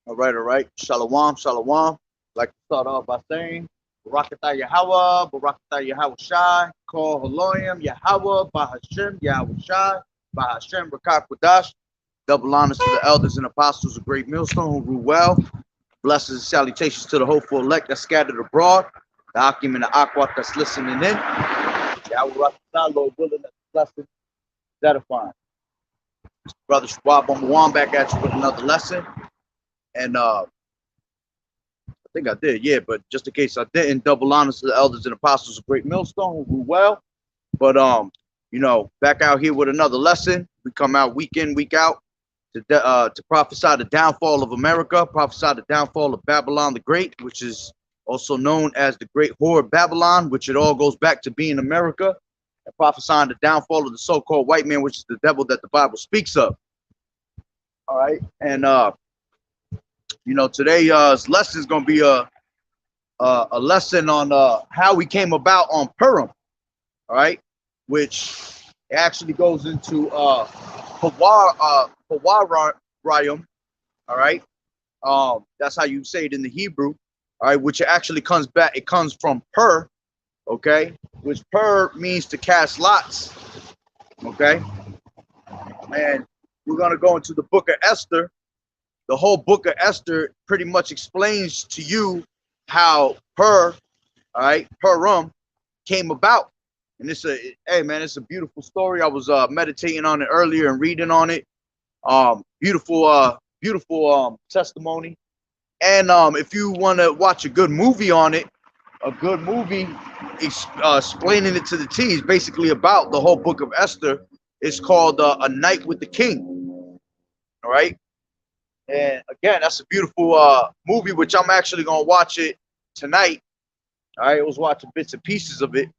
All right. Shalom, shalom. Like to start off by saying, Barakatah Yahweh, Barakatah Yahweh Shai, Kol Haloyim, Yahweh, Bahashem, Yahweh Shai, Bahashem, Rakak Wadash. Double honors to the elders and apostles of Great Millstone who rule well. Blessings and salutations to the hopeful elect that's scattered abroad. The Akim and the Akwat that's listening in. Yahweh Rakatah, Lord willing, that's blessing, is edifying. Brother Schwab on the one back at you with another lesson. And I think I did, yeah, but just in case I didn't, double honors to the elders and apostles of Great Millstone who do well. But back out here with another lesson. We come out week in, week out to prophesy the downfall of America, prophesy the downfall of Babylon the Great, which is also known as the Great Whore Babylon, which it all goes back to being America, and prophesying the downfall of the so-called white man, which is the devil that the Bible speaks of. All right, and today's lesson is going to be a lesson on how we came about on Purim, all right, which actually goes into Pawarayan, all right. That's how you say it in the Hebrew, all right, which actually comes back. It comes from Pur, okay, which Pur means to cast lots, okay. And we're going to go into the book of Esther. The whole book of Esther pretty much explains to you how Purim came about. And it's a beautiful story. I was meditating on it earlier and reading on it. Beautiful testimony. And if you want to watch a good movie on it, a good movie explaining it to the T is basically about the whole book of Esther. It's called A Night with the King. All right. And again, that's a beautiful movie, which I'm actually going to watch it tonight. I was watching bits and pieces of it,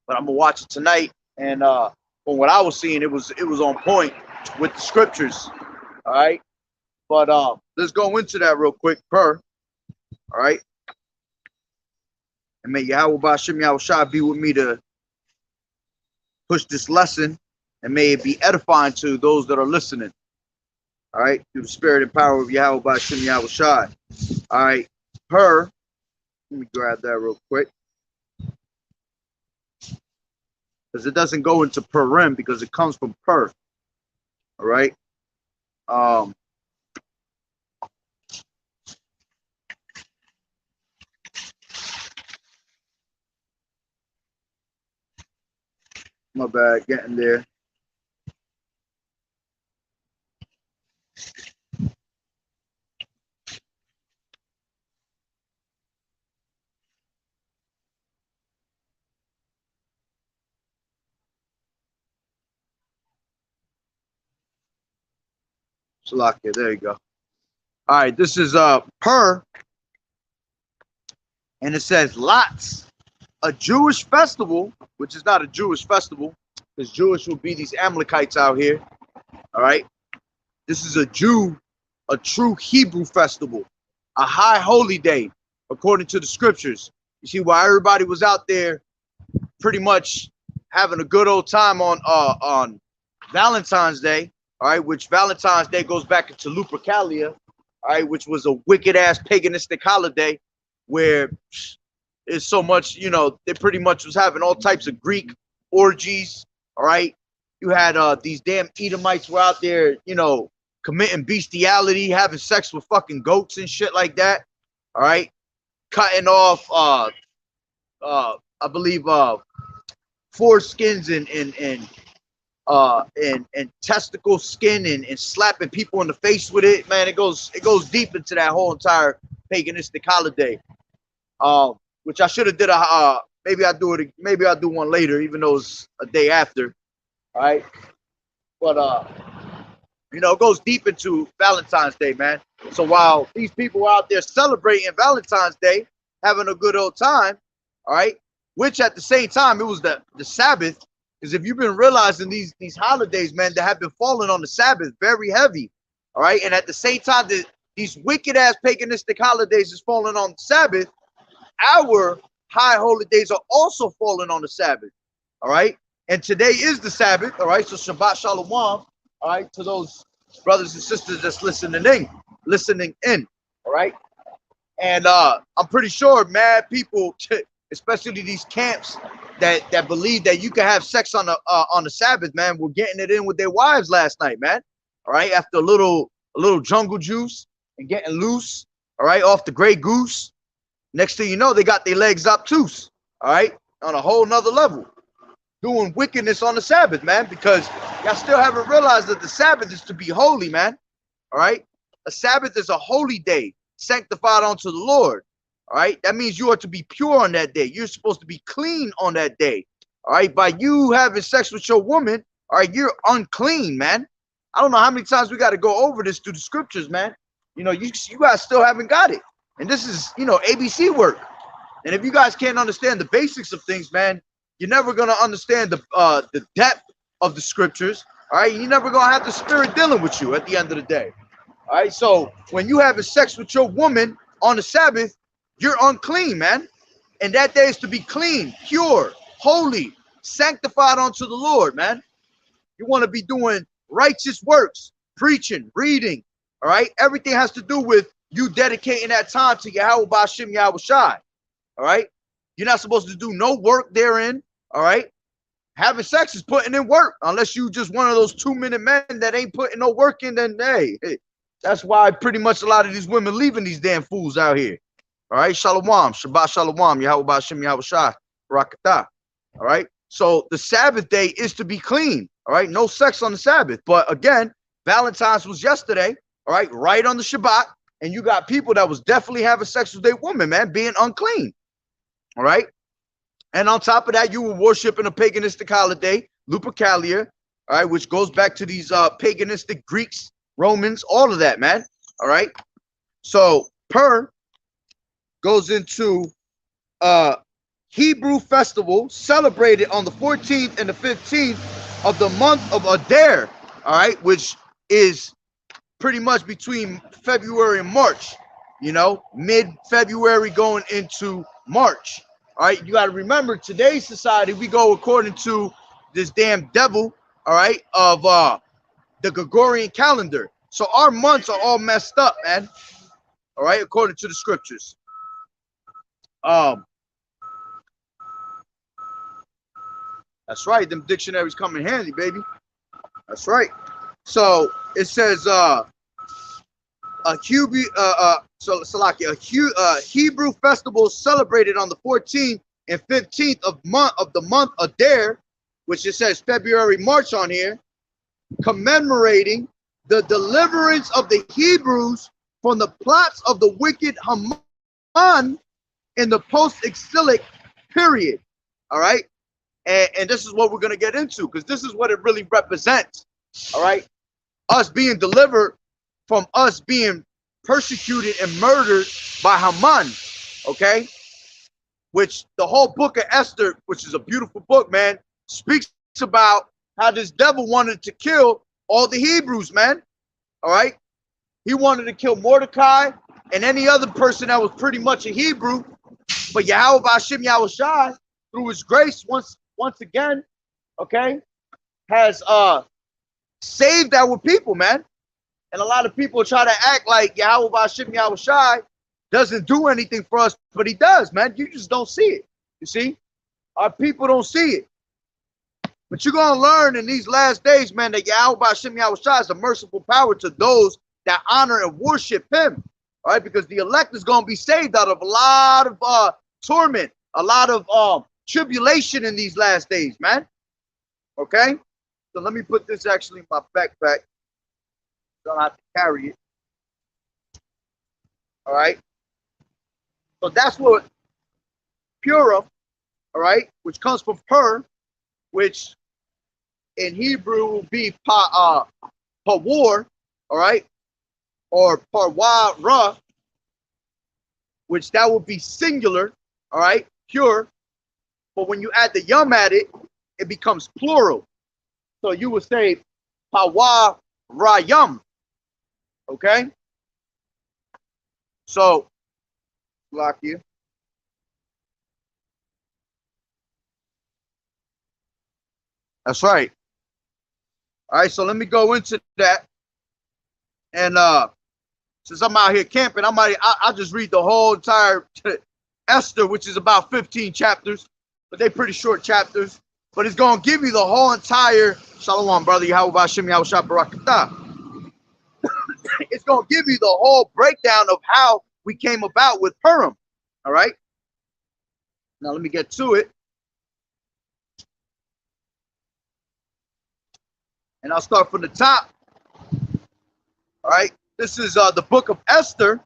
but I'm going to watch it tonight. And from what I was seeing, it was on point with the scriptures. All right. But let's go into that real quick. All right. And may Yahweh Ba'Shem Yahweh Shai be with me to push this lesson, and may it be edifying to those that are listening. All right, through the spirit and power of Yahweh Ba'Shem Yahweh Shai. All right, let me grab that real quick. Because it doesn't go into Purim because it comes from Pur. All right. My bad, getting there. Salakia, there you go. All right, this is Pur, and it says lots, a Jewish festival, which is not a Jewish festival, because Jewish would be these Amalekites out here. All right, this is a true Hebrew festival, a high holy day, according to the scriptures. You see, while everybody was out there pretty much having a good old time on Valentine's Day, all right, which Valentine's Day goes back into Lupercalia, all right, which was a wicked ass paganistic holiday where it's so much, they pretty much was having all types of Greek orgies, all right. You had these damn Edomites were out there, committing bestiality, having sex with fucking goats and shit like that, all right, cutting off, I believe, foreskins and testicle skin and slapping people in the face with it, man. It goes deep into that whole entire paganistic holiday. Which I should have did maybe I'll do one later, even though it's a day after. All right. But it goes deep into Valentine's Day, man. So while these people are out there celebrating Valentine's Day, having a good old time, all right, which at the same time it was the Sabbath. Because if you've been realizing these holidays, man, that have been falling on the Sabbath very heavy, all right? And at the same time that these wicked-ass paganistic holidays is falling on the Sabbath, our high holy days are also falling on the Sabbath, all right? And today is the Sabbath, all right? So Shabbat Shalom, all right, to those brothers and sisters that's listening in. All right. And I'm pretty sure mad people, especially these camps that believe that you can have sex on the Sabbath, man, were getting it in with their wives last night, man. All right, after a little jungle juice and getting loose, all right, off the Grey Goose. Next thing you know, they got their legs up too, all right, on a whole nother level, doing wickedness on the Sabbath, man, because y'all still haven't realized that the Sabbath is to be holy, man. All right, a Sabbath is a holy day, sanctified unto the Lord. All right, that means you are to be pure on that day. You're supposed to be clean on that day. All right, by you having sex with your woman, all right, you're unclean, man. I don't know how many times we got to go over this through the scriptures, man. You know, you guys still haven't got it. And this is, you know, ABC work. And if you guys can't understand the basics of things, man, you're never going to understand the depth of the scriptures. All right, you're never going to have the Spirit dealing with you at the end of the day. All right, so when you having sex with your woman on the Sabbath, you're unclean, man. And that day is to be clean, pure, holy, sanctified unto the Lord, man. You want to be doing righteous works, preaching, reading, all right? Everything has to do with you dedicating that time to Yahweh Ba'ashem Yahweh Shai, all right? You're not supposed to do no work therein, all right? Having sex is putting in work, unless you just one of those 2-minute men that ain't putting no work in, then hey, that's why pretty much a lot of these women leaving these damn fools out here. All right, Shalom, Shabbat Shalom, Yahweh Ba'ashem Yahweh Shai, Barakatah. All right, so the Sabbath day is to be clean. All right, no sex on the Sabbath. But again, Valentine's was yesterday. All right on the Shabbat, and you got people that was definitely having sex with their woman, man, being unclean. All right, and on top of that, you were worshiping a paganistic holiday, Lupercalia. All right, which goes back to these paganistic Greeks, Romans, all of that, man. All right, so Per goes into Hebrew festival celebrated on the 14th and the 15th of the month of Adar, all right, which is pretty much between February and March, you know, mid-February going into March. All right, you got to remember, today's society, we go according to this damn devil, all right, of the Gregorian calendar. So our months are all messed up, man, all right, according to the scriptures. That's right. Them dictionaries come in handy, baby. That's right. So it says a Hebrew festival celebrated on the 14th and 15th of the month Adar, which it says February, March on here, commemorating the deliverance of the Hebrews from the plots of the wicked Haman in the post-exilic period. All right, and this is what we're going to get into, because this is what it really represents. All right, us being delivered from us being persecuted and murdered by Haman. Okay, which the whole book of Esther, which is a beautiful book, man, speaks about how this devil wanted to kill all the Hebrews, man. All right, he wanted to kill Mordecai and any other person that was pretty much a Hebrew. But Yahweh Ba'ashem Yahweh Shai, through his grace, once again, okay, has saved our people, man. And a lot of people try to act like Yahweh Ba'ashem Yahweh Shai doesn't do anything for us, but he does, man. You just don't see it. You see? Our people don't see it. But you're going to learn in these last days, man, that Yahweh Ba'ashem Yahweh Shai is a merciful power to those that honor and worship him. All right, because the elect is going to be saved out of a lot of torment, a lot of tribulation in these last days, man. Okay, so let me put this actually in my backpack. Don't have to carry it. All right, so that's what Purim, all right, which comes from Per, which in Hebrew will be Pawar, all right, or Pawara, which that would be singular, all right, pure. But when you add the yum at it, it becomes plural. So you would say Pawarayam, okay? So, block you. That's right. All right, so let me go into that. And since I'm out here camping, I'll just read the whole entire Esther, which is about 15 chapters, but they're pretty short chapters. But it's going to give you the whole entire, Shalom, brother, Yahweh Hashem, Yahweh Shah Barakatah. It's going to give you the whole breakdown of how we came about with Purim. All right? Now let me get to it. And I'll start from the top. All right? This is the book of Esther,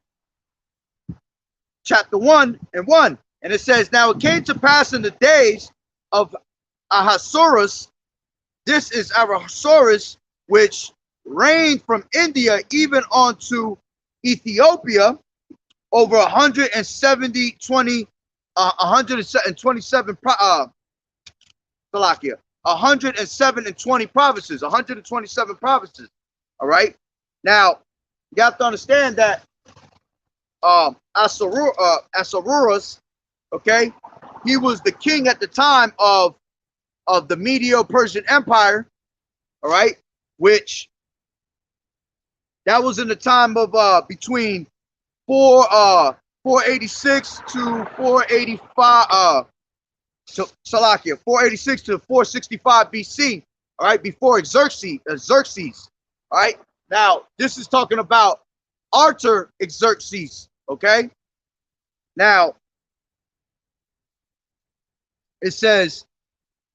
chapter 1 and 1. And it says, now it came to pass in the days of Ahasuerus, this is Ahasuerus, which reigned from India even unto Ethiopia, over 127 Salakia, 120 provinces, 127 provinces. All right. Now you have to understand that Ahasuerus, okay, he was the king at the time of the Medo-Persian Empire. All right, which that was in the time of between 486 to 485 Salakia, 486 to 465 BC. All right, before Xerxes. All right, now this is talking about Artaxerxes. Okay, now it says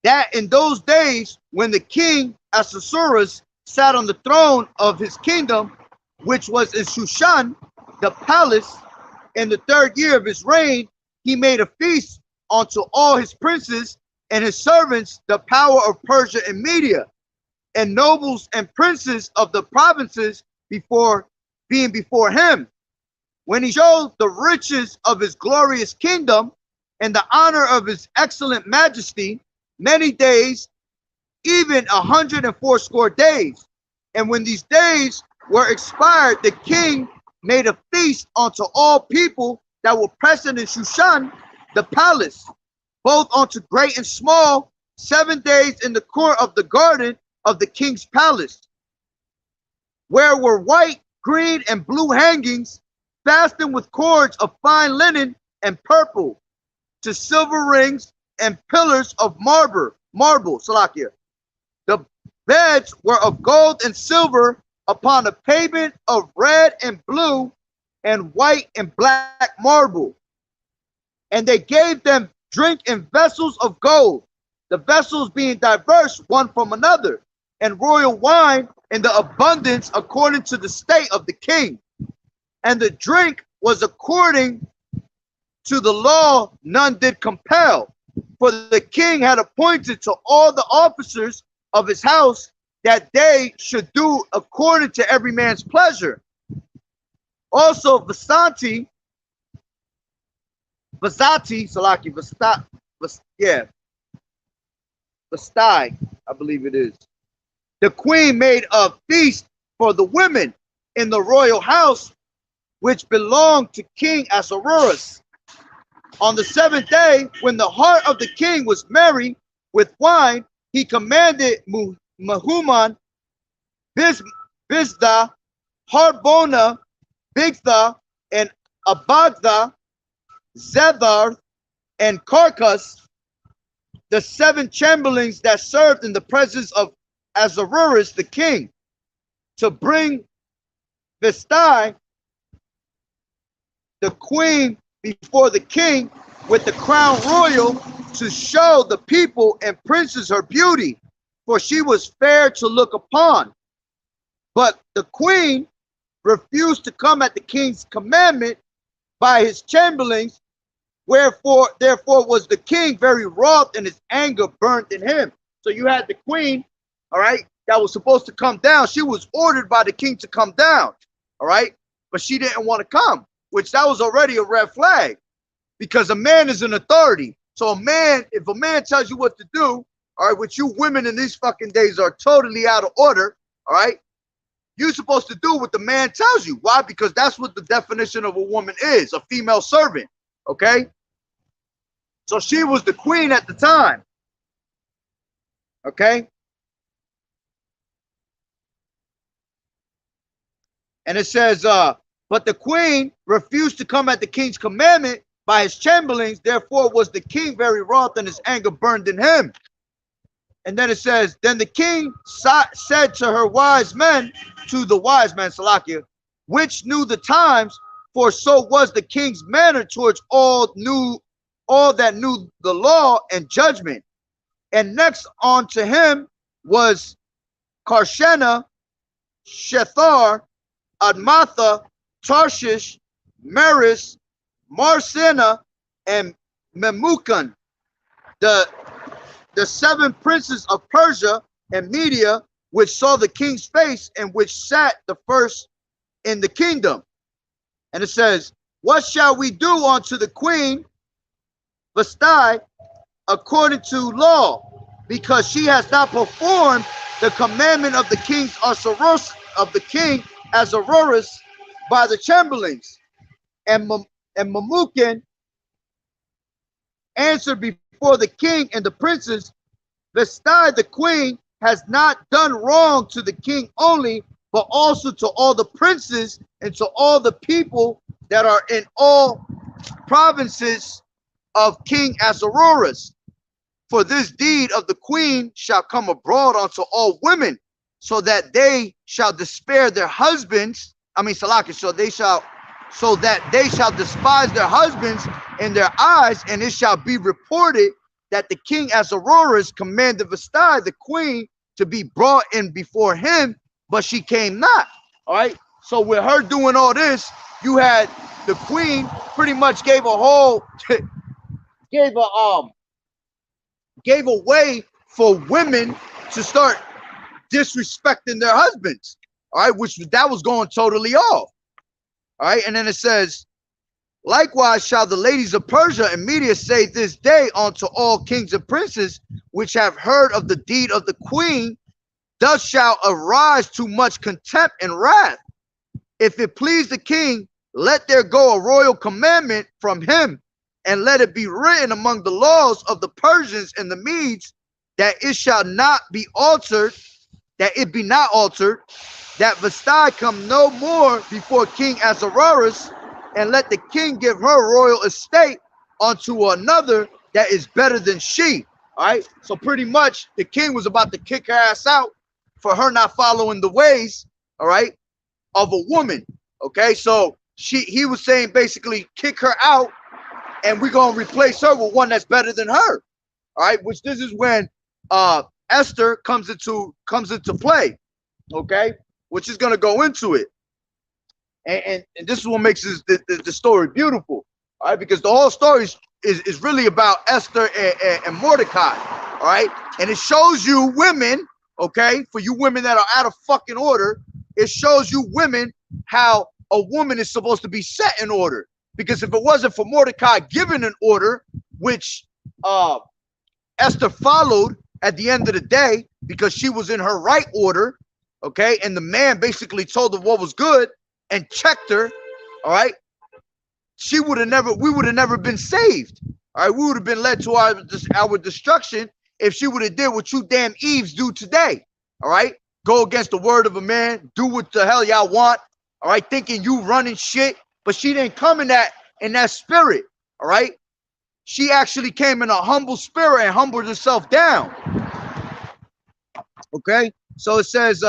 that in those days when the king Ahasuerus sat on the throne of his kingdom, which was in Shushan, the palace, in the 3rd year of his reign, he made a feast unto all his princes and his servants, the power of Persia and Media, and nobles and princes of the provinces before him. When he showed the riches of his glorious kingdom and the honor of his excellent majesty, many days, even 180 days. And when these days were expired, the king made a feast unto all people that were present in Shushan, the palace, both unto great and small, 7 days in the court of the garden of the king's palace, where were white, green, and blue hangings, fastened with cords of fine linen and purple, to silver rings and pillars of marble, Salakia. The beds were of gold and silver upon a pavement of red and blue and white and black marble. And they gave them drink in vessels of gold, the vessels being diverse one from another, and royal wine in the abundance according to the state of the king. And the drink was according to the law, none did compel. For the king had appointed to all the officers of his house that they should do according to every man's pleasure. Also Vastai, I believe it is. The queen made a feast for the women in the royal house, which belonged to King Ahasuerus. On the 7th day, when the heart of the king was merry with wine, he commanded Mehuman, Biztha, Harbona, Bigtha, and Abagtha, Zethar, and Carcas, the 7 chamberlains that served in the presence of Ahasuerus the king, to bring Vastai, the queen, before the king with the crown royal, to show the people and princes her beauty, for she was fair to look upon. But the queen refused to come at the king's commandment by his chamberlains, therefore was the king very wroth, and his anger burnt in him. So you had the queen, all right, that was supposed to come down. She was ordered by the king to come down, all right, but she didn't want to come, which that was already a red flag, because a man is an authority. So if a man tells you what to do, all right, which you women in these fucking days are totally out of order, all right, you're supposed to do what the man tells you. Why? Because that's what the definition of a woman is, a female servant, okay? So she was the queen at the time, okay? And it says, but the queen refused to come at the king's commandment by his chamberlains. Therefore was the king very wroth, and his anger burned in him. And then it says, then the king said to her wise men, to the wise men, Salakia, which knew the times, for so was the king's manner towards all that knew the law and judgment. And next on to him was Karshena, Shethar, Admatha, Tarshish, Meris, Marsena, and Memucan, the 7 princes of Persia and Media, which saw the king's face and which sat the first in the kingdom. And it says, what shall we do unto the queen Vasthi according to law, because she has not performed the commandment of the king Ahasuerus by the chamberlains? And Memucan answered before the king and the princes, Vasthi the queen has not done wrong to the king only, but also to all the princes and to all the people that are in all provinces of King Ahasuerus. For this deed of the queen shall come abroad unto all women, so that they shall despair their husbands. So that they shall despise their husbands in their eyes, and it shall be reported that the king Ahasuerus commanded Vasthi the queen to be brought in before him, but she came not. All right. So with her doing all this, you had the queen pretty much gave a way for women to start disrespecting their husbands. All right, that was going totally off. All right, and then it says, likewise shall the ladies of Persia and Media say this day unto all kings and princes which have heard of the deed of the queen, thus shall arise too much contempt and wrath. If it please the king, let there go a royal commandment from him, and let it be written among the laws of the Persians and the Medes, that it shall not be altered, that it be not altered, that Vasthi come no more before King Ahasuerus, and let the king give her royal estate unto another that is better than she. All right. So pretty much the king was about to kick her ass out for her not following the ways, all right, of a woman. Okay. So he was saying basically kick her out, and we're gonna replace her with one that's better than her. All right. Which this is when Esther comes into play. Okay. Which is gonna go into it. And this is what makes the story beautiful, all right? Because the whole story is really about Esther and Mordecai, all right? And it shows you women, okay, for you women that are out of fucking order, it shows you women how a woman is supposed to be set in order. Because if it wasn't for Mordecai giving an order, which Esther followed at the end of the day, because she was in her right order, okay, and the man basically told her what was good and checked her, all right, we would have never been saved. All right, we would have been led to our destruction if she would have did what you damn Eves do today. All right, go against the word of a man, do what the hell y'all want, all right, thinking you running shit, but she didn't come in that spirit. All right, she actually came in a humble spirit and humbled herself down. Okay, so it says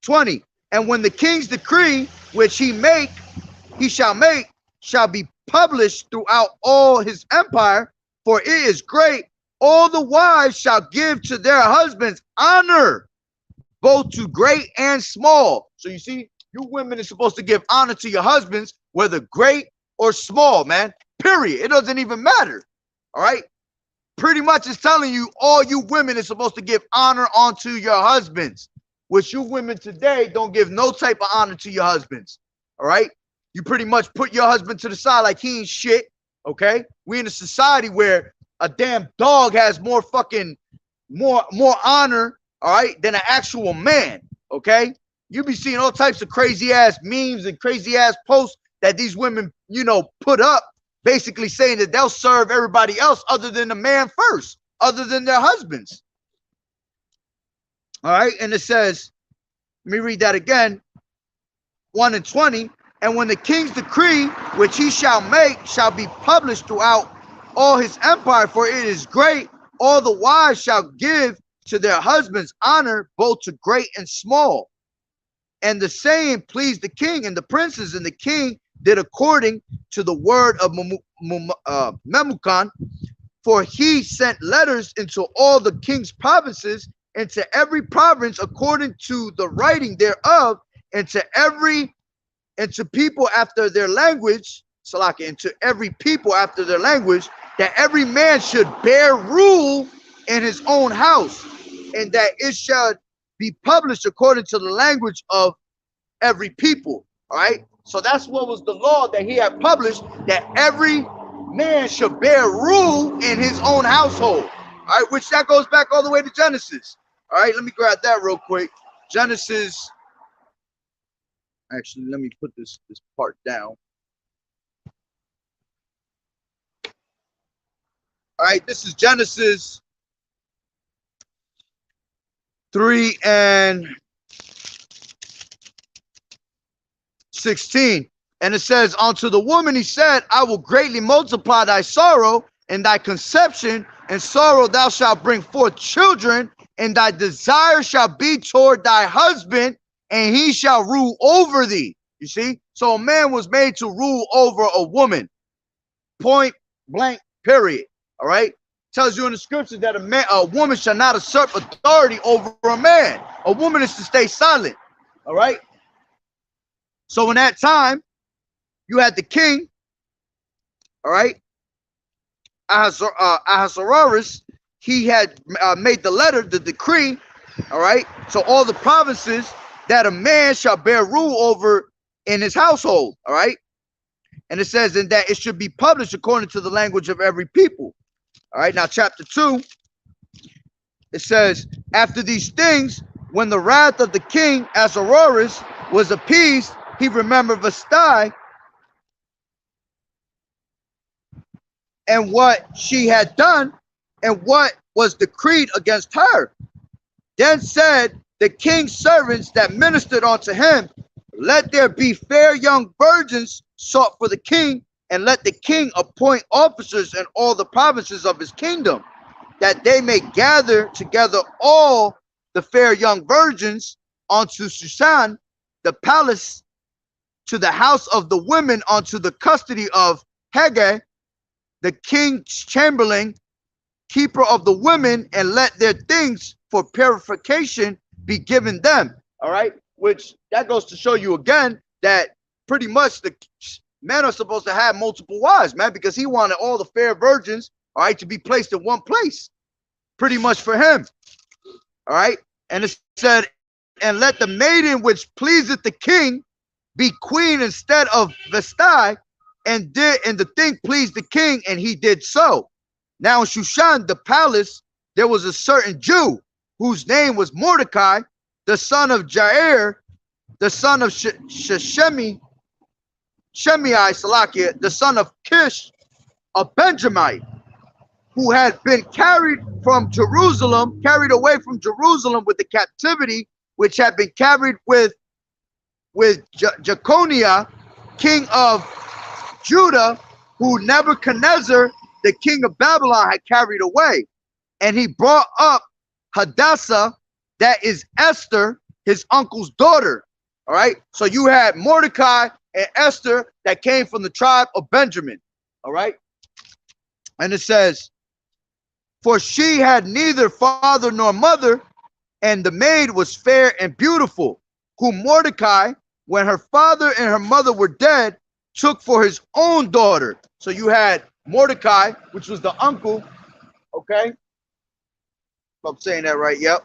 20, and when the king's decree which he shall make shall be published throughout all his empire, for it is great, all the wives shall give to their husbands honor, both to great and small. So you see, you women are supposed to give honor to your husbands, whether great or small, man, period. It doesn't even matter. All right, pretty much it's telling you all you women are supposed to give honor unto your husbands, which you women today don't give no type of honor to your husbands. All right, you pretty much put your husband to the side like he ain't shit. Okay, we in a society where a damn dog has more honor, all right, than an actual man. Okay, you be seeing all types of crazy ass memes and crazy ass posts that these women, you know, put up, basically saying that they'll serve everybody else other than the man first, other than their husbands. All right, and it says, Let me read that again. 1 and 20. And when the king's decree, which he shall make, shall be published throughout all his empire, for it is great, all the wives shall give to their husbands honor, both to great and small. And the saying pleased the king and the princes, and the king did according to the word of Memucan, for he sent letters into all the king's provinces, and to every province according to the writing thereof, and to people after their language, Salaki, and to every people after their language, that every man should bear rule in his own house, and that it should be published according to the language of every people. All right. So that's what was the law that he had published, that every man should bear rule in his own household. All right, which that goes back all the way to Genesis. All right, let me grab that real quick. Genesis. Actually, let me put this part down. All right, this is Genesis 3 and 16. And it says, unto the woman he said, I will greatly multiply thy sorrow and thy conception, and sorrow thou shalt bring forth children, and thy desire shall be toward thy husband, and he shall rule over thee. You see? So a man was made to rule over a woman. Point blank, period. All right? Tells you in the scripture that a woman shall not usurp authority over a man. A woman is to stay silent. All right? So in that time, you had the king, all right, Ahasuerus. He had made the letter, the decree, all right. So all the provinces that a man shall bear rule over in his household, all right. And it says in that it should be published according to the language of every people. All right, now chapter 2, it says, after these things, when the wrath of the king Ahasuerus was appeased, he remembered Vashti and what she had done and what was decreed against her. Then said the king's servants that ministered unto him, let there be fair young virgins sought for the king, and let the king appoint officers in all the provinces of his kingdom, that they may gather together all the fair young virgins unto Susan, the palace, to the house of the women, unto the custody of Haggai, the king's chamberlain, keeper of the women, and let their things for purification be given them. All right, which that goes to show you again that pretty much the men are supposed to have multiple wives, man, because he wanted all the fair virgins, all right, to be placed in one place, pretty much for him. All right, and it said, and let the maiden which pleaseth the king be queen instead of Vashti, and the thing pleased the king, and he did so. Now in Shushan, the palace, there was a certain Jew whose name was Mordecai, the son of Jair, the son of Shemai, Salakia, the son of Kish, a Benjamite, who had been carried away from Jerusalem with the captivity, which had been carried with Jeconiah, king of Judah, who Nebuchadnezzar, the king of Babylon, had carried away. And he brought up Hadassah, that is Esther, his uncle's daughter. All right. So you had Mordecai and Esther that came from the tribe of Benjamin. All right. And it says, for she had neither father nor mother, and the maid was fair and beautiful, whom Mordecai, when her father and her mother were dead, took for his own daughter. So you had Mordecai, which was the uncle. Okay. If I'm saying that right, yep.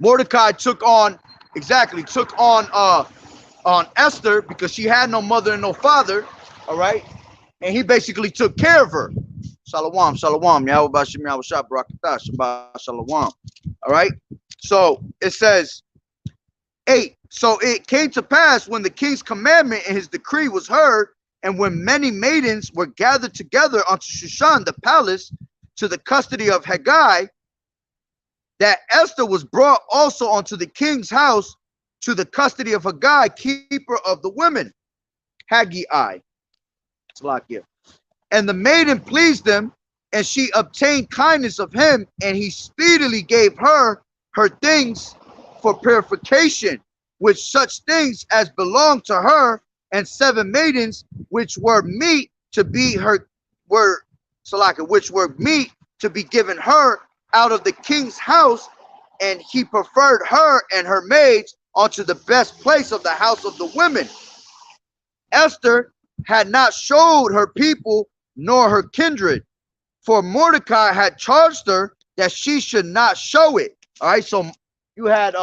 Mordecai took on Esther because she had no mother and no father, all right? And he basically took care of her. Shalom, shalom, Yahweh Bashim, Yahweh Shah, Barakatah, Shabbat, shalom. All right? So it says, 8. So it came to pass when the king's commandment and his decree was heard, And when many maidens were gathered together unto Shushan the palace to the custody of Haggai, that Esther was brought also unto the king's house to the custody of Haggai, keeper of the women, Haggai. And the maiden pleased him, and she obtained kindness of him, and he speedily gave her things for purification, with such things as belonged to her, and 7 maidens which were meet to be her which were meet to be given her out of the king's house, and he preferred her and her maids unto the best place of the house of the women. Esther had not showed her people nor her kindred, for Mordecai had charged her that she should not show it. All right, so you had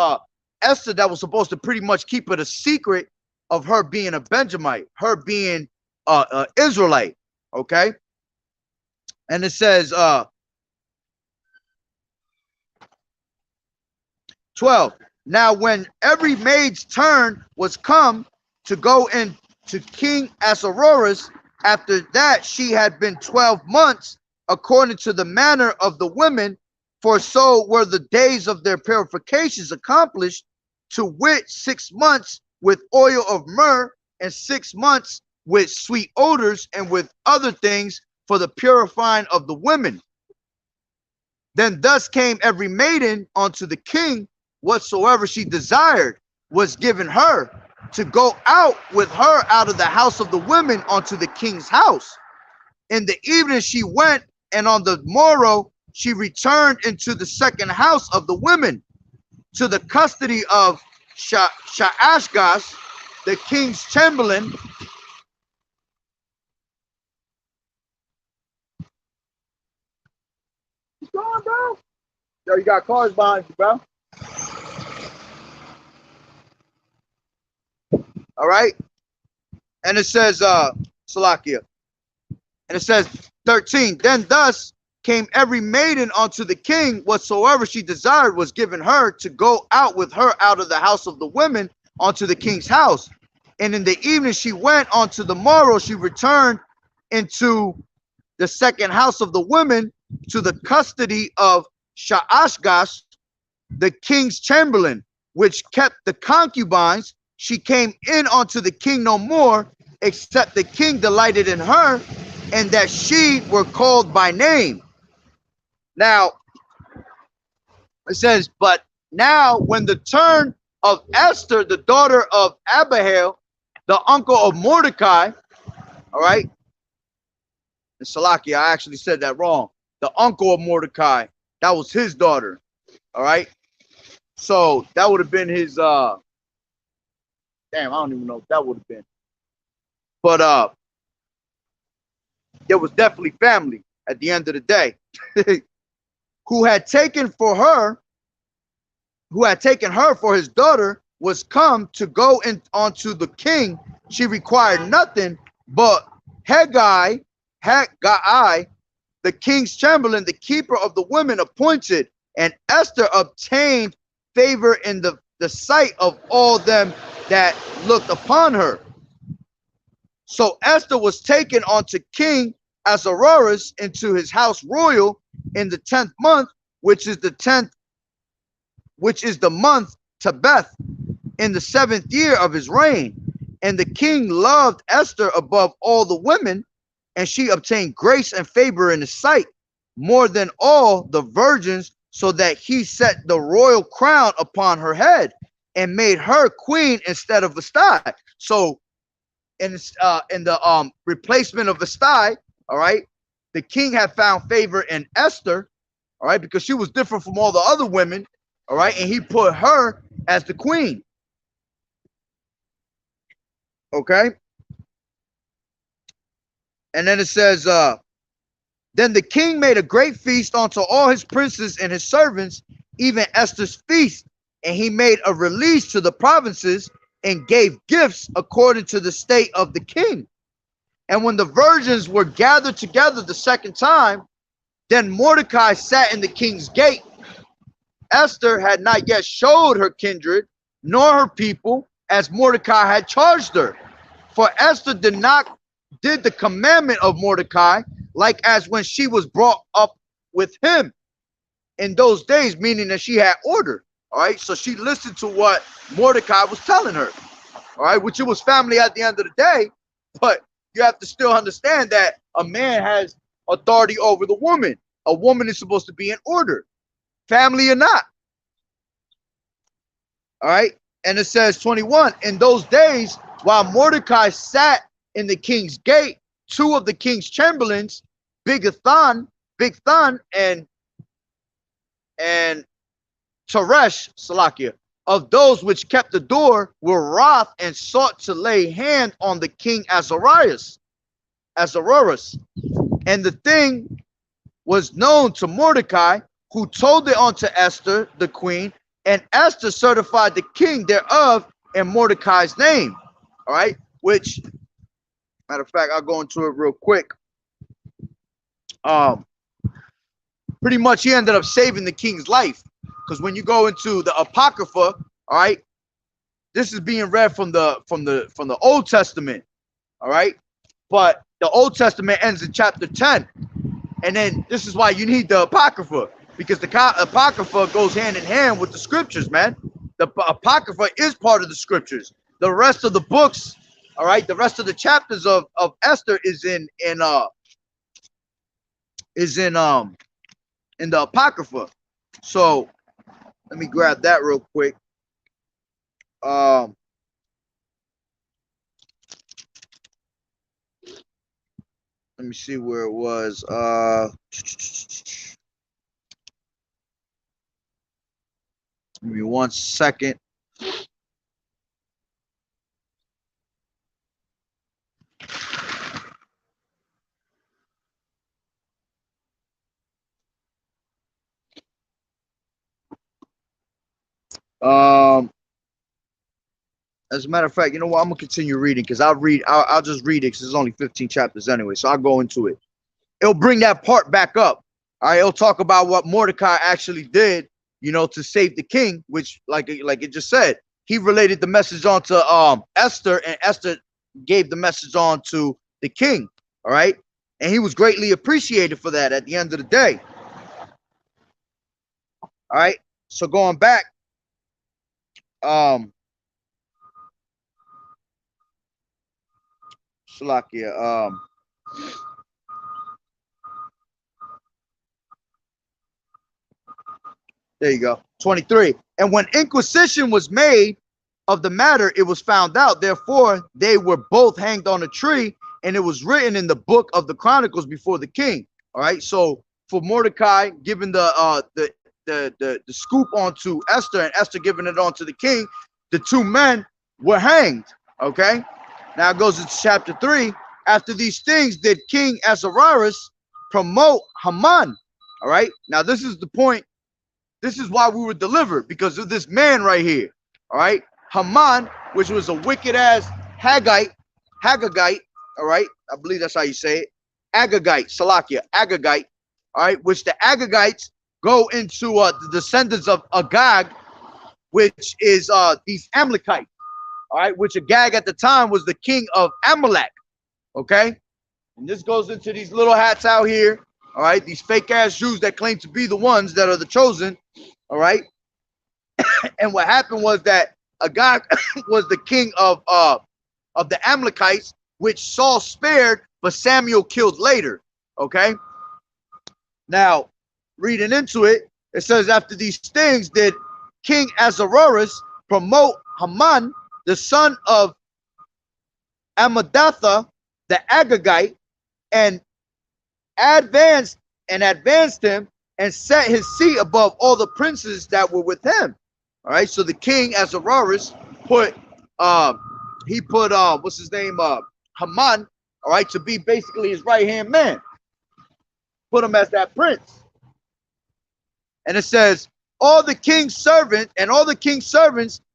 Esther that was supposed to pretty much keep it a secret of her being a Benjamite, her being a Israelite. Okay, and it says 12. Now when every maid's turn was come to go in to King Ahasuerus, after that she had been 12 months, according to the manner of the women, for so were the days of their purifications accomplished, to wit 6 months with oil of myrrh, and 6 months with sweet odors, and with other things for the purifying of the women. Then thus came every maiden unto the king, whatsoever she desired was given her, to go out with her out of the house of the women unto the king's house. In the evening she went, and on the morrow she returned into the second house of the women, to the custody of Shaashgaz, the king's chamberlain. What's going on, bro? Yo, you got cars behind you, bro. All right. And it says, Salakia. And it says 13. Then thus came every maiden unto the king, whatsoever she desired was given her, to go out with her out of the house of the women unto the king's house. And in the evening she went, unto the morrow she returned into the second house of the women, to the custody of Shaashgaz, the king's chamberlain, which kept the concubines. She came in unto the king no more, except the king delighted in her, and that she were called by name. Now, it says, but now when the turn of Esther, the daughter of Abihail, the uncle of Mordecai, all right, and Salaki, I actually said that wrong. The uncle of Mordecai, that was his daughter, all right? So that would have been his, damn, I don't even know what that would have been. But there was definitely family at the end of the day. Who had taken her for his daughter, was come to go in unto the king. She required nothing, but Haggai, the king's chamberlain, the keeper of the women, appointed, and Esther obtained favor in the sight of all them that looked upon her. So Esther was taken unto King Ahasuerus into his house royal in the 10th month, which is the month Tebeth, in the 7th year of his reign. And the king loved Esther above all the women, and she obtained grace and favor in his sight more than all the virgins, so that he set the royal crown upon her head and made her queen instead of Vashti. So in the replacement of Vashti, all right, the king had found favor in Esther, all right, because she was different from all the other women, all right, and he put her as the queen. Okay. And then it says, then the king made a great feast unto all his princes and his servants, even Esther's feast, and he made a release to the provinces and gave gifts according to the state of the king. And when the virgins were gathered together the second time, then Mordecai sat in the king's gate. Esther had not yet showed her kindred nor her people, as Mordecai had charged her. For Esther did not did the commandment of Mordecai, like as when she was brought up with him in those days, meaning that she had order. All right, so she listened to what Mordecai was telling her. All right, which it was family at the end of the day, but you have to still understand that a man has authority over the woman. A woman is supposed to be in order, family or not. All right, and it says 21, in those days, while Mordecai sat in the king's gate, two of the king's chamberlains, Bigthan, and Teresh, Salakia, of those which kept the door, were wroth and sought to lay hand on the king Azarias. And the thing was known to Mordecai, who told it unto Esther, the queen, and Esther certified the king thereof in Mordecai's name. All right, which, matter of fact, I'll go into it real quick. Pretty much he ended up saving the king's life, because when you go into the Apocrypha, all right, this is being read from the Old Testament, all right, but the Old Testament ends in chapter 10, and then this is why you need the Apocrypha, because the Apocrypha goes hand in hand with the scriptures, man. The Apocrypha is part of the scriptures. The rest of the books, all right, the rest of the chapters of Esther is in the Apocrypha. So let me grab that real quick. Let me see where it was. Give me 1 second. As a matter of fact, you know what? I'm gonna continue reading because I'll just read it because it's only 15 chapters anyway. So I'll go into it. It'll bring that part back up. All right, it'll talk about what Mordecai actually did, you know, to save the king, which like it just said, he related the message on to Esther, and Esther gave the message on to the king. All right, and he was greatly appreciated for that at the end of the day. All right, so going back, Shalakia, there you go. 23. And when inquisition was made of the matter, it was found out. Therefore, they were both hanged on a tree, and it was written in the book of the Chronicles before the king. All right. So for Mordecai giving the scoop onto Esther, and Esther giving it on to the king, the two men were hanged. Okay. Now it goes into chapter 3. After these things, did King Ahasuerus promote Haman. All right. Now this is the point. This is why we were delivered, because of this man right here. All right. Haman, which was a wicked ass Haggite. All right. I believe that's how you say it. Agagite, Salakia, Agagite. All right. Which the Agagites go into the descendants of Agag, which is these Amalekites. All right. Which Agag at the time was the king of Amalek. Okay. And this goes into these little hats out here. All right. These fake ass Jews that claim to be the ones that are the chosen. All right. And what happened was that Agag was the king of the Amalekites, which Saul spared, but Samuel killed later. Okay. Now, reading into it, it says, after these things did King Ahasuerus promote Haman, the son of Amadatha, the Agagite, and advanced him and set his seat above all the princes that were with him. All right. So the king Ahasuerus put what's his name, Haman, all right, to be basically his right hand man. Put him as that prince. And it says, all the king's servants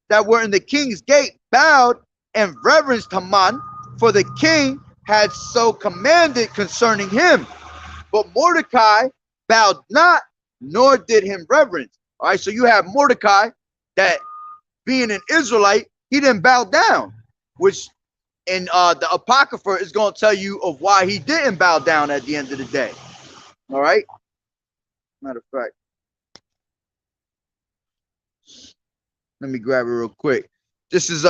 that were in the king's gate bowed and reverenced Haman, for the king had so commanded concerning him. But Mordecai bowed not, nor did him reverence. All right, so you have Mordecai that, being an Israelite, he didn't bow down, which And the Apocrypha is going to tell you of why he didn't bow down at the end of the day. All right. Matter of fact, let me grab it real quick. This is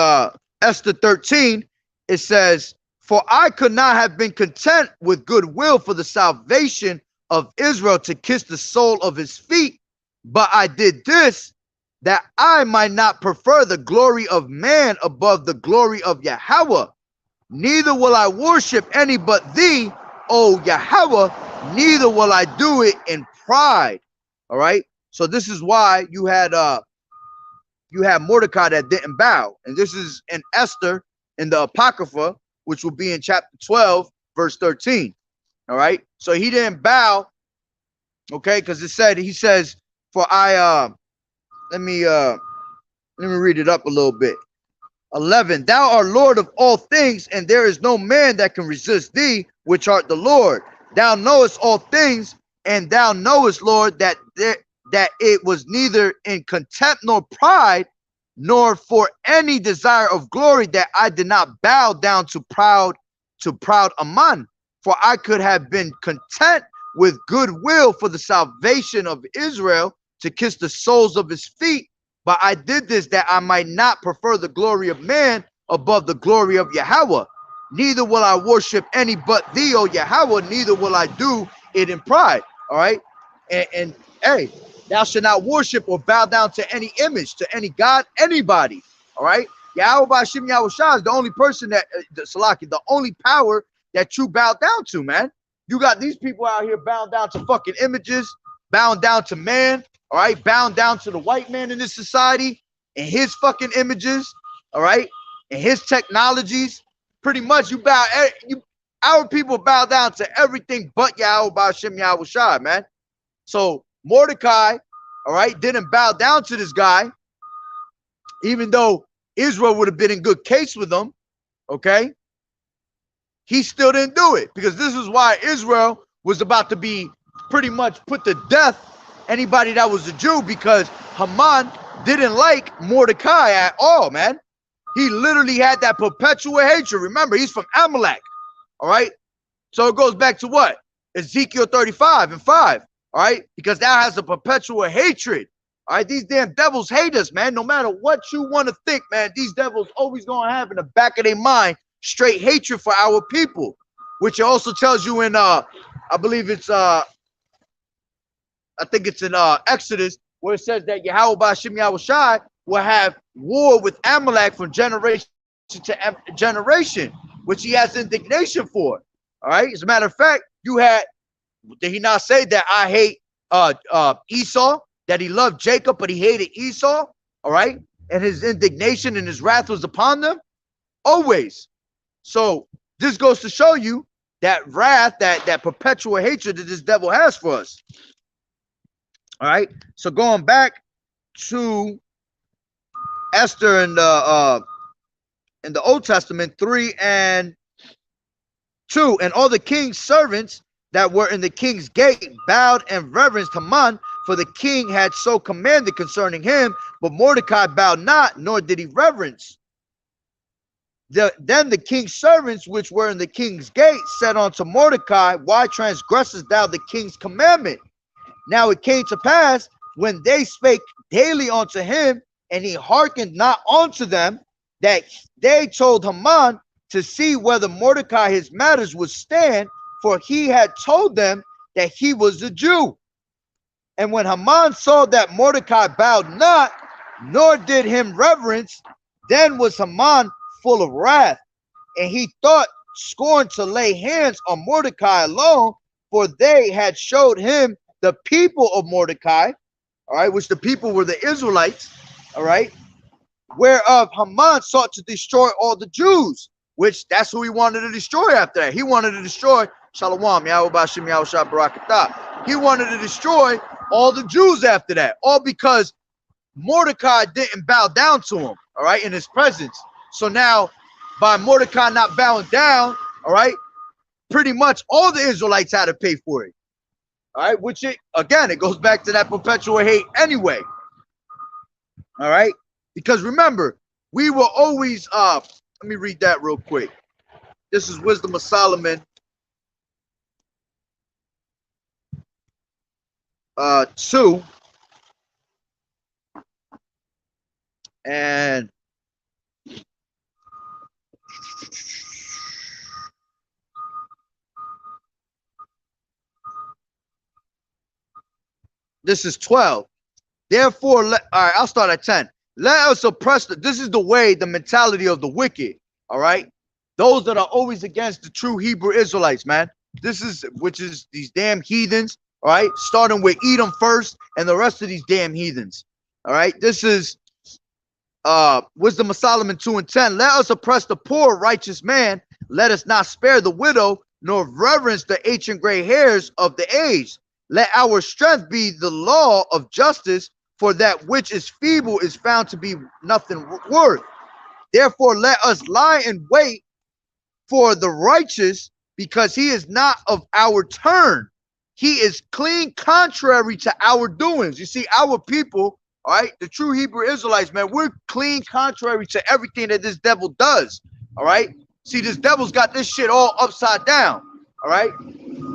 Esther 13. It says, "For I could not have been content with goodwill for the salvation of Israel to kiss the sole of his feet, but I did this, that I might not prefer the glory of man above the glory of Yahweh. Neither will I worship any but thee, O Yahweh, neither will I do it in pride." All right. So this is why you had Mordecai that didn't bow. And this is in Esther in the Apocrypha, which will be in chapter 12, verse 13. All right. So he didn't bow. Okay, because he says, "For I let me read it up a little bit. 11, "Thou art Lord of all things, and there is no man that can resist thee, which art the Lord. Thou knowest all things, and thou knowest, Lord, that it was neither in contempt nor pride, nor for any desire of glory, that I did not bow down to proud Aman. For I could have been content with goodwill for the salvation of Israel to kiss the soles of his feet. But I did this, that I might not prefer the glory of man above the glory of Yahweh. Neither will I worship any but thee, O Yahweh, neither will I do it in pride." All right. And hey, thou shalt not worship or bow down to any image, to any God, anybody. All right. Yahweh Bashim Yahushua is the only person that, the only power that you bow down to, man. You got these people out here bound down to fucking images, bound down to man, all right, bound down to the white man in this society and his fucking images, all right, and his technologies. Pretty much our people bow down to everything but Yahweh Bashim Yahushua, man. So Mordecai, all right, didn't bow down to this guy, even though Israel would have been in good case with him, okay? He still didn't do it, because this is why Israel was about to be pretty much put to death, anybody that was a Jew, because Haman didn't like Mordecai at all, man. He literally had that perpetual hatred. Remember, he's from Amalek, all right? So it goes back to what? Ezekiel 35 and 5, all right? Because that has a perpetual hatred, all right? These damn devils hate us, man. No matter what you want to think, man, these devils always going to have in the back of their mind straight hatred for our people, which it also tells you in, I believe it's, I think it's in Exodus, where it says that Yahweh Bashim Yahushai will have war with Amalek from generation to generation, which he has indignation for. All right. As a matter of fact, did he not say that I hate Esau, that he loved Jacob, but he hated Esau? All right. And his indignation and his wrath was upon them always. So this goes to show you that wrath, that perpetual hatred that this devil has for us. All right. So going back to Esther in the Old Testament 3 and 2, "And all the king's servants that were in the king's gate bowed and reverenced Haman, for the king had so commanded concerning him. But Mordecai bowed not, nor did he reverence. Then the king's servants which were in the king's gate said unto Mordecai, Why transgressest thou the king's commandment? Now it came to pass, when they spake daily unto him, and he hearkened not unto them, that they told Haman to see whether Mordecai his matters would stand, for he had told them that he was a Jew. And when Haman saw that Mordecai bowed not, nor did him reverence, then was Haman full of wrath, and he thought scorn to lay hands on Mordecai alone, for they had showed him the people of Mordecai, all right, which the people were the Israelites, all right, whereof Haman sought to destroy all the Jews, which that's who he wanted to destroy after that. He wanted to destroy Shalom, Yahweh Bashim Yahushua Barakatah. He wanted to destroy all the Jews after that, all because Mordecai didn't bow down to him, all right, in his presence. So now, by Mordecai not bowing down, all right, pretty much all the Israelites had to pay for it. All right, which it goes back to that perpetual hate anyway. All right, because remember, we were always let me read that real quick. This is Wisdom of Solomon 2. And this is 12. Therefore, all right, I'll start at 10. Let us oppress this is the way, the mentality of the wicked. All right. Those that are always against the true Hebrew Israelites, man. Which is these damn heathens. All right. Starting with Edom first and the rest of these damn heathens. All right. This is Wisdom of Solomon 2 and 10. Let us oppress the poor, righteous man. Let us not spare the widow, nor reverence the ancient gray hairs of the age. Let our strength be the law of justice, for that which is feeble is found to be nothing worth. Therefore, let us lie in wait for the righteous, because he is not of our turn. He is clean contrary to our doings. You see, our people, all right, the true Hebrew Israelites, man, we're clean contrary to everything that this devil does. All right. See, this devil's got this shit all upside down. All right.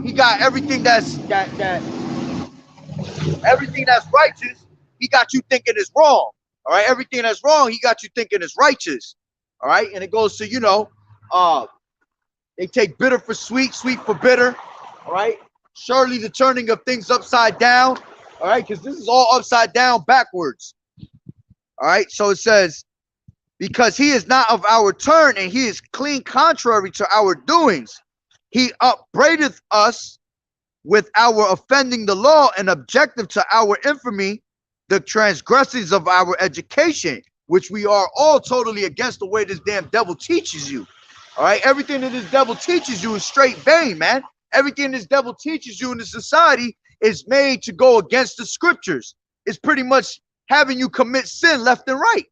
He got everything everything that's righteous, he got you thinking is wrong. All right. Everything that's wrong, he got you thinking is righteous. All right. And it goes to, you know, they take bitter for sweet, sweet for bitter. All right. Surely the turning of things upside down. All right. Because this is all upside down backwards. All right. So it says, because he is not of our turn, and he is clean contrary to our doings. He upbraideth us with our offending the law, and objective to our infamy, the transgressions of our education, which we are all totally against the way this damn devil teaches you. All right. Everything that this devil teaches you is straight vain, man. Everything this devil teaches you in the society is made to go against the scriptures. It's pretty much having you commit sin left and right.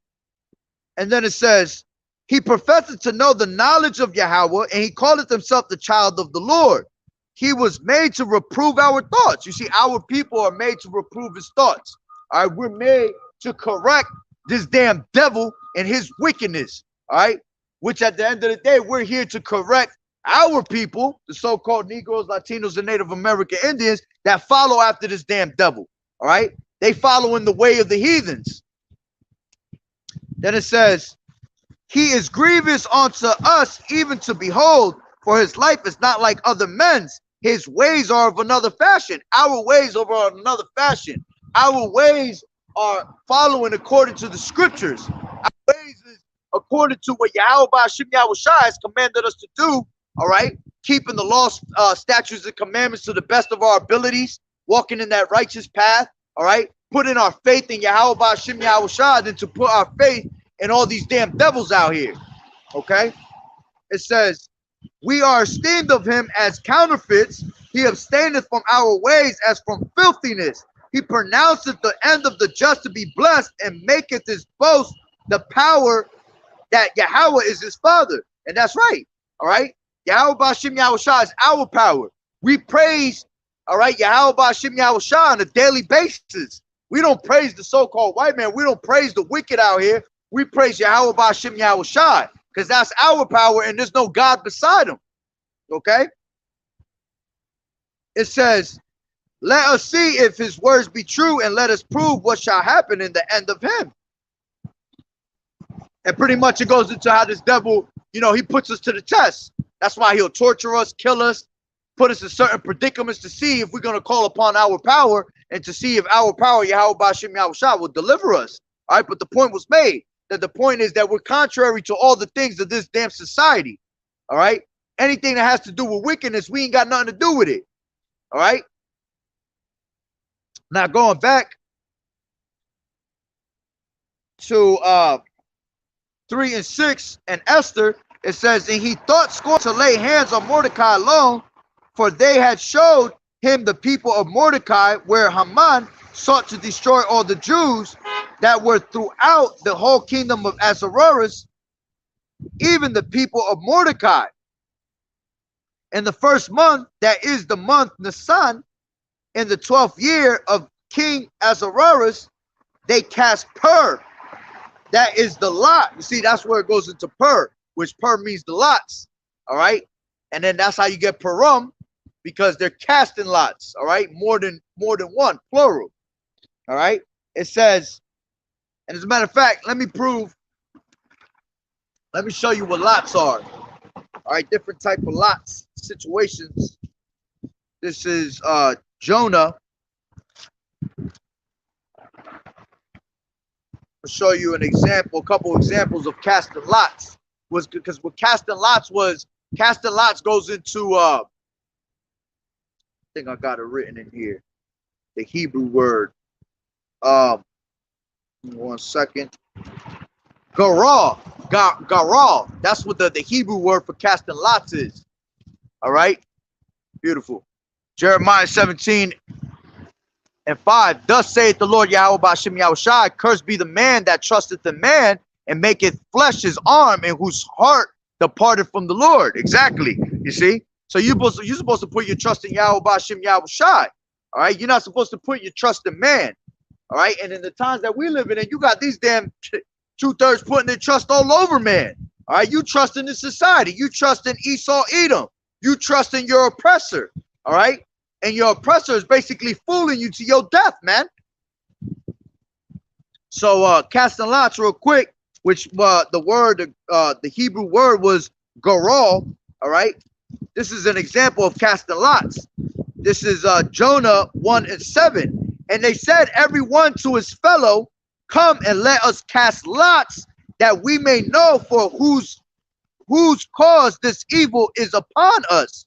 And then it says, he professed to know the knowledge of Yahweh, and he calleth himself the child of the Lord. He was made to reprove our thoughts. You see, our people are made to reprove his thoughts. All right, we're made to correct this damn devil and his wickedness. All right, which at the end of the day, we're here to correct our people, the so-called Negroes, Latinos, and Native American Indians that follow after this damn devil. All right, they follow in the way of the heathens. Then it says, he is grievous unto us, even to behold, for his life is not like other men's. His ways are of another fashion. Our ways are of another fashion. Our ways are following according to the scriptures. Our ways is according to what Yahweh Ba'ashem Yahushua has commanded us to do. All right, keeping the law, statutes, and commandments to the best of our abilities, walking in that righteous path. All right, putting our faith in Yahweh Ba'ashem Yahushua than to put our faith in all these damn devils out here. Okay, it says, we are esteemed of him as counterfeits. He abstaineth from our ways as from filthiness. He pronounceth the end of the just to be blessed, and maketh his boast the power that Yahweh is his father. And that's right. All right, Yahweh Ba'ashem Yahushua is our power. We praise, all right, Yahweh Ba'ashem Yahushua on a daily basis. We don't praise the so-called white man. We don't praise the wicked out here. We praise Yahweh Ba'ashem Yahushua, because that's our power and there's no God beside him. Okay? It says, let us see if his words be true, and let us prove what shall happen in the end of him. And pretty much it goes into how this devil, you know, he puts us to the test. That's why he'll torture us, kill us, put us in certain predicaments to see if we're going to call upon our power, and to see if our power, Yahweh Ba'ashem Yahushua, will deliver us. All right, but the point was made. That the point is that we're contrary to all the things of this damn society. All right. Anything that has to do with wickedness, we ain't got nothing to do with it. All right. Now going back to 3 and 6 and Esther, it says, and he thought scorn to lay hands on Mordecai alone, for they had showed him the people of Mordecai, where Haman sought to destroy all the Jews that were throughout the whole kingdom of Ahasuerus, even the people of Mordecai. In the first month, that is the month Nisan, in the 12th year of King Ahasuerus, they cast pur. That is the lot. You see, that's where it goes into pur, which pur means the lots. All right. And then that's how you get Purim, because they're casting lots. All right. More than one, plural. All right. It says, and as a matter of fact, let me show you what lots are. All right. Different type of lots, situations. This is Jonah. I'll show you an example, a couple examples of casting lots. Was because what casting lots goes into I think I got it written in here, the Hebrew word. 1 second. Garal. That's what the Hebrew word for casting lots is. All right. Beautiful. Jeremiah 17:5. Thus saith the Lord Yahweh Ba'ashem Yahushai, cursed be the man that trusteth in man and maketh flesh his arm, and whose heart departed from the Lord. Exactly. You see? So you're supposed to put your trust in Yahweh Ba'ashem Yahushai. All right. You're not supposed to put your trust in man. All right. And in the times that we live in, you got these damn 2/3 putting their trust all over man. All right. You trust in the society. You trust in Esau, Edom. You trust in your oppressor. All right. And your oppressor is basically fooling you to your death, man. So casting lots real quick, which the Hebrew word was garal. All right. This is an example of casting lots. This is Jonah 1:7. And they said, every one to his fellow, come and let us cast lots, that we may know for whose cause this evil is upon us.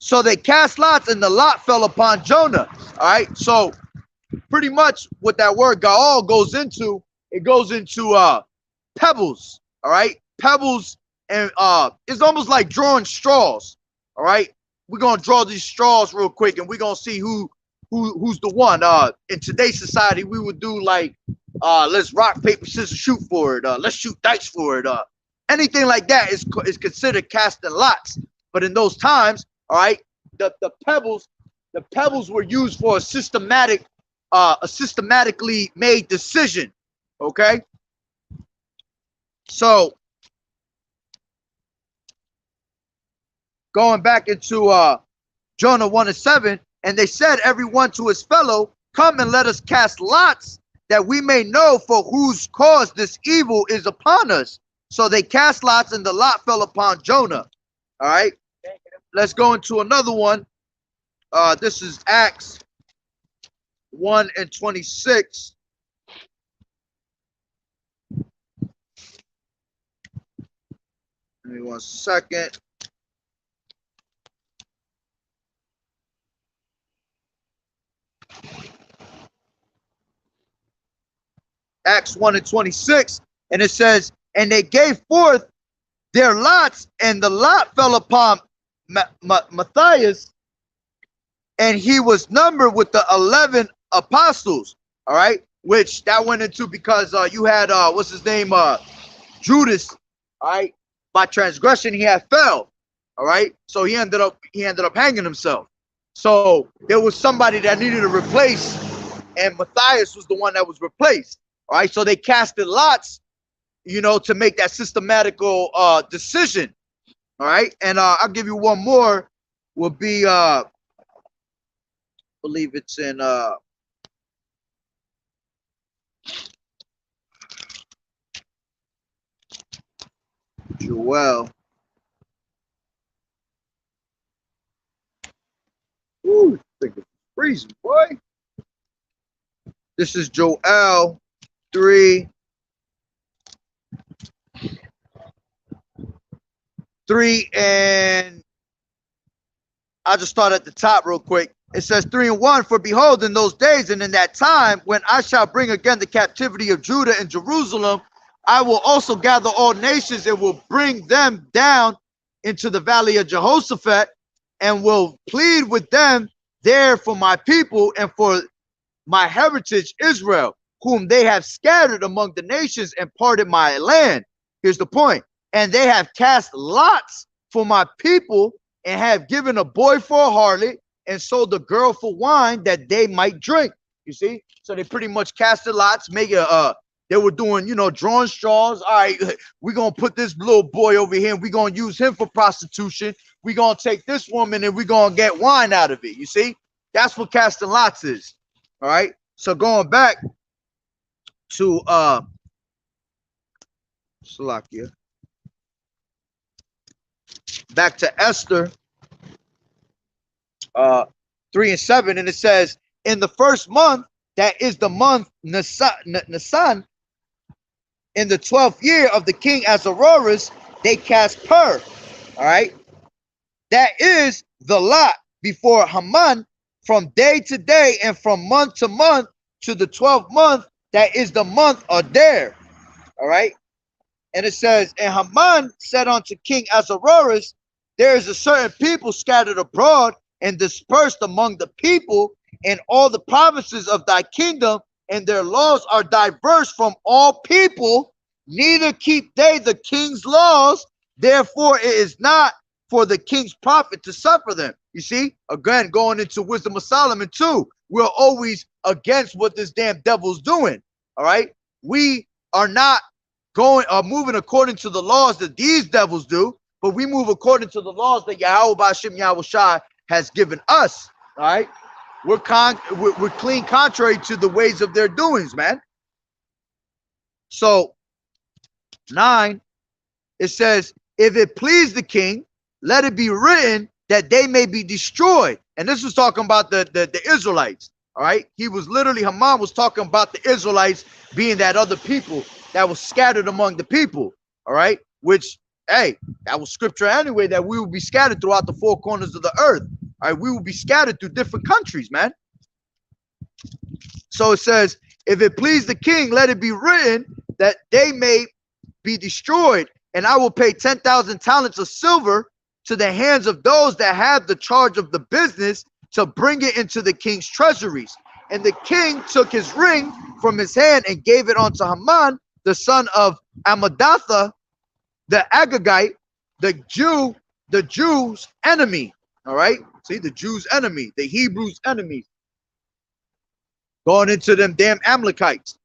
So they cast lots, and the lot fell upon Jonah. All right. So pretty much what that word Gaal goes into, it goes into pebbles. All right. Pebbles, and it's almost like drawing straws. All right. We're gonna draw these straws real quick, and we're gonna see who's the one. In today's society, we would do like let's rock, paper, scissors, shoot for it. Let's shoot dice for it. Anything like that is considered casting lots. But in those times, all right, the pebbles were used for a systematically made decision. Okay. So going back into Jonah 1:7, and they said, every one to his fellow, come and let us cast lots, that we may know for whose cause this evil is upon us. So they cast lots, and the lot fell upon Jonah. All right. Let's go into another one. This is Acts 1:26. Give me 1 second. Acts 1:26, and it says, and they gave forth their lots, and the lot fell upon Matthias, and he was numbered with the 11 apostles. All right, which that went into because you had what's his name, Judas. All right, by transgression he had fell. All right, so he ended up hanging himself. So there was somebody that needed to replace, and Matthias was the one that was replaced. All right, so they casted lots, to make that systematical decision. All right, and I'll give you one more. Will be I believe it's in Joel. Ooh, I think it's freezing, boy. This is Joel 3. 3, and I'll just start at the top real quick. It says 3:1, for behold, in those days and in that time, when I shall bring again the captivity of Judah and Jerusalem, I will also gather all nations and will bring them down into the valley of Jehoshaphat, and will plead with them there for my people and for my heritage Israel, whom they have scattered among the nations and parted my land. Here's the point. And they have cast lots for my people, and have given a boy for a harlot, and sold a girl for wine, that they might drink. You see? So they pretty much casted lots, make a They were doing, you know, drawing straws. All right, we're going to put this little boy over here and we're going to use him for prostitution. We're going to take this woman and we're going to get wine out of it. You see? That's what casting lots is. All right. So going back to Salakia, back to Esther 3 and 7, and it says, in the first month, that is the month Nisan, in the 12th year of the king Ahasuerus, they cast pur. All right. That is the lot before Haman from day to day and from month to month to the 12th month. That is the month Adar. All right. And it says, and Haman said unto King Ahasuerus, there is a certain people scattered abroad and dispersed among the people in all the provinces of thy kingdom, and their laws are diverse from all people, neither keep they the king's laws. Therefore, it is not for the king's profit to suffer them. You see, again, going into Wisdom of Solomon too, we're always against what this damn devil's doing. All right, we are not moving according to the laws that these devils do, but we move according to the laws that Yahweh Ba'Shem Yahweh Shai has given us. All right, we're clean contrary to the ways of their doings, man. So 9, it says, if it please the king, let it be written that they may be destroyed. And this was talking about the Israelites. All right, Haman was talking about the Israelites being that other people that was scattered among the people. All right, which, hey, that was scripture anyway, that we will be scattered throughout the 4 corners of the earth. All right, we will be scattered through different countries, man. So it says, if it please the king, let it be written that they may be destroyed, and I will pay 10,000 talents of silver to the hands of those that have the charge of the business to bring it into the king's treasuries. And the king took his ring from his hand and gave it unto Haman, the son of Amadatha, the Agagite, the Jews' enemy. All right, see, the Jews' enemy, the Hebrews' enemies, going into them damn Amalekites.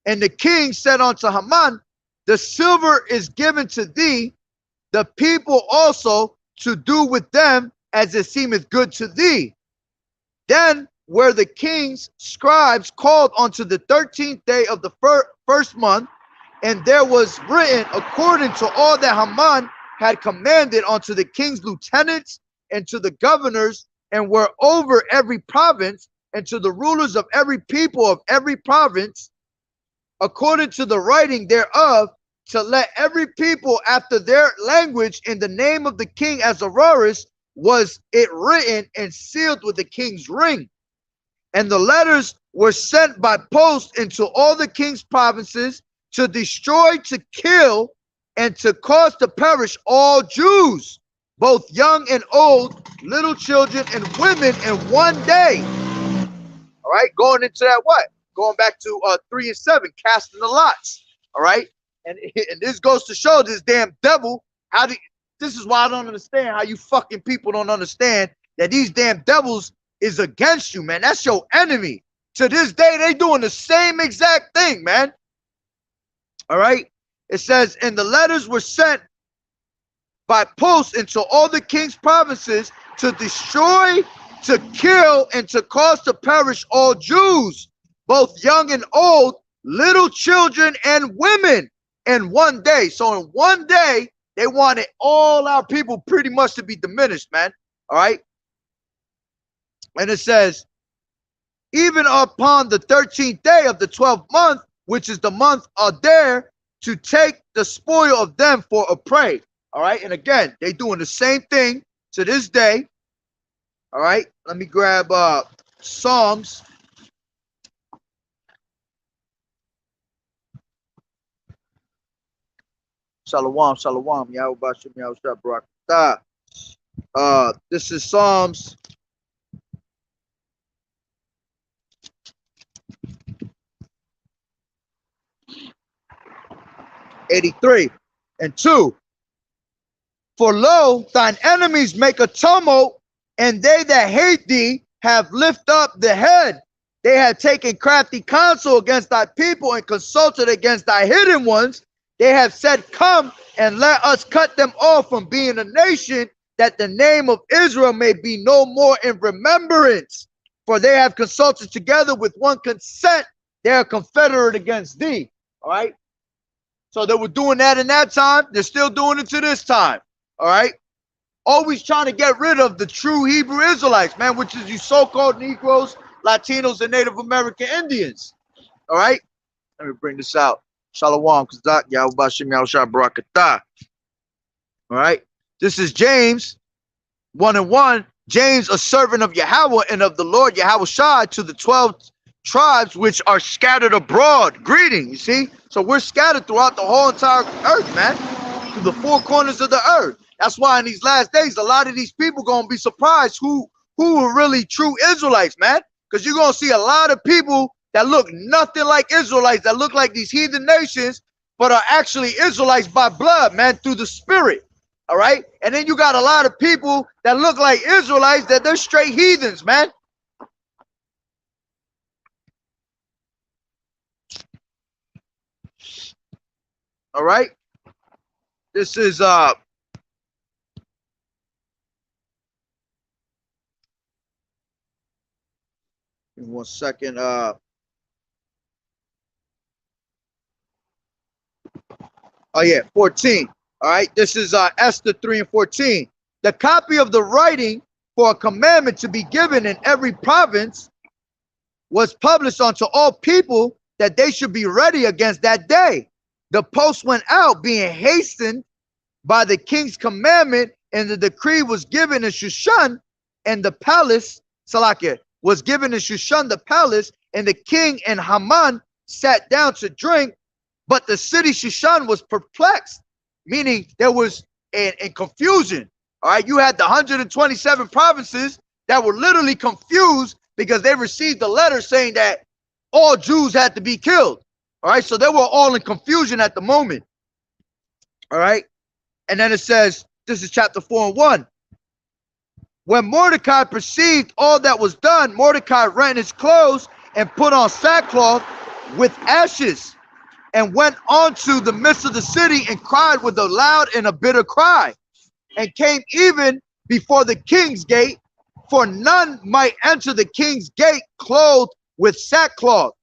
And the king said unto Haman, the silver is given to thee, the people also to do with them as it seemeth good to thee. Then were the king's scribes called unto the 13th day of the first month, and there was written according to all that Haman had commanded unto the king's lieutenants and to the governors, and were over every province, and to the rulers of every people of every province, according to the writing thereof, to let every people after their language in the name of the king Ahasuerus was it written and sealed with the king's ring. And the letters were sent by post into all the king's provinces to destroy, to kill, and to cause to perish all Jews, both young and old, little children and women in one day. All right, going into that what? Going back to 3 and 7, casting the lots. All right, and this goes to show this damn devil this is why I don't understand how you fucking people don't understand that these damn devils is against you, man. That's your enemy. To this day, they doing the same exact thing, man. All right. It says, and the letters were sent by post into all the king's provinces to destroy, to kill, and to cause to perish all Jews, both young and old, little children and women in one day. So in one day, they wanted all our people pretty much to be diminished, man. All right. And it says, even upon the 13th day of the 12th month, which is the month Adar, to take the spoil of them for a prey. All right. And again, they doing the same thing to this day. All right. Let me grab Psalms. Shalom, shalom. Yahweh Ba'Shem Yahweh Shai Barakatah. This is Psalms 83 and 2. For lo, thine enemies make a tumult, and they that hate thee have lift up the head. they had taken crafty counsel against thy people and consulted against thy hidden ones, they have said, come and let us cut them off from being a nation, that the name of Israel may be no more in remembrance. For they have consulted together with one consent. They are confederate against thee. All right. So they were doing that in that time. They're still doing it to this time. All right. Always trying to get rid of the true Hebrew Israelites, man, which is you so-called Negroes, Latinos, and Native American Indians. All right. Let me bring this out. Shalom, Kazak, Yahweh Shem Yahushua Barakatah. All right. This is James 1:1. James, a servant of Yahweh and of the Lord Yahweh Shai, to the 12 tribes which are scattered abroad. Greeting, you see? So we're scattered throughout the whole entire earth, man. To the four corners of the earth. That's why in these last days, a lot of these people gonna be surprised who are really true Israelites, man. Because you're gonna see a lot of people that look nothing like Israelites, that look like these heathen nations, but are actually Israelites by blood, man, through the spirit. All right. And then you got a lot of people that look like Israelites that they're straight heathens, man. All right. This is give me 1 second. Oh yeah, 14. All right, this is Esther 3 and 14. The copy of the writing for a commandment to be given in every province was published unto all people, that they should be ready against that day. The post went out, being hastened by the king's commandment, and the decree was given in Shushan and the palace. Salakia was given in Shushan the palace, and the king and Haman sat down to drink, but the city Shushan was perplexed. Meaning there was in confusion. All right, you had the 127 provinces that were literally confused because they received a letter saying that all Jews had to be killed. All right, so they were all in confusion at the moment. All right, and then it says, this is chapter 4:1. When Mordecai perceived all that was done, Mordecai rent his clothes and put on sackcloth with ashes, and went on to the midst of the city and cried with a loud and a bitter cry, and came even before the king's gate, for none might enter the king's gate clothed with sackcloth.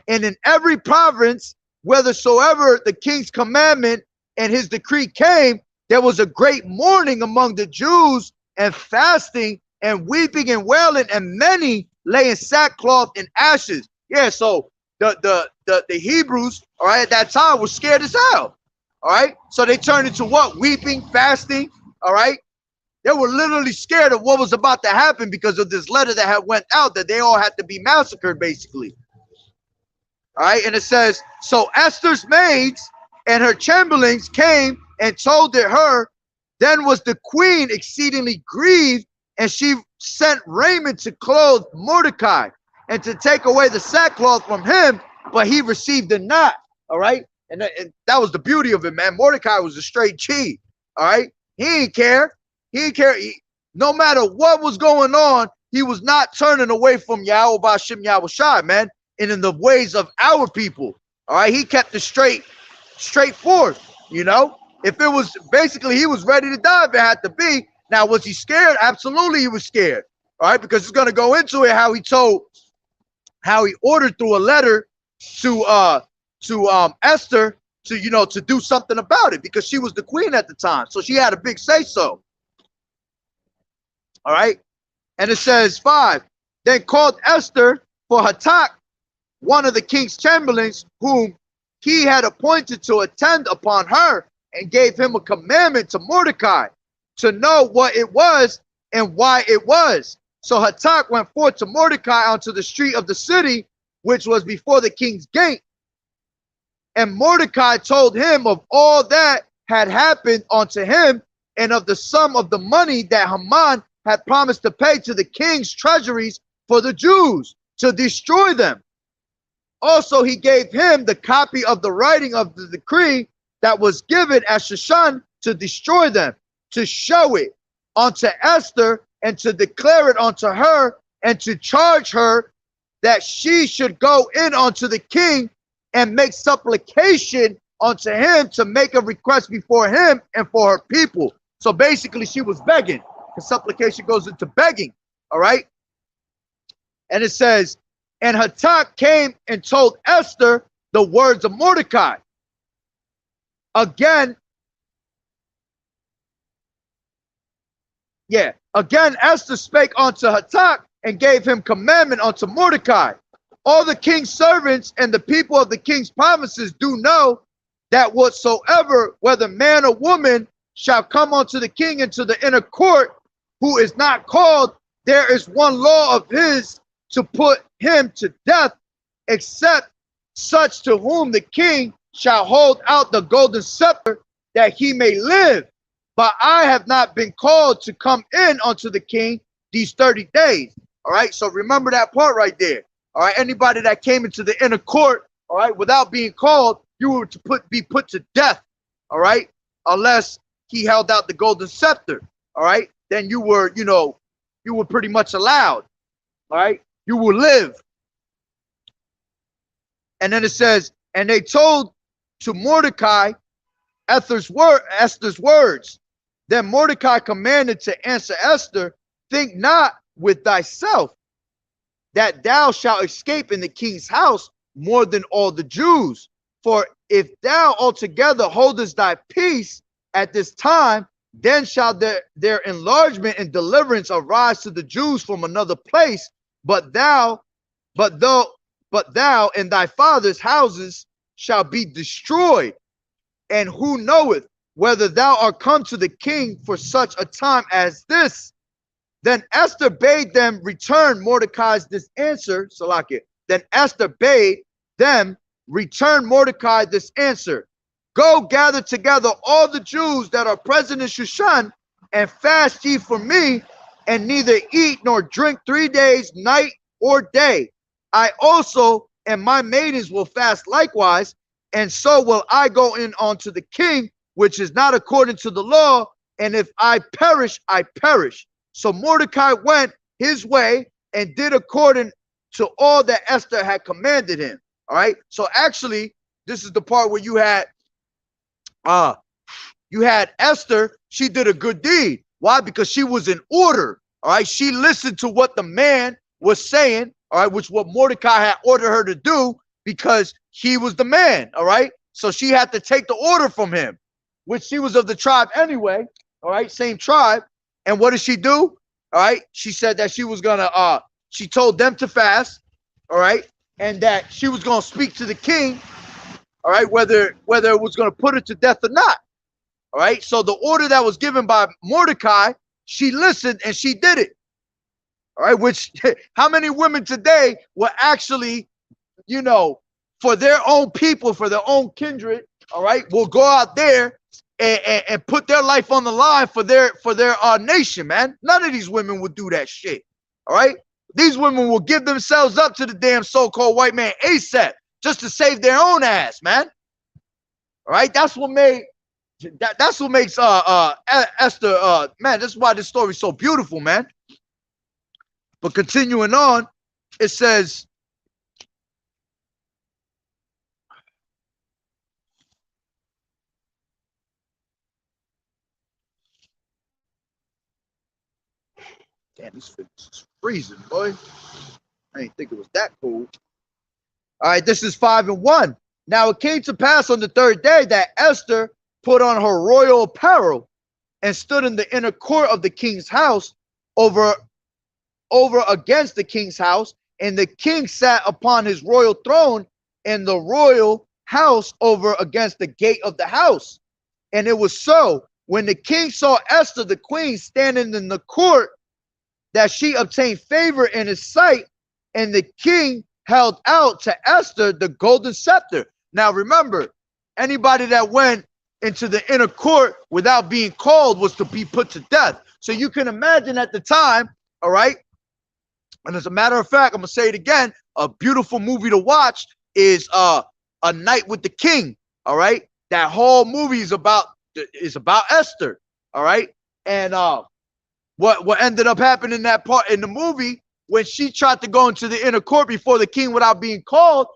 And in every province, whithersoever the king's commandment and his decree came, there was a great mourning among the Jews, and fasting and weeping and wailing, and many lay in sackcloth and ashes. Yeah, so the Hebrews, all right, at that time were scared as hell. All right, so they turned into what? Weeping, fasting. All right, they were literally scared of what was about to happen because of this letter that had went out, that they all had to be massacred, basically. All right, and it says, so Esther's maids and her chamberlains came and told it her. Then was the queen exceedingly grieved, and she sent raiment to clothe Mordecai and to take away the sackcloth from him, but he received it not. All right, and that was the beauty of it, man. Mordecai was a straight G. All right, he didn't care. He didn't care. No matter what was going on, he was not turning away from Yahweh B'Shem Yahweh Shai, man, and in the ways of our people. All right, he kept it straightforward. You know, if it was basically he was ready to die if it had to be. Now, was he scared? Absolutely, he was scared. All right, because it's going to go into it how he ordered through a letter to Esther to, you know, to do something about it, because she was the queen at the time, so she had a big say so. All right, and it says 5. Then called Esther for Hatak, one of the king's chamberlains, whom he had appointed to attend upon her, and gave him a commandment to Mordecai to know what it was and why it was. So Hatak went forth to Mordecai onto the street of the city, which was before the king's gate. And Mordecai told him of all that had happened unto him, and of the sum of the money that Haman had promised to pay to the king's treasuries for the Jews, to destroy them. Also he gave him the copy of the writing of the decree that was given at Shushan to destroy them, to show it unto Esther, and to declare it unto her, and to charge her that she should go in unto the king and make supplication unto him to make a request before him and for her people. So basically she was begging, because supplication goes into begging. All right. And it says, and Hatak came and told Esther the words of Mordecai. Again Esther spake unto Hatak and gave him commandment unto Mordecai. All the king's servants and the people of the king's provinces do know that whatsoever, whether man or woman, shall come unto the king into the inner court, who is not called, there is one law of his to put him to death, except such to whom the king shall hold out the golden scepter, that he may live. But I have not been called to come in unto the king these 30 days. All right, so remember that part right there. All right, anybody that came into the inner court, all right, without being called, you were to be put to death. All right, unless he held out the golden scepter. All right, then you were, you were pretty much allowed. All right, you will live. And then it says, and they told to Mordecai Esther's words. Then Mordecai commanded to answer Esther, think not with thyself that thou shalt escape in the king's house more than all the Jews. For if thou altogether holdest thy peace at this time, then shall their enlargement and deliverance arise to the Jews from another place. But thou and thy father's houses shall be destroyed. And who knoweth whether thou art come to the king for such a time as this? Then Esther bade them return Mordecai's this answer. Salakia. Then Esther bade them return Mordecai this answer. Go gather together all the Jews that are present in Shushan, and fast ye for me, and neither eat nor drink 3 days, night or day. I also and my maidens will fast likewise, and so will I go in unto the king, which is not according to the law, and if I perish, I perish. So Mordecai went his way and did according to all that Esther had commanded him. All right. So actually, this is the part where you had Esther. She did a good deed. Why? Because she was in order. All right. She listened to what the man was saying. All right. Which what Mordecai had ordered her to do, because he was the man. All right. So she had to take the order from him, which she was of the tribe anyway. All right. Same tribe. And what did she do? All right. She said that she was gonna she told them to fast. All right. And that she was gonna speak to the king. All right, whether it was gonna put her to death or not. All right. So the order that was given by Mordecai, she listened and she did it. All right, which how many women today will actually, for their own people, for their own kindred, all right, will go out there and put their life on the line for their nation, man. None of these women will do that shit. All right. These women will give themselves up to the damn so-called white man ASAP just to save their own ass, man. All right. That's what makes Esther man, that's why this story is so beautiful, man. But continuing on, it says, damn, this is freezing, boy. I didn't think it was that cold. All right, this is 5:1. Now it came to pass on the third day that Esther put on her royal apparel and stood in the inner court of the king's house over against the king's house, and the king sat upon his royal throne in the royal house over against the gate of the house. And it was so, when the king saw Esther the queen standing in the court, that she obtained favor in his sight, and the king held out to Esther the golden scepter. Now remember, anybody that went into the inner court without being called was to be put to death. So you can imagine at the time, all right. And as a matter of fact, I'm gonna say it again, a beautiful movie to watch is A Night with the King. All right. That whole movie is about Esther. All right. And what ended up happening in that part in the movie, when she tried to go into the inner court before the king without being called,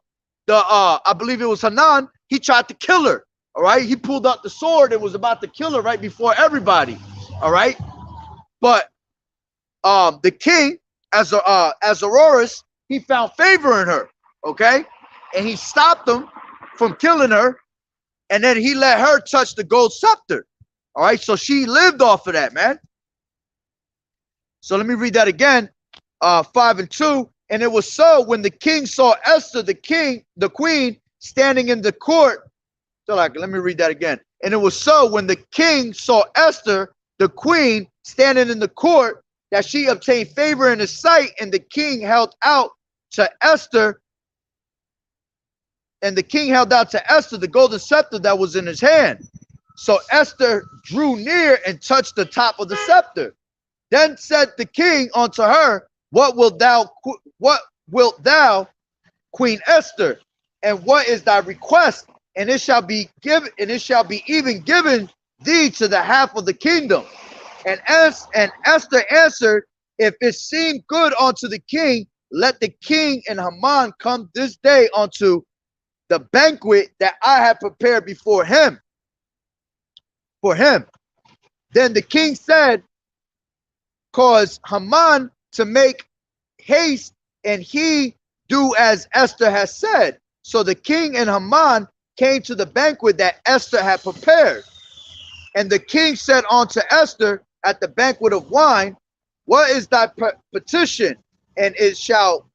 I believe it was Hanan, he tried to kill her. All right, he pulled out the sword and was about to kill her right before everybody. All right, but the king, as Aurorus, he found favor in her. Okay, and he stopped him from killing her, and then he let her touch the gold scepter. All right, so she lived off of that, man. So let me read that again, 5 and 2. And it was so when the king saw Esther, the queen, standing in the court. So like, let me read that again. And it was so when the king saw Esther, the queen, standing in the court, that she obtained favor in his sight, and the king held out to Esther. And the king held out to Esther the golden scepter that was in his hand. So Esther drew near and touched the top of the scepter. Then said the king unto her, What wilt thou, Queen Esther? And what is thy request? And it shall be given, and it shall be even given thee to the half of the kingdom. And Esther answered, If it seem good unto the king, let the king and Haman come this day unto the banquet that I have prepared before him. For him. Then the king said, Cause Haman to make haste, and he do as Esther has said. So the king and Haman came to the banquet that Esther had prepared. And the king said unto Esther at the banquet of wine, What is thy petition? And it shall,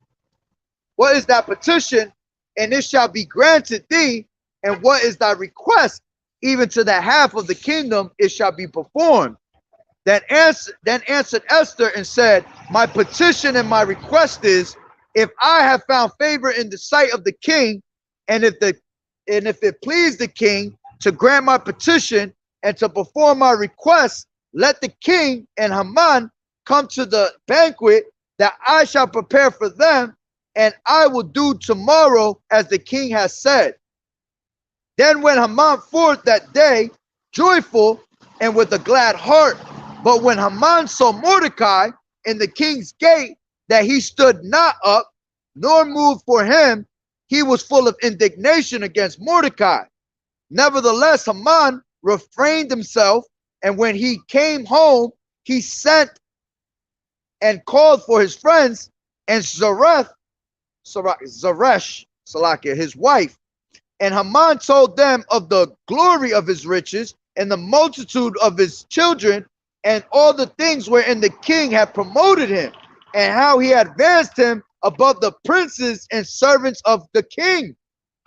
what is thy petition? And it shall be granted thee. And what is thy request? Even to the half of the kingdom it shall be performed. Then answered Esther and said, My petition and my request is, if I have found favor in the sight of the king, and if it please the king to grant my petition and to perform my request, let the king and Haman come to the banquet that I shall prepare for them, and I will do tomorrow as the king has said. Then went Haman forth that day, joyful and with a glad heart. But when Haman saw Mordecai in the king's gate, that he stood not up, nor moved for him, he was full of indignation against Mordecai. Nevertheless, Haman refrained himself, and when he came home, he sent and called for his friends and Zeresh, Salakia, his wife. And Haman told them of the glory of his riches and the multitude of his children, and all the things wherein the king had promoted him, and how he had advanced him above the princes and servants of the king.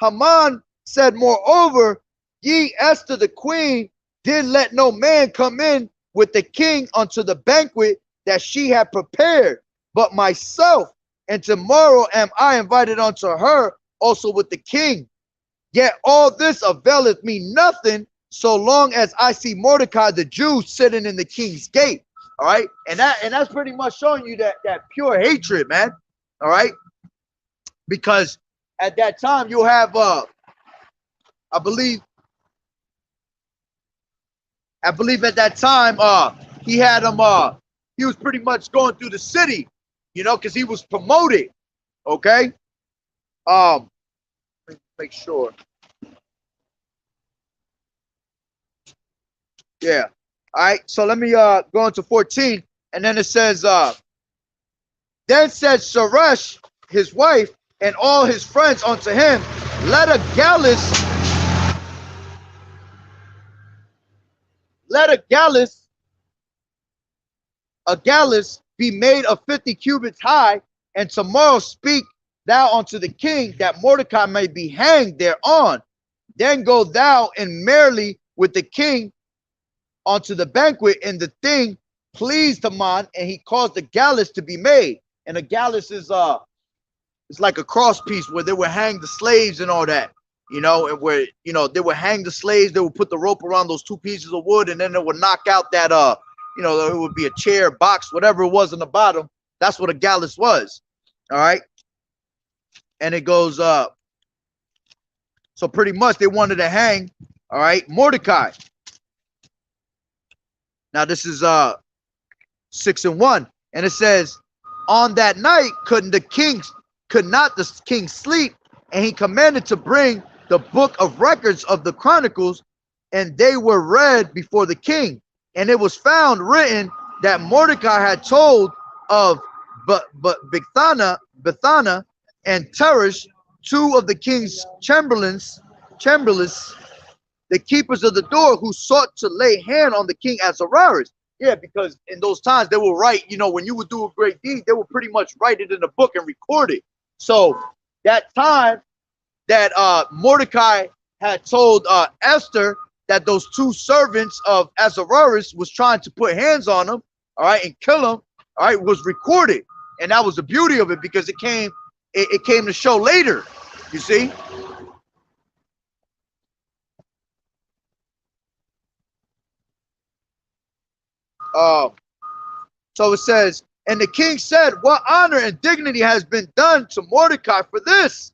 Haman said, Moreover, ye Esther the queen did let no man come in with the king unto the banquet that she had prepared, but myself, and tomorrow am I invited unto her also with the king. Yet all this availeth me nothing, so long as I see Mordecai the Jew sitting in the king's gate. All right, and that's pretty much showing you that pure hatred, man. All right, because at that time you'll have I believe at that time he had him he was pretty much going through the city, you know, because he was promoted. Okay, let me make sure. Yeah. All right. So let me go into 14, and then it says, then said Zeresh, his wife, and all his friends unto him, let a gallus be made of 50 cubits high, and tomorrow speak thou unto the king that Mordecai may be hanged thereon. Then go thou and merrily with the king onto the banquet, and the thing pleased Haman, and he caused the gallows to be made. And a gallows is it's like a cross piece where they would hang the slaves and all that, you know, and where, you know, they would hang the slaves, they would put the rope around those two pieces of wood, and then they would knock out that you know, it would be a chair, box, whatever it was in the bottom. That's what a gallows was. All right. And it goes so pretty much they wanted to hang, all right, Mordecai. Now this is 6 and 1, and it says, On that night could not the king sleep, and he commanded to bring the book of records of the chronicles, and they were read before the king. And it was found written that Mordecai had told of Bigthana and Teresh, two of the king's chamberlains, the keepers of the door, who sought to lay hand on the king Ahasuerus. Yeah, because in those times they will write, when you would do a great deed, they will pretty much write it in a book and record it. So that time that Mordecai had told Esther that those two servants of Ahasuerus was trying to put hands on him, all right, and kill him, all right, was recorded. And that was the beauty of it, because it came to show later, you see. So it says, and the king said, what honor and dignity has been done to Mordecai for this?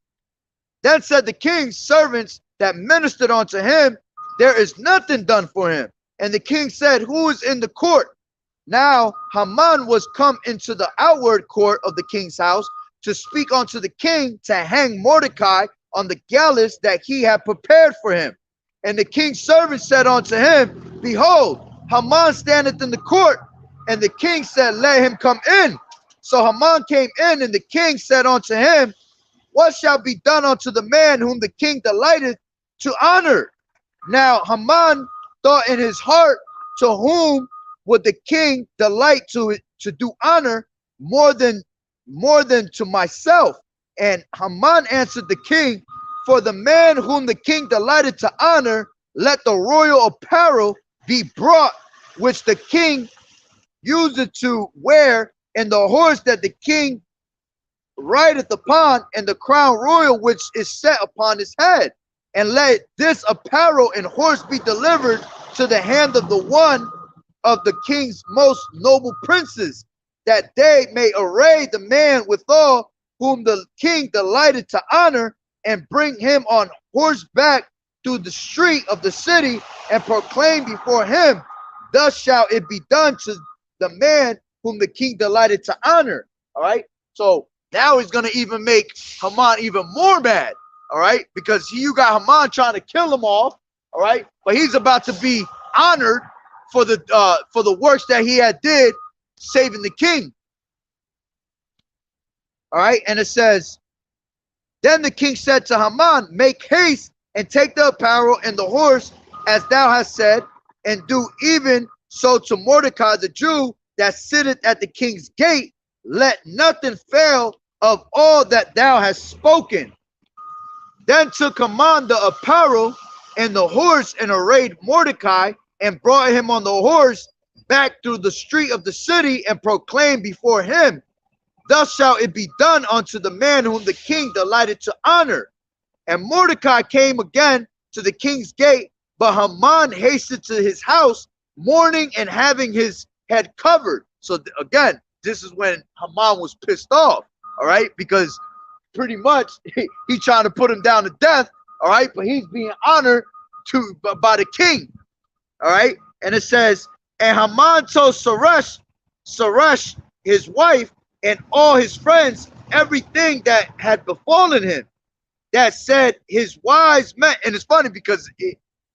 Then said the king's servants that ministered unto him, there is nothing done for him. And the king said, who is in the court? Now Haman was come into the outward court of the king's house to speak unto the king to hang Mordecai on the gallows that he had prepared for him. And the king's servant said unto him, behold, Haman standeth in the court. And the king said, let him come in. So Haman came in, and the king said unto him, what shall be done unto the man whom the king delighteth to honor? Now Haman thought in his heart, to whom would the king delight to do honor more than to myself? And Haman answered the king, for the man whom the king delighted to honor, let the royal apparel be brought, which the king used to wear, and the horse that the king rideth upon, and the crown royal which is set upon his head. And let this apparel and horse be delivered to the hand of the one of the king's most noble princes, that they may array the man withal whom the king delighted to honor, and bring him on horseback through the street of the city, and proclaim before him, thus shall it be done to the man whom the king delighted to honor. All right. So now he's going to even make Haman even more mad. All right. Because you got Haman trying to kill him off. All right. But he's about to be honored for the works that he had did saving the king. All right. And it says, then the king said to Haman, make haste and take the apparel and the horse as thou hast said, and do even so to Mordecai the Jew that sitteth at the king's gate. Let nothing fail of all that thou hast spoken. Then took Haman the apparel and the horse, and arrayed Mordecai, and brought him on the horse back through the street of the city, and proclaimed before him, thus shall it be done unto the man whom the king delighted to honor. And Mordecai came again to the king's gate, but Haman hastened to his house, mourning and having his head covered. So again, this is when Haman was pissed off, all right, because pretty much he trying to put him down to death, all right, but he's being honored by the king, all right. And it says, and Haman told Zeresh, his wife, and all his friends everything that had befallen him. That said, his wise men, and it's funny because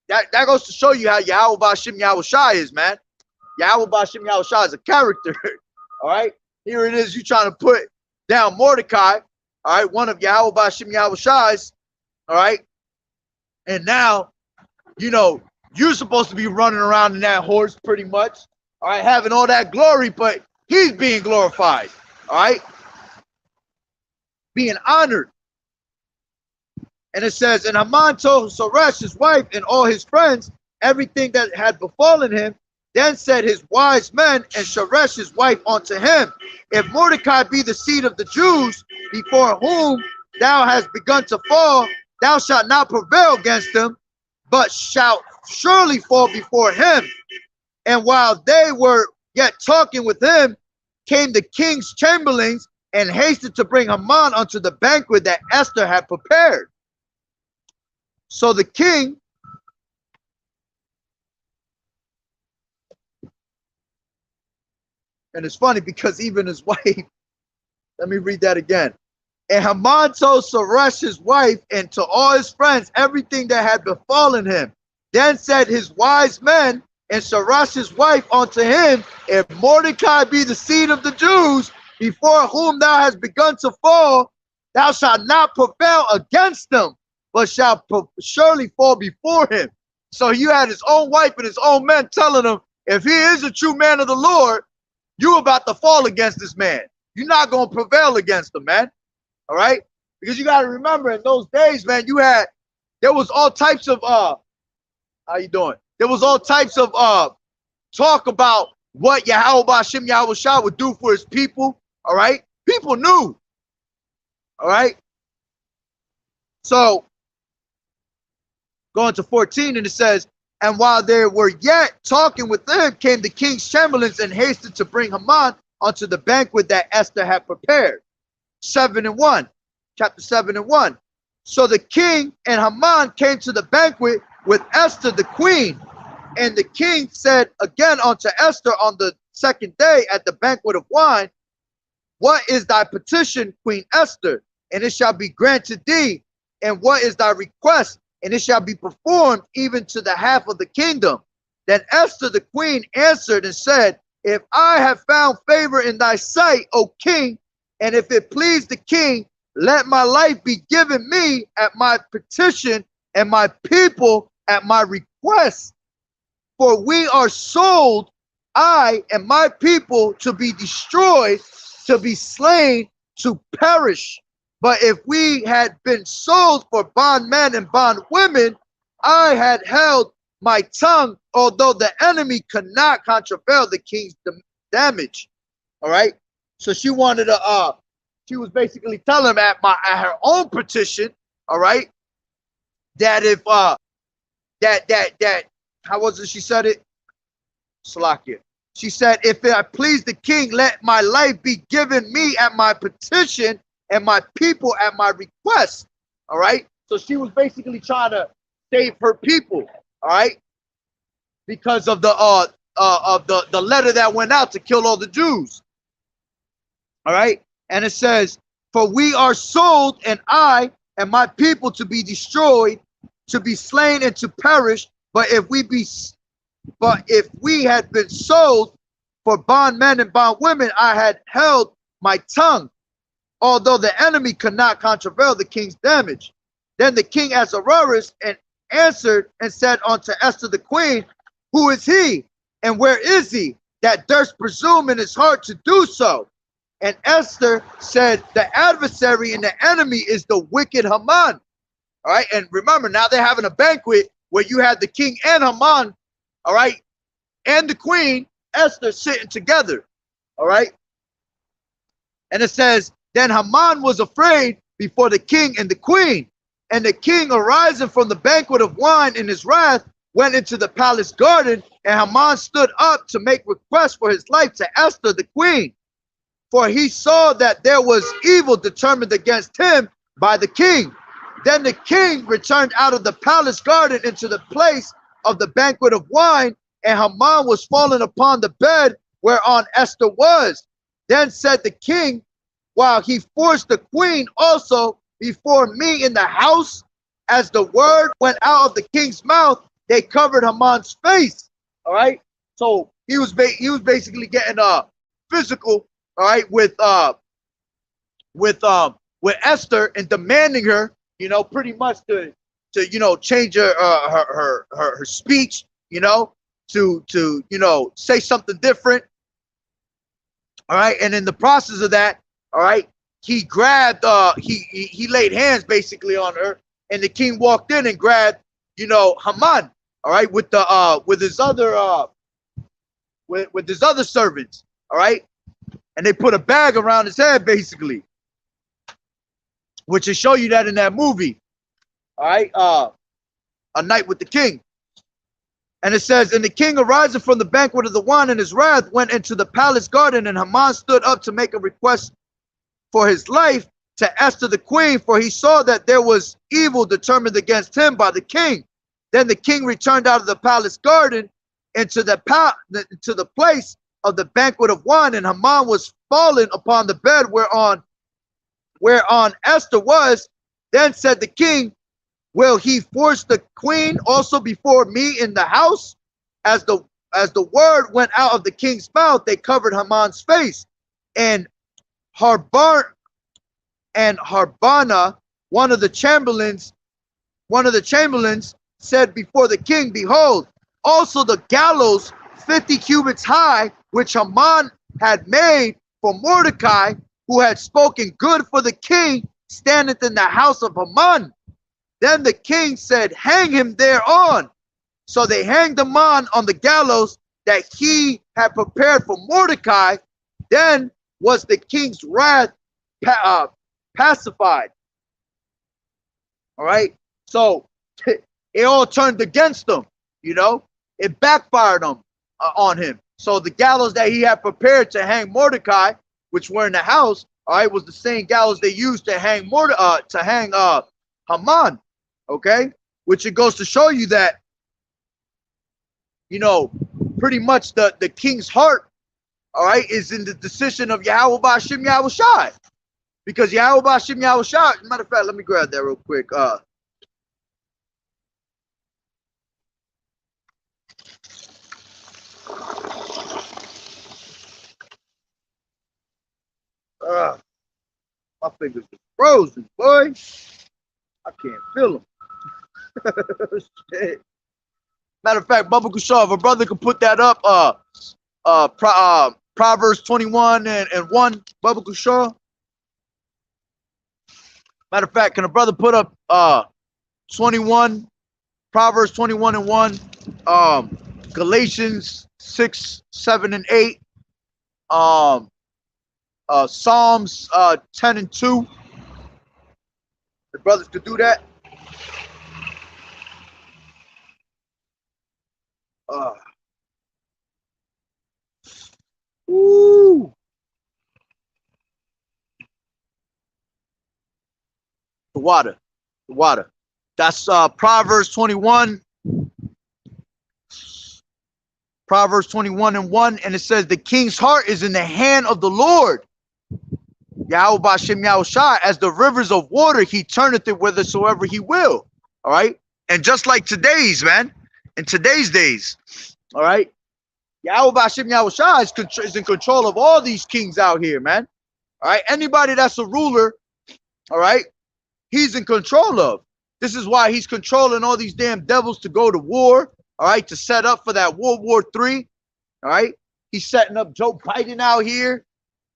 that goes to show you how Yahweh Ba'Shem Yahweh Shai is, man. Yahweh Ba'Shem Yahweh Shai is a character. All right. Here it is. You trying to put down Mordecai. All right. One of Yahweh Ba'Shem Yahweh Shai's. All right. And now, you're supposed to be running around in that horse pretty much. All right. Having all that glory, but he's being glorified. All right. Being honored. And it says, and Haman told Zeresh, his wife, and all his friends everything that had befallen him. Then said his wise men and Zeresh his wife unto him, if Mordecai be the seed of the Jews, before whom thou hast begun to fall, thou shalt not prevail against him, but shalt surely fall before him. And while they were yet talking with him, came the king's chamberlains, and hasted to bring Haman unto the banquet that Esther had prepared. So the king and it's funny because even his wife, Let me read that again. And Haman told Zeresh his wife and to all his friends everything that had befallen him. Then said his wise men and Zeresh his wife unto him, if Mordecai be the seed of the Jews, before whom thou hast begun to fall, thou shalt not prevail against them, but shalt surely fall before him. So you had his own wife and his own men telling him, if he is a true man of the Lord, you about to fall against this man. You're not going to prevail against him, man. All right? Because you got to remember, in those days, man, there was all types of, how you doing? There was all types of talk about what Yahweh Hashem Yahweh Shah would do for his people. All right? People knew. All right? So, going to 14, and it says, and while they were yet talking with them, came the king's chamberlains and hasted to bring Haman unto the banquet that Esther had prepared. 7:1, chapter 7:1. So the king and Haman came to the banquet with Esther the queen. And the king said again unto Esther on the second day at the banquet of wine, what is thy petition, Queen Esther? And it shall be granted thee. And what is thy request? And it shall be performed even to the half of the kingdom. Then Esther the queen answered and said, if I have found favor in thy sight, O king, and if it please the king, let my life be given me at my petition and my people at my request. For we are sold, I and my people, to be destroyed, to be slain, to perish. But if we had been sold for bondmen and bondwomen, I had held my tongue, although the enemy could not contravail the king's damage. All right. So she wanted to, she was basically telling him at her own petition, all right, that if, how was it she said it? Slakia. She said, if I please the king, let my life be given me at my petition and my people at my request. All right. So she was basically trying to save her people. All right. Because of the letter that went out to kill all the Jews. All right. And it says, for we are sold, and I and my people to be destroyed, to be slain and to perish. But if we had been sold for bondmen and bondwomen, I had held my tongue, although the enemy could not contravail the king's damage. Then the king Ahasuerus answered and said unto Esther the queen, who is he, and where is he, that durst presume in his heart to do so? And Esther said, the adversary and the enemy is the wicked Haman. All right, and remember, now they're having a banquet where you had the king and Haman, all right, and the queen, Esther, sitting together, all right? And it says, then Haman was afraid before the king and the queen. And the king, arising from the banquet of wine in his wrath, went into the palace garden, and Haman stood up to make request for his life to Esther the queen. For he saw that there was evil determined against him by the king. Then the king returned out of the palace garden into the place of the banquet of wine, and Haman was fallen upon the bed whereon Esther was. Then said the king, while he forced the queen also before me in the house, as the word went out of the king's mouth, they covered Haman's face. All right. So he was basically getting physical, all right, with Esther and demanding her, you know, pretty much to change her speech, to say something different. All right, and in the process of that, all right, he grabbed he laid hands basically on her, and the king walked in and grabbed Haman, all right, with his other with his other servants, all right, and they put a bag around his head basically, which will show you that in that movie, all right, A Night with the King. And it says, and the king arising from the banquet of the wine in his wrath went into the palace garden, and Haman stood up to make a request for his life to Esther the queen, for he saw that there was evil determined against him by the king. Then the king returned out of the palace garden into the place of the banquet of wine, and Haman was fallen upon the bed whereon whereon Esther was. Then said the king, will he force the queen also before me in the house? As the word went out of the king's mouth, they covered Haman's face. And Harbana, one of the chamberlains, said before the king, behold, also the gallows 50 cubits high, which Haman had made for Mordecai, who had spoken good for the king, standeth in the house of Haman. Then the king said, hang him thereon. So they hanged Haman on the gallows that he had prepared for Mordecai. Then was the king's wrath pacified. All right. So it all turned against him. You know, it backfired on him. So the gallows that he had prepared to hang Mordecai, which were in the house, all right, was the same gallows they used to hang Haman. Okay, which it goes to show you that, you know, pretty much the king's heart, all right, is in the decision of Yahweh Ba'Shem Yahweh Shai. Because Yahweh Ba'Shem Yahweh Shai, matter of fact, let me grab that real quick. My fingers are frozen, boy. I can't feel them. Shit. Matter of fact, Bubba Kushar, if a brother could put that up, Proverbs 21 and 1, Bubba Kushar. Matter of fact, can a brother put up 21, Proverbs 21 and 1, Galatians 6, 7 and 8, Psalms 10 and 2. The brothers could do that. Woo. The water. That's Proverbs 21. Proverbs 21 and 1, and it says, the king's heart is in the hand of the Lord. Yahweh Ba'Shem Yahweh Shai, as the rivers of water, he turneth it whithersoever he will. All right. And just like today's, man, in today's days, all right, Yahweh Ba'Shem Yahweh Shai is in control of all these kings out here, man. All right. Anybody that's a ruler, all right, he's in control of. This is why he's controlling all these damn devils to go to war, all right, to set up for that World War III. All right. He's setting up Joe Biden out here.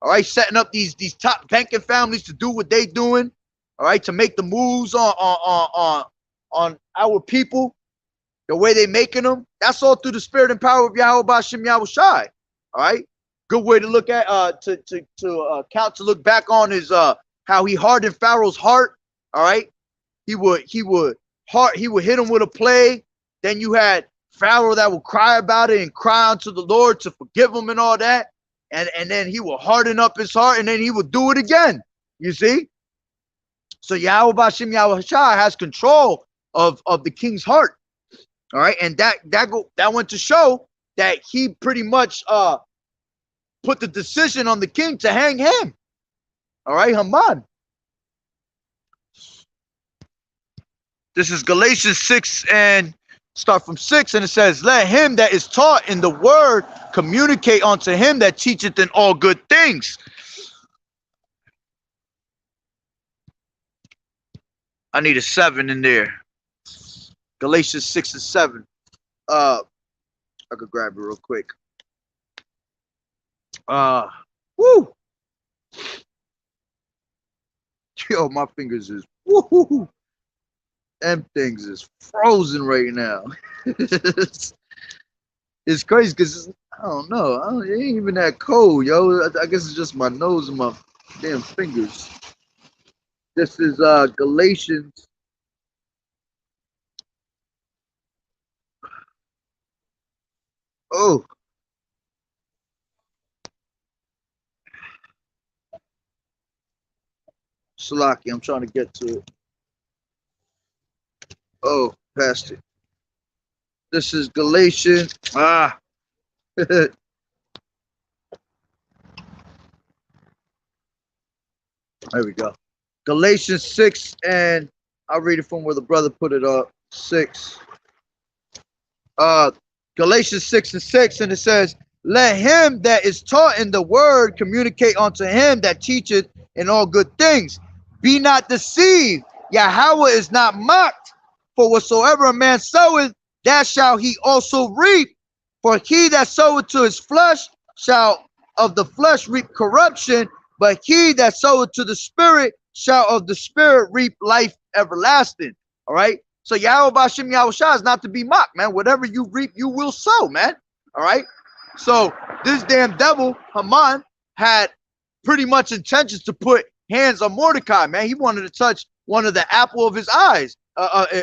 All right, setting up these top banking families to do what they doing, all right, to make the moves on our people, the way they making them. That's all through the spirit and power of Yahweh Ba'Shem Yahweh Shai. All right, good way to look at to look back on is how he hardened Pharaoh's heart. All right, he would hit him with a plague. Then you had Pharaoh that would cry about it and cry unto the Lord to forgive him and all that. And then he will harden up his heart, and then he will do it again. You see? So Yahweh Ba'Shem Yahweh Shai has control of the king's heart. All right, and that went to show that he pretty much put the decision on the king to hang him. All right, Haman. This is Galatians 6 and start from 6, and it says, let him that is taught in the word communicate unto him that teacheth in all good things. I need a 7 in there. Galatians 6 and 7. I could grab it real quick. Woo! Yo, my fingers is woo. Them things is frozen right now. It's crazy because I don't know. It ain't even that cold, yo. I guess it's just my nose and my damn fingers. This is Galatians. Oh. Salaki, I'm trying to get to it. Oh, past it. This is Galatians. There we go. Galatians 6, and I'll read it from where the brother put it up. 6. Galatians 6 and 6, and it says, let him that is taught in the word communicate unto him that teacheth in all good things. Be not deceived. Yahweh is not mocked. For whatsoever a man soweth, that shall he also reap. For he that soweth to his flesh shall of the flesh reap corruption, but he that soweth to the spirit shall of the spirit reap life everlasting. All right. So Yahweh Bashem Yahushua is not to be mocked, man. Whatever you reap, you will sow, man. All right. So this damn devil, Haman, had pretty much intentions to put hands on Mordecai, man. He wanted to touch one of the apple of his eyes,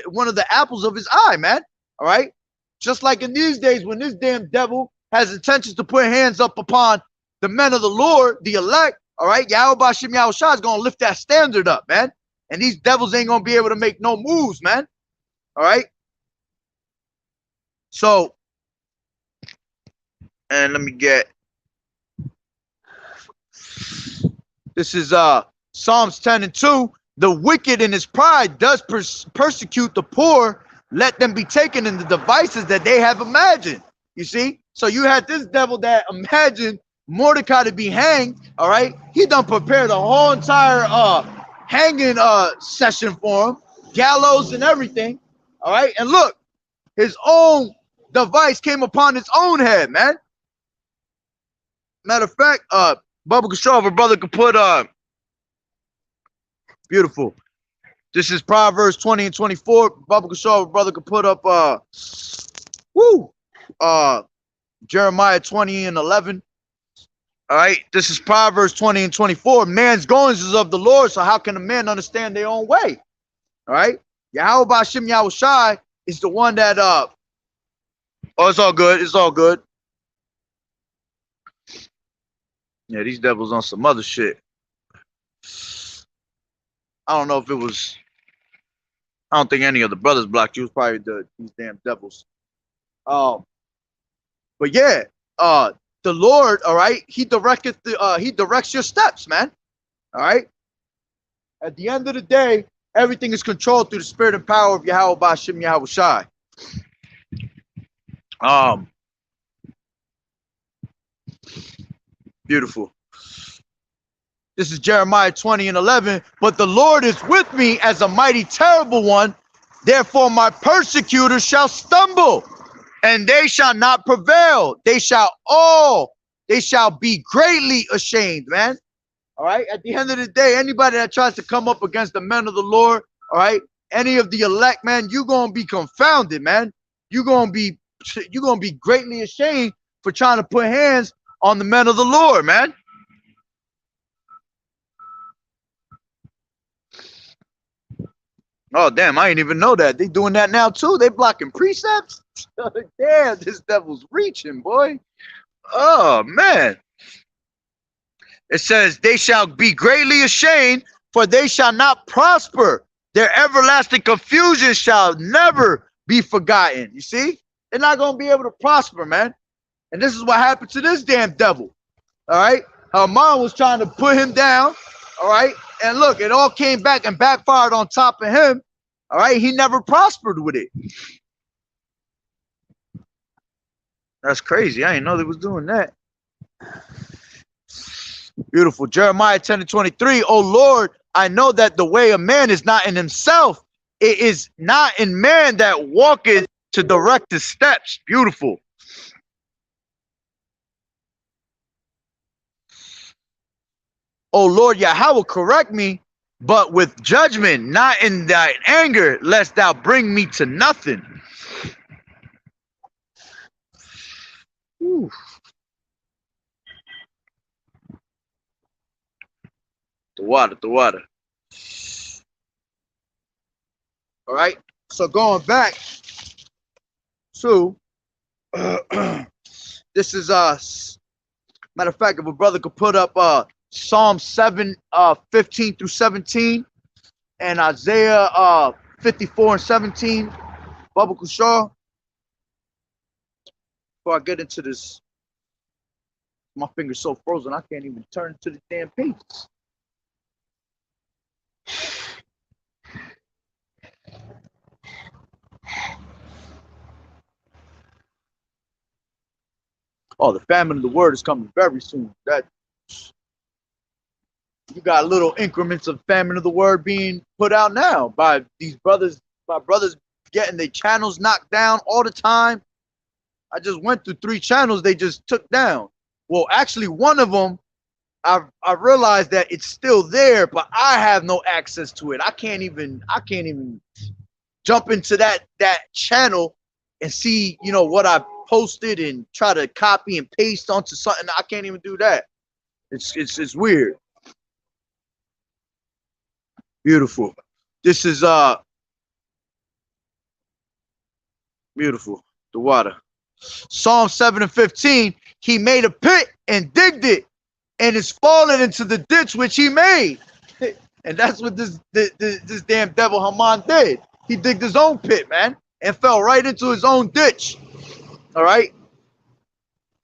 one of the apples of his eye, man. All right. Just like in these days when this damn devil has intentions to put hands up upon the men of the Lord, the elect, all right, Yahweh Bashem Yahushua is going to lift that standard up, man. And these devils ain't going to be able to make no moves, man. All right. So, and let me get, this is Psalms 10 and 2. The wicked in his pride does persecute the poor. Let them be taken in the devices that they have imagined. You see? So you had this devil that imagined Mordecai to be hanged. All right. He done prepared a whole entire hanging session for him. Gallows and everything. All right. And look, his own device came upon his own head, man. Matter of fact, Bubba Control, if a brother could put beautiful. This is Proverbs 20 and 24. Bubba Control, if a brother could put up Jeremiah 20 and 11. All right, this is Proverbs 20 and 24. Man's goings is of the Lord, so how can a man understand their own way? All right, Yahweh Bashem Yahushai is the one that oh, it's all good, it's all good. Yeah, these devils on some other shit. I don't know if it was, I don't think any of the brothers blocked you. It was probably these damn devils. But yeah, the Lord, all right, he directs your steps, man. All right. At the end of the day, everything is controlled through the spirit and power of Yahweh Bashem Yahushai. Beautiful. This is Jeremiah 20 and 11. But the Lord is with me as a mighty terrible one. Therefore my persecutors shall stumble, and they shall not prevail. They shall be greatly ashamed, man. All right. At the end of the day, anybody that tries to come up against the men of the Lord, all right, any of the elect, man, you're gonna be confounded, man. You're gonna be greatly ashamed for trying to put hands on the men of the Lord, man. Oh, damn, I didn't even know that. They doing that now, too. They blocking precepts. Damn, this devil's reaching, boy. Oh, man. It says, they shall be greatly ashamed, for they shall not prosper. Their everlasting confusion shall never be forgotten. You see? They're not going to be able to prosper, man. And this is what happened to this damn devil. All right? Haman was trying to put him down. All right? And look, it all came back and backfired on top of him. All right? He never prospered with it. That's crazy. I didn't know they was doing that. Beautiful. Jeremiah 10 and 23. Oh Lord, I know that the way of man is not in himself. It is not in man that walketh to direct his steps. Beautiful. Oh Lord Yahweh, correct me, but with judgment, not in thy anger, lest thou bring me to nothing. Ooh. The water. All right. So going back to this is matter of fact, if a brother could put up Psalm 7, 15 through 17, and Isaiah 54 and 17, Baba Kushar. Before I get into this, my finger's so frozen I can't even turn to the damn pages. Oh, the famine of the word is coming very soon. That you got little increments of famine of the word being put out now by these brothers, by brothers getting their channels knocked down all the time. I just went through 3 channels they just took down. Well, actually, one of them, I realized that it's still there, but I have no access to it. I can't even jump into that channel and see, you know, what I posted and try to copy and paste onto something. I can't even do that. It's weird. Beautiful. This is beautiful. The water. Psalm 7 and 15. He made a pit and digged it, and is fallen into the ditch which he made. And that's what this damn devil Haman did. He digged his own pit, man, and fell right into his own ditch. All right.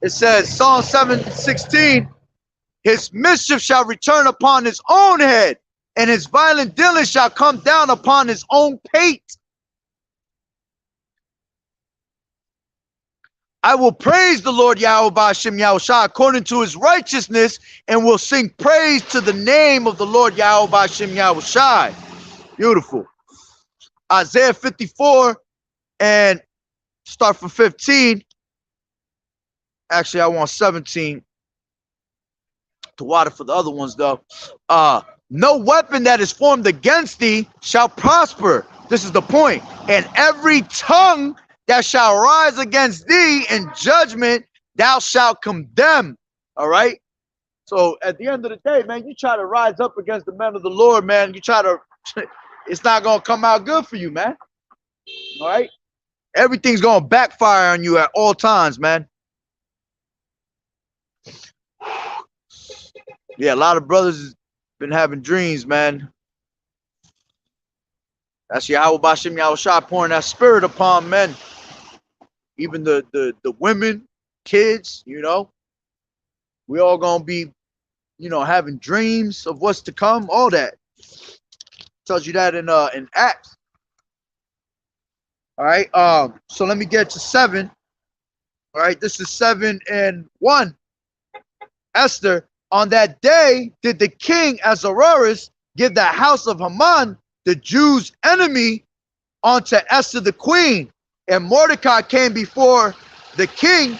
It says, Psalm 7:16, his mischief shall return upon his own head, and his violent dealings shall come down upon his own pate. I will praise the Lord Yahweh Ba'ashem Yahushua according to his righteousness, and will sing praise to the name of the Lord Yahweh Ba'ashem Yahushua. Beautiful. Isaiah 54 and start from 15. Actually, I want 17 to water for the other ones, though. No weapon that is formed against thee shall prosper. This is the point. And every tongue that shall rise against thee in judgment, thou shalt condemn. All right. So at the end of the day, man, you try to rise up against the men of the Lord, man. You try to, it's not going to come out good for you, man. All right. Everything's going to backfire on you at all times, man. Yeah, a lot of brothers been having dreams, man. That's Yahweh Ba'ashem Yahushua pouring that spirit upon men. Even the women, kids, you know. We all gonna be, you know, having dreams of what's to come, all that. Tells you that in Acts. All right. So let me get to 7. All right, this is 7 and 1. Esther, on that day did the king Ahasuerus give the house of Haman, the Jews' enemy, unto Esther the queen. And Mordecai came before the king,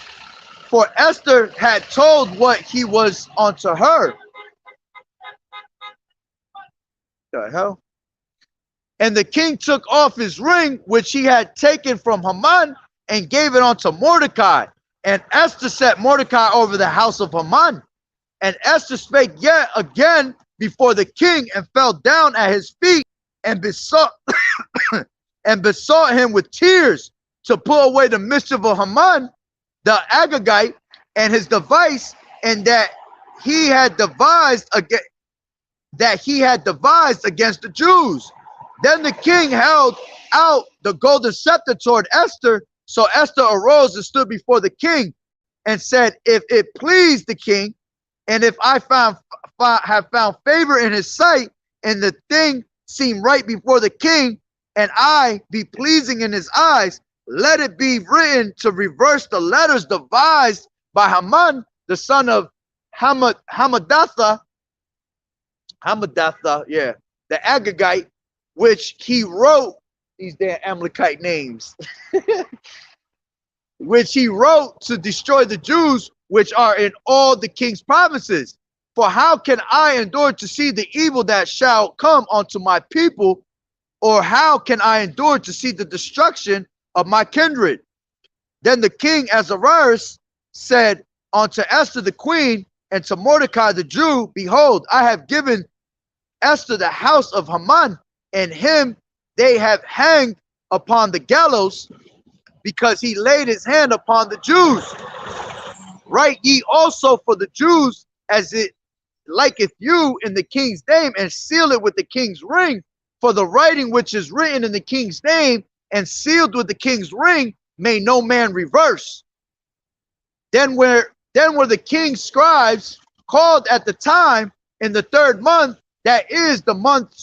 for Esther had told what he was unto her. The hell? And the king took off his ring, which he had taken from Haman, and gave it unto Mordecai. And Esther set Mordecai over the house of Haman. And Esther spake yet again before the king, and fell down at his feet, and besought and besought him with tears to put away the mischief of Haman the Agagite, and his device, and that he had devised against the Jews. Then the king held out the golden scepter toward Esther. So Esther arose and stood before the king, and said, if it please the king, and if I have found favor in his sight, and the thing seem right before the king, and I be pleasing in his eyes, let it be written to reverse the letters devised by Haman, the son of Hamadatha, yeah, the Agagite, which he wrote, these damn Amalekite names, which he wrote to destroy the Jews, which are in all the king's provinces. For how can I endure to see the evil that shall come unto my people, or how can I endure to see the destruction of my kindred? Then the king Ahasuerus said unto Esther the queen, and to Mordecai the Jew, behold, I have given Esther the house of Haman, and him they have hanged upon the gallows, because he laid his hand upon the Jews. Write ye also for the Jews as it liketh you in the king's name, and seal it with the king's ring. For the writing which is written in the king's name and sealed with the king's ring may no man reverse. Then were the king's scribes called at the time in the 3rd month, that is the month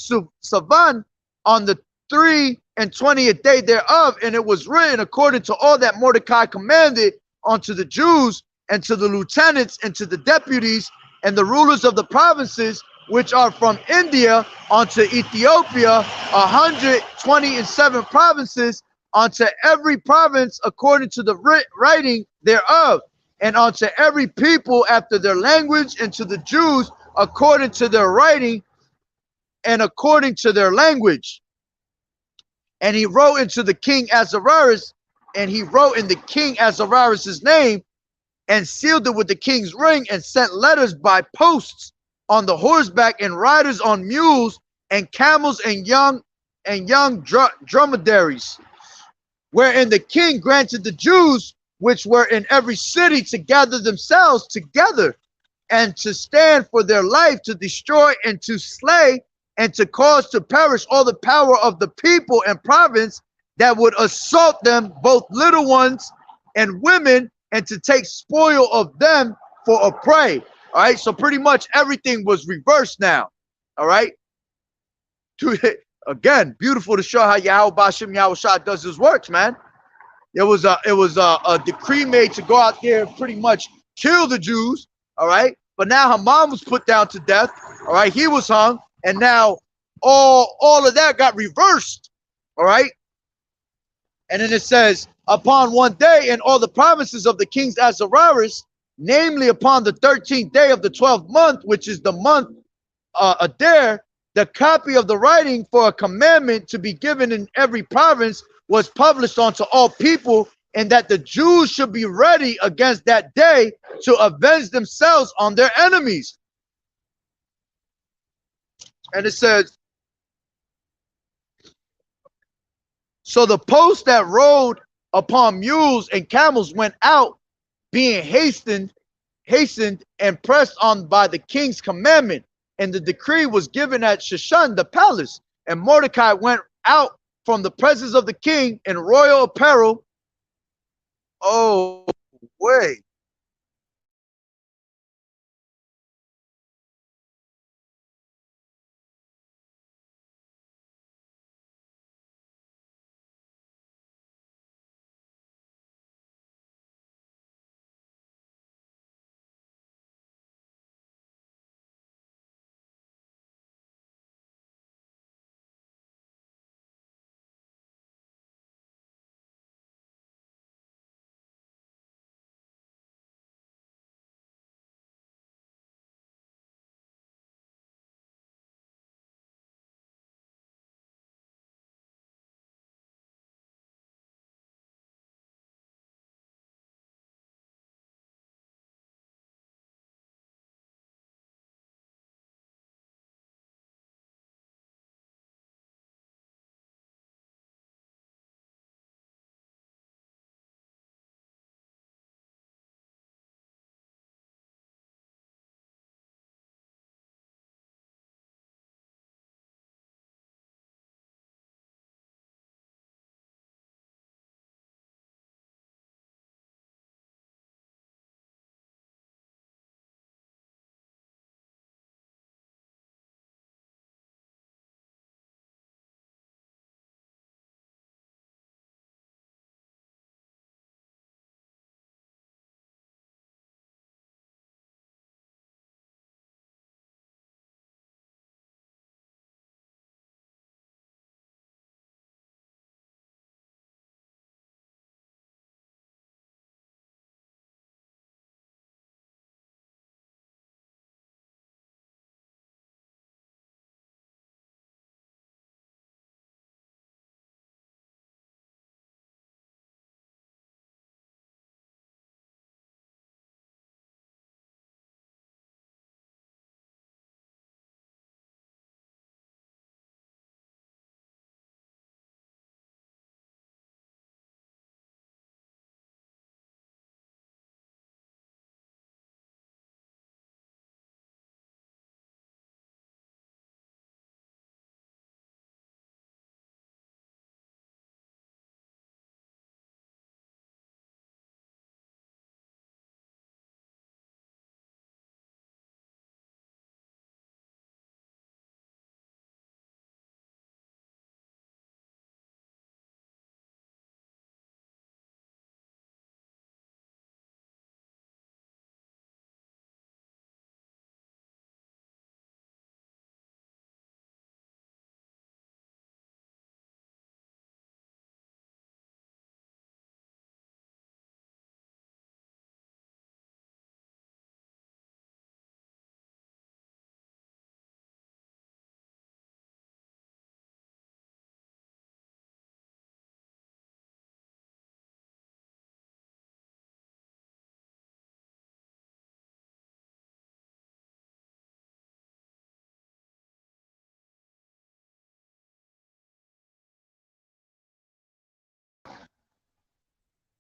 Savan, on the 23rd day thereof, and it was written according to all that Mordecai commanded unto the Jews, and to the lieutenants, and to the deputies, and the rulers of the provinces which are from India unto Ethiopia, 127 provinces, unto every province according to the writing thereof, and unto every people after their language, and to the Jews according to their writing and according to their language. And he wrote into the king Azarias, and he wrote in the king Azarias' name, and sealed it with the king's ring, and sent letters by posts on the horseback, and riders on mules, and camels, and young dromedaries, wherein the king granted the Jews which were in every city to gather themselves together, and to stand for their life, to destroy and to slay, and to cause to perish all the power of the people and province that would assault them, both little ones and women, and to take spoil of them for a prey. All right, so pretty much everything was reversed now. All right, again, beautiful to show how Yahweh Bashim Yahushua does his works, man. It was a decree made to go out there and pretty much kill the Jews. All right, but now Haman was put down to death. All right, he was hung, and now all of that got reversed. All right, and then it says, upon one day in all the provinces of the kings Azarias, namely upon the 13th day of the 12th month, which is the month Adar, the copy of the writing for a commandment to be given in every province was published unto all people, and that the Jews should be ready against that day to avenge themselves on their enemies. And it says, so the post that rode upon mules and camels went out, being hastened and pressed on by the king's commandment. And the decree was given at Shushan the palace. And Mordecai went out from the presence of the king in royal apparel. Oh, wait.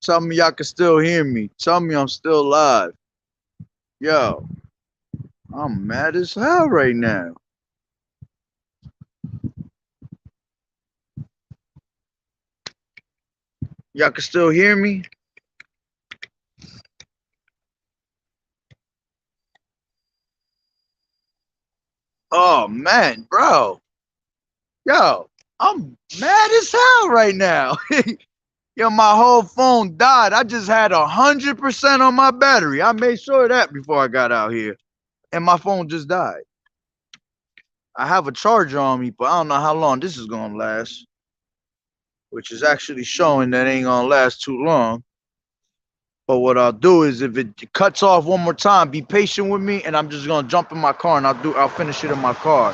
Tell me y'all can still hear me. Tell me I'm still live. Yo, I'm mad as hell right now. Y'all can still hear me? Oh man, bro. Yo, I'm mad as hell right now. Yo, my whole phone died. I just had 100% on my battery. I made sure of that before I got out here. And my phone just died. I have a charger on me, but I don't know how long this is gonna last. Which is actually showing that ain't gonna last too long. But what I'll do is if it cuts off one more time, be patient with me, and I'm just gonna jump in my car and I'll finish it in my car.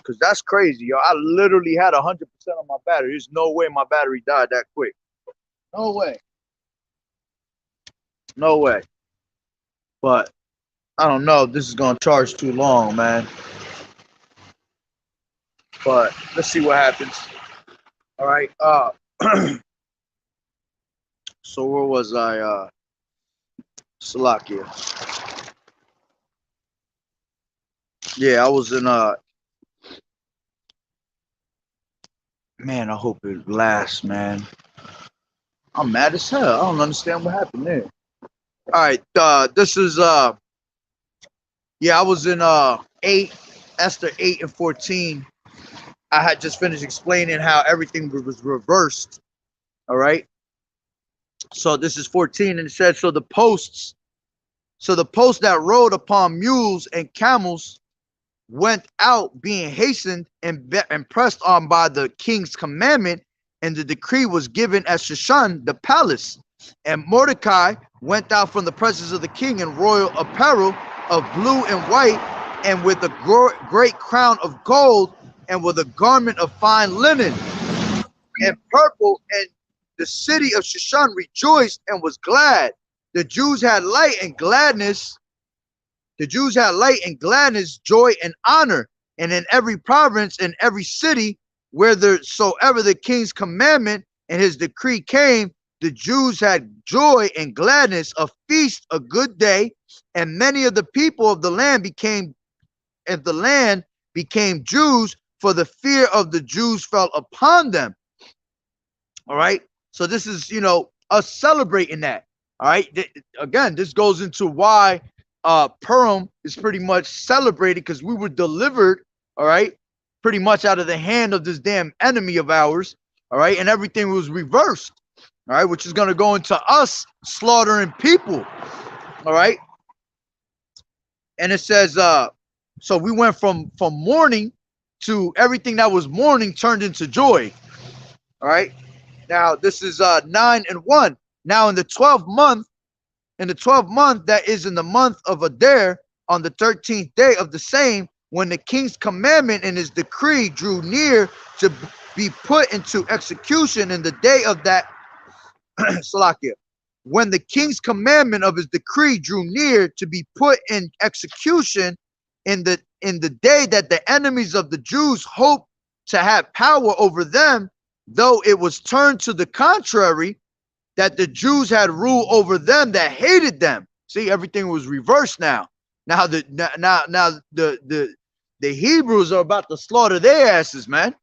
Cause that's crazy, yo. I literally had 100% on my battery. There's no way my battery died that quick. No way. No way. But I don't know if this is gonna charge too long, man. But let's see what happens. All right. So where was I? Slovakia. Yeah, I was in man, I hope it lasts, man. I'm mad as hell. I don't understand what happened there. All right, this is yeah, I was in 8, Esther 8 and 14. I had just finished explaining how everything was reversed. All right. So this is 14, and it said, so the posts that rode upon mules and camels went out being hastened and pressed on by the king's commandment, and the decree was given at Shushan, the palace. And Mordecai went out from the presence of the king in royal apparel of blue and white, and with a great crown of gold, and with a garment of fine linen and purple, and the city of Shushan rejoiced and was glad. The Jews had light and gladness. The Jews had light and gladness, joy and honor. And in every province and every city, wheresoever the king's commandment and his decree came, the Jews had joy and gladness, a feast, a good day. And many of the people of the land became Jews, for the fear of the Jews fell upon them. All right. So this is, us celebrating that. All right. Again, this goes into why Purim is pretty much celebrated, because we were delivered, all right, pretty much out of the hand of this damn enemy of ours. All right. And everything was reversed. All right. Which is going to go into us slaughtering people. All right. And it says, so we went from mourning to everything that was mourning turned into joy. All right. Now this is 9 and 1. Now in the 12th month, that is in the month of Adar, on the 13th day of the same, when the king's commandment and his decree drew near to be put into execution in the day of that Salakia. When the king's commandment of his decree drew near to be put in execution in the day that the enemies of the Jews hoped to have power over them, though it was turned to the contrary, that the Jews had rule over them that hated them. See, everything was reversed now. Now the Hebrews are about to slaughter their asses, man.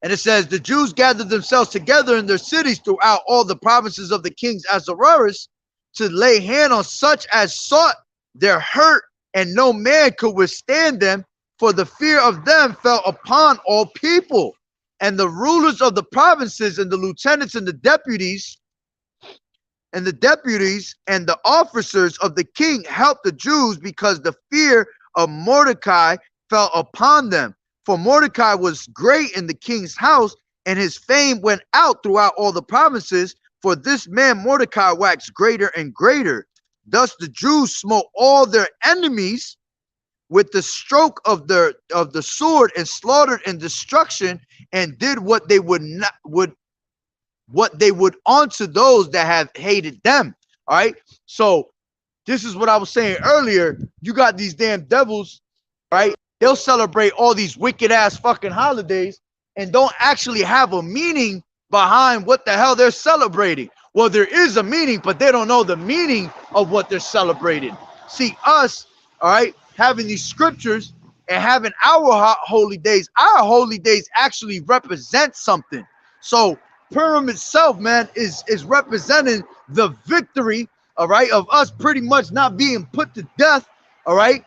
And it says, the Jews gathered themselves together in their cities throughout all the provinces of the kings Ahasuerus to lay hand on such as sought their hurt, and no man could withstand them, for the fear of them fell upon all people. And the rulers of the provinces and the lieutenants and the deputies and the officers of the king helped the Jews, because the fear of Mordecai fell upon them. For Mordecai was great in the king's house, and his fame went out throughout all the provinces. For this man Mordecai waxed greater and greater. Thus the Jews smote all their enemies with the stroke of the sword, and slaughtered in destruction, and did what they would unto those that have hated them. All right. So this is what I was saying earlier. You got these damn devils, right? They'll celebrate all these wicked ass fucking holidays and don't actually have a meaning behind what the hell they're celebrating. Well, there is a meaning, but they don't know the meaning of what they're celebrating. See, us, all right, having these scriptures and having our holy days actually represent something. So Purim itself, man, is representing the victory, all right, of us pretty much not being put to death, all right,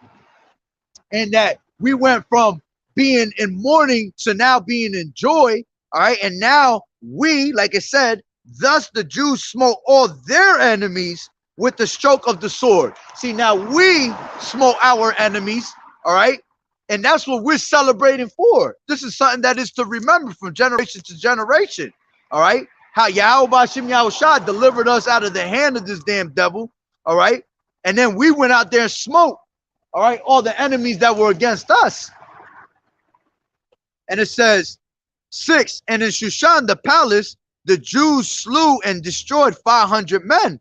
and that we went from being in mourning to now being in joy, all right, and now we, like I said, thus the Jews smote all their enemies with the stroke of the sword. See, now we smote our enemies, all right, and that's what we're celebrating for. This is something that is to remember from generation to generation, all right, how Yahweh B'Shem Yahushua delivered us out of the hand of this damn devil, all right, and then we went out there and smoked, all right, all the enemies that were against us. And it says 6, and in Shushan the palace the Jews slew and destroyed 500 men,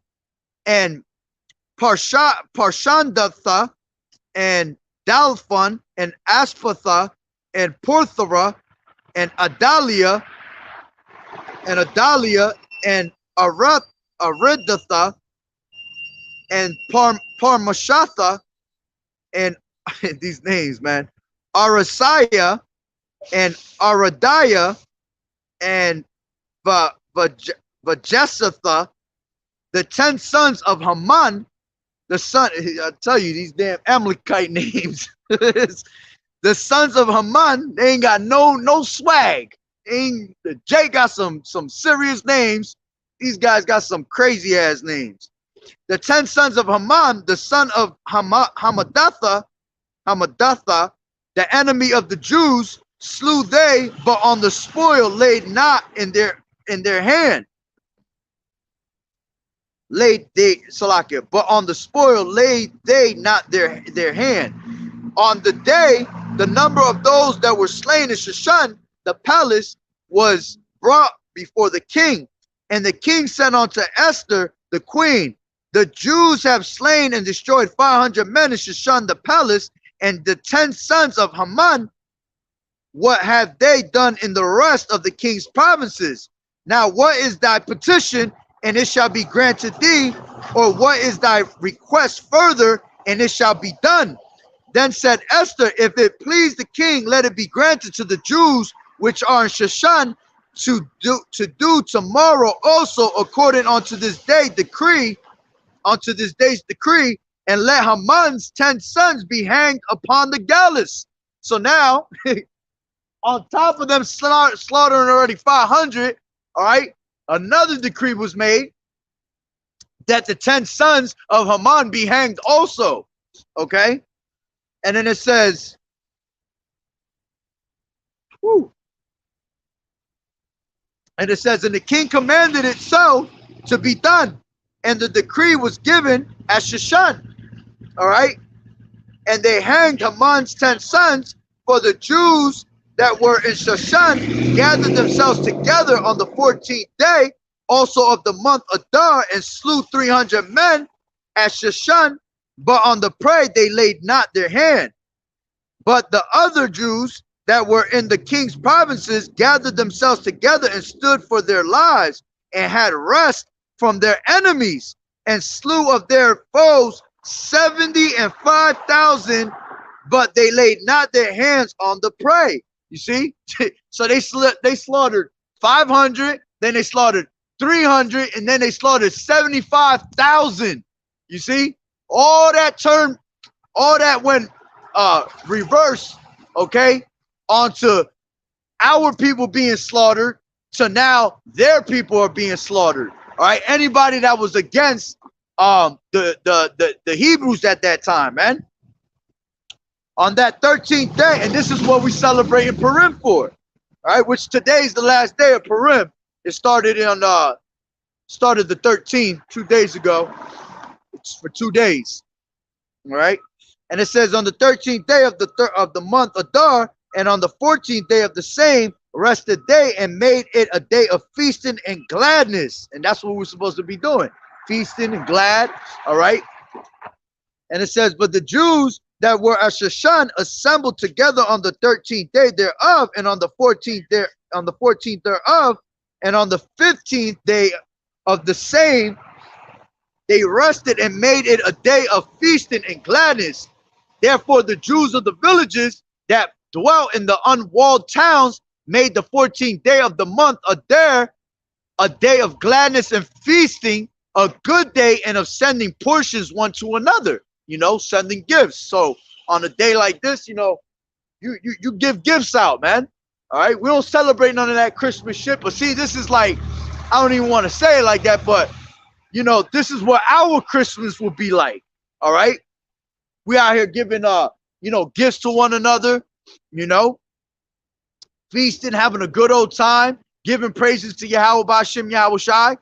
and Parshandatha and Dalphon and Aspatha and Porthora and Adalia and Aridatha and Parmashatha and these names, man, Arasiah and Aradiah and Vajesatha, the 10 sons of Haman, the son, I tell you, these damn Amalekite names. The sons of Haman, they ain't got no swag. Jay got some serious names. These guys got some crazy ass names. The 10 sons of Haman, the son of Hamadatha, the enemy of the Jews, slew they, but on the spoil laid not in their hand. But on the spoil laid they not their hand. On the day, the number of those that were slain in Shushan, the palace, was brought before the king. And the king said unto Esther, the queen, the Jews have slain and destroyed 500 men in Shushan the palace, and the 10 sons of Haman, what have they done in the rest of the king's provinces? Now what is thy petition, and it shall be granted thee, or what is thy request further, and it shall be done? Then said Esther, if it please the king, let it be granted to the Jews which are in Shushan to do tomorrow also according unto this day's decree, and let Haman's 10 sons be hanged upon the gallows. So now, on top of them slaughtering already 500, all right, another decree was made that the 10 sons of Haman be hanged also, okay? And then it says, and the king commanded it so to be done, and the decree was given at Shushan, all right? And they hanged Haman's 10 sons, for the Jews that were in Shushan gathered themselves together on the 14th day also of the month Adar, and slew 300 men at Shushan, but on the prey they laid not their hand. But the other Jews that were in the king's provinces gathered themselves together and stood for their lives, and had rest from their enemies, and slew of their foes 75,000, but they laid not their hands on the prey. You see? So they slaughtered 500, then they slaughtered 300, and then they slaughtered 75,000. You see? All that went reverse, okay, onto our people being slaughtered, to now their people are being slaughtered. All right, anybody that was against the Hebrews at that time, man. On that 13th day, and this is what we celebrate in Purim for, all right, which today is the last day of Purim. It started the 13th, 2 days ago. It's for 2 days, all right. And it says on the 13th day of the month Adar, and on the 14th day of the same, rested they, and made it a day of feasting and gladness. And that's what we're supposed to be doing, feasting and glad, all right. And it says, but the Jews that were at Shushan assembled together on the 13th day thereof, and on the 14th thereof, and on the 15th day of the same, they rested and made it a day of feasting and gladness. Therefore, the Jews of the villages that dwelt in the unwalled towns made the 14th day of the month Adar a day of gladness and feasting, a good day, and of sending portions one to another, sending gifts. So on a day like this, you give gifts out, man. All right. We don't celebrate none of that Christmas shit. But see, this is like, I don't even want to say it like that, but this is what our Christmas will be like. All right. We out here giving gifts to one another, feasting, having a good old time, giving praises to Yahweh Ba'Shem Yahweh Shai.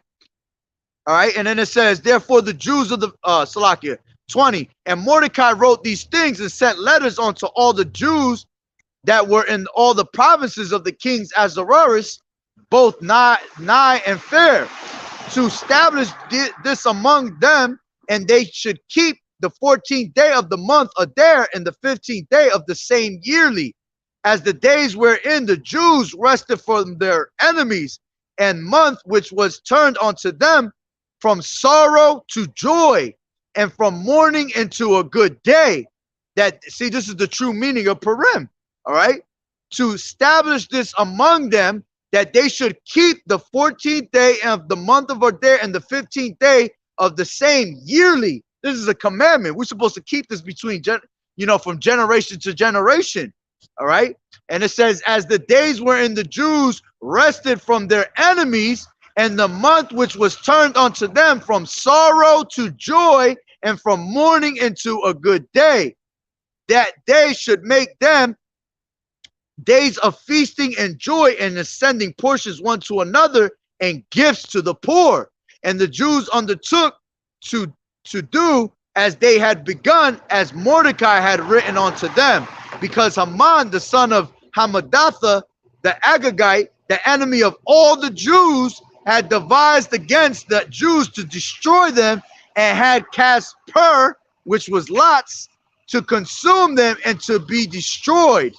All right, and then it says, therefore the Jews of the Salakia 20, and Mordecai wrote these things and sent letters unto all the Jews that were in all the provinces of the kings Ahasuerus, both nigh and fair, to establish this among them, and they should keep the 14th day of the month Adar and the 15th day of the same yearly, as the days wherein the Jews rested from their enemies, and month which was turned unto them from sorrow to joy, and from mourning into a good day. That, see, this is the true meaning of Purim. All right, to establish this among them, that they should keep the 14th day of the month of Adar and the 15th day of the same yearly. This is a commandment. We're supposed to keep this between, from generation to generation. All right. And it says, as the days wherein the Jews rested from their enemies, and the month which was turned unto them from sorrow to joy, and from mourning into a good day, that they should make them days of feasting and joy, and sending portions one to another, and gifts to the poor. And the Jews undertook to do as they had begun, as Mordecai had written unto them, because Haman, the son of Hammedatha, the Agagite, the enemy of all the Jews, had devised against the Jews to destroy them, and had cast Pur, which was lots, to consume them and to be destroyed.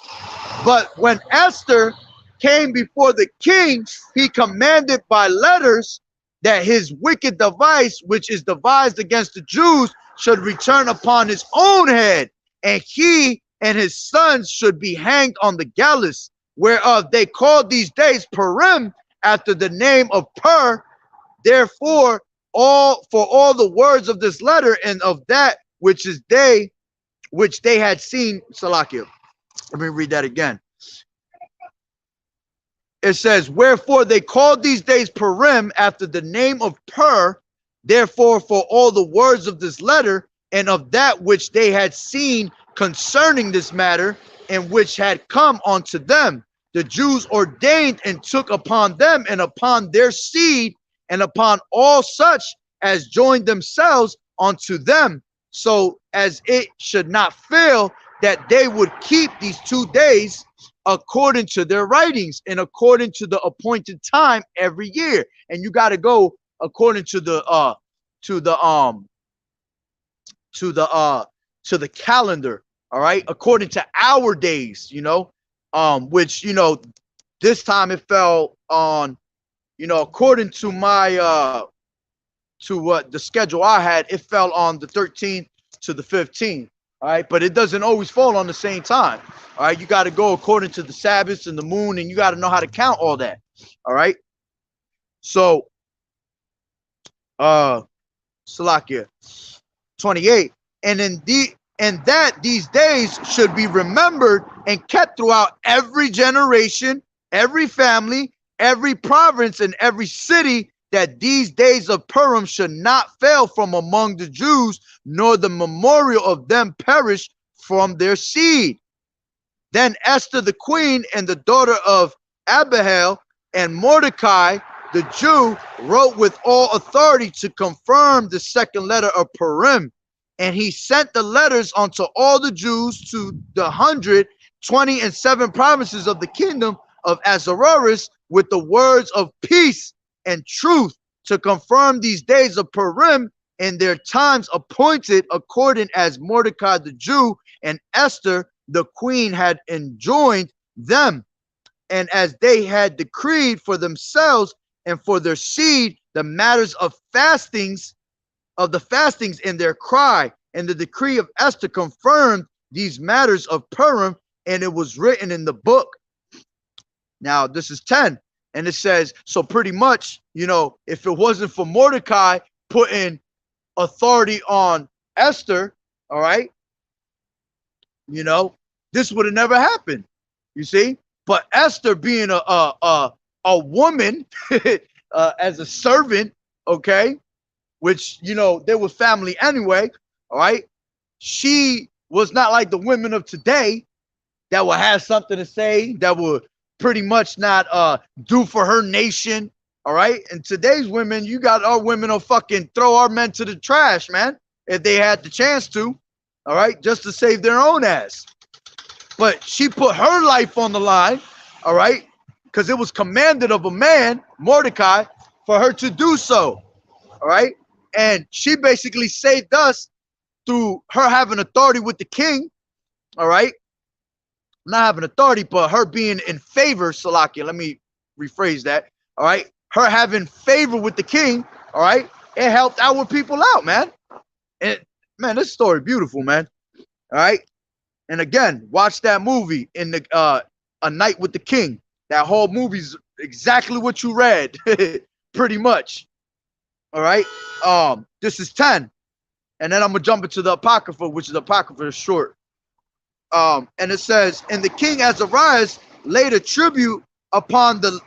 But when Esther came before the king, he commanded by letters that his wicked device, which is devised against the Jews, should return upon his own head, and he and his sons should be hanged on the gallows, whereof they called these days Purim, after the name of Pur. Therefore, all the words of this letter and of that which they had seen. Salakia. Let me read that again. It says, wherefore they called these days Purim, after the name of Pur. Therefore, for all the words of this letter and of that which they had seen concerning this matter, and which had come unto them, the Jews ordained and took upon them and upon their seed and upon all such as joined themselves unto them, so as it should not fail, that they would keep these 2 days according to their writings and according to the appointed time every year. And you got to go according to the calendar. All right, according to our days, which this time it fell on, according to my to what the schedule I had, it fell on the 13th to the 15th. All right, but it doesn't always fall on the same time. All right, you got to go according to the Sabbaths and the moon, and you got to know how to count all that. All right, so Salakia 28, and that these days should be remembered and kept throughout every generation, every family, every province, and every city, that these days of Purim should not fail from among the Jews, nor the memorial of them perish from their seed. Then Esther the queen and the daughter of Abihail and Mordecai the Jew wrote with all authority to confirm the second letter of Purim. And he sent the letters unto all the Jews to the 127 provinces of the kingdom of Ahasuerus, with the words of peace and truth, to confirm these days of Purim in their times appointed, according as Mordecai the Jew and Esther the queen had enjoined them, and as they had decreed for themselves and for their seed the matters of fastings, of the fastings in their cry, and the decree of Esther confirmed these matters of Purim, and it was written in the book. Now, this is 10, and it says, so pretty much, you know, if it wasn't for Mordecai putting authority on Esther, all right, you know, this would have never happened, you see? But Esther being a woman as a servant, okay, which, you know, they were family anyway, all right, she was not like the women of today that will have something to say, that will pretty much not do for her nation, all right? And today's women, you got our women will fucking throw our men to the trash, man, if they had the chance to, all right, just to save their own ass. But she put her life on the line, all right, because it was commanded of a man, Mordecai, for her to do so, all right? And she basically saved us through her having authority with the king, all right? Not having authority, but her being in favor, Salakia, let me rephrase that, all right? Her having favor with the king, all right? It helped our people out, man. And, man, this story beautiful, man, all right? And again, watch that movie in the A Night with the King. That whole movie's exactly what you read, pretty much. All right. This is 10. And then I'm gonna jump into the Apocrypha, which is Apocrypha is short. And it says, and the king Azarias laid a tribute upon the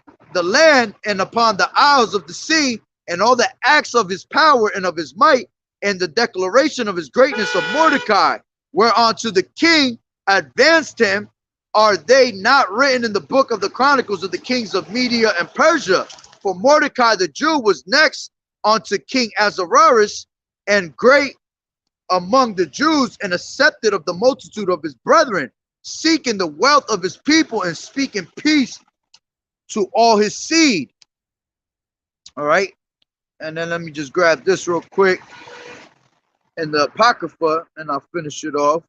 land and upon the isles of the sea, and all the acts of his power and of his might, and the declaration of his greatness of Mordecai, whereunto the king advanced him, are they not written in the book of the chronicles of the kings of Media and Persia? For Mordecai the Jew was next unto King Azarias, and great among the Jews, and accepted of the multitude of his brethren, seeking the wealth of his people and speaking peace to all his seed. All right. And then let me just grab this real quick in the Apocrypha, and I'll finish it off.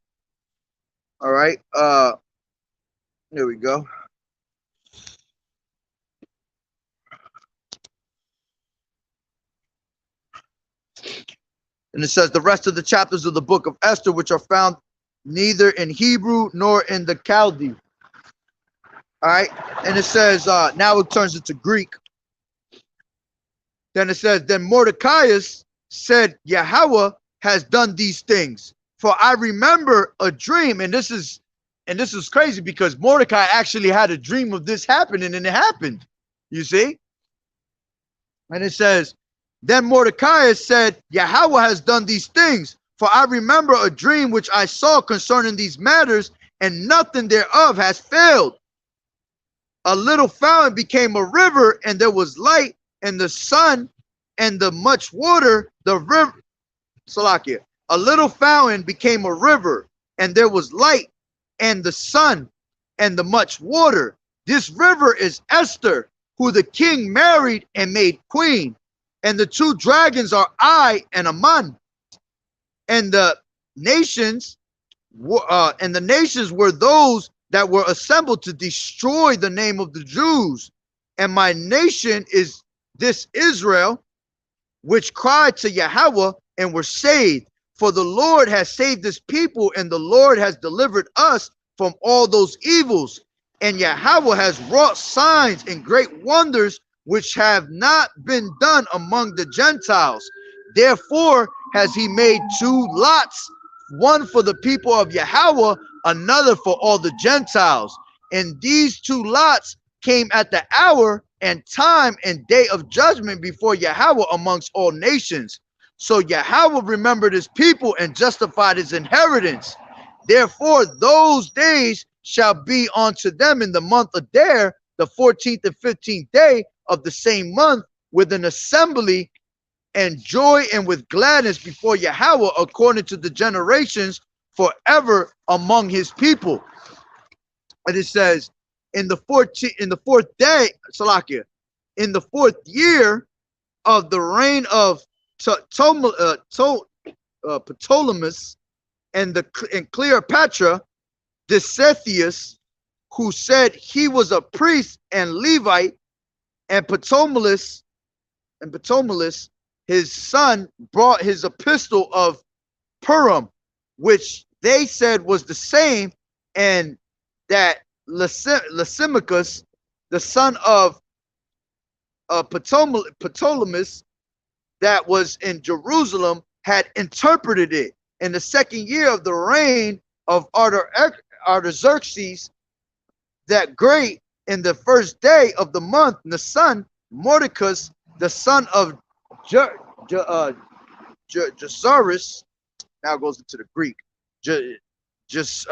All right. There we go. And it says the rest of the chapters of the book of Esther, which are found neither in Hebrew nor in the Chaldee. All right. And it says, now it turns into Greek. Then it says, then Mordecai said, Yahweh has done these things. For I remember a dream, and this is crazy because Mordecai actually had a dream of this happening, and it happened. You see? And it says, then Mordecai said, Yahweh has done these things. For I remember a dream which I saw concerning these matters, and nothing thereof has failed. A little fountain became a river, and there was light, and the sun, and the much water, the river. Salakia. A little fountain became a river, and there was light, and the sun, and the much water. This river is Esther, who the king married and made queen. And the two dragons are I and Aman. And the nations were those that were assembled to destroy the name of the Jews. And my nation is this Israel, which cried to Yahweh and were saved. For the Lord has saved this people, and the Lord has delivered us from all those evils. And Yahweh has wrought signs and great wonders, which have not been done among the Gentiles. Therefore has he made two lots, one for the people of Yahweh, another for all the Gentiles. And these two lots came at the hour and time and day of judgment before Yahweh amongst all nations. So Yahweh remembered his people and justified his inheritance. Therefore those days shall be unto them in the month of Adar, the 14th and 15th day of the same month, with an assembly and joy and with gladness before Yahweh, according to the generations, forever among his people. And it says, in the fourth day, Salakia, in the fourth year of the reign of Ptolemy and Cleopatra, Decetheus, who said he was a priest and Levite, and Ptolemy and Ptolemy, his son, brought his epistle of Purim, which they said was the same, and that Lysimachus, the son of Ptolemy, that was in Jerusalem, had interpreted it in the second year of the reign of Artaxerxes that great, in the first day of the month Nisan, Mordecai, the son of Jairus, now goes into the Greek, Jairus,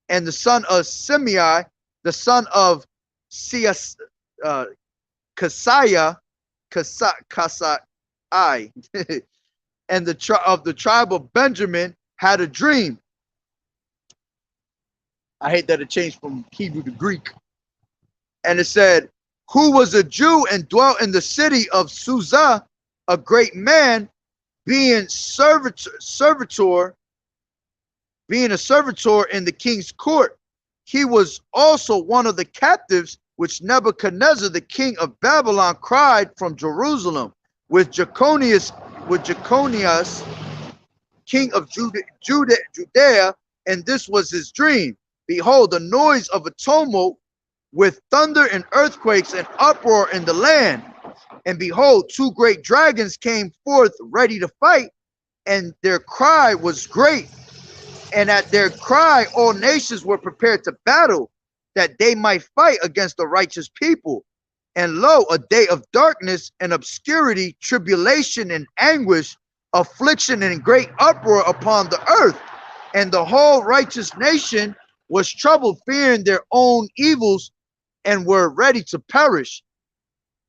and the son of Simei, the son of Kasai, and the tribe of Benjamin had a dream. I hate that it changed from Hebrew to Greek. And it said, who was a Jew and dwelt in the city of Susa, a great man, being a servitor in the king's court. He was also one of the captives which Nebuchadnezzar, the king of Babylon, cried from Jerusalem, with Jeconias, king of Judea, and this was his dream. Behold, the noise of a tumult with thunder and earthquakes and uproar in the land. And behold, two great dragons came forth ready to fight, and their cry was great. And at their cry, all nations were prepared to battle, that they might fight against the righteous people. And lo, a day of darkness and obscurity, tribulation and anguish, affliction and great uproar upon the earth. And the whole righteous nation was troubled, fearing their own evils, and were ready to perish.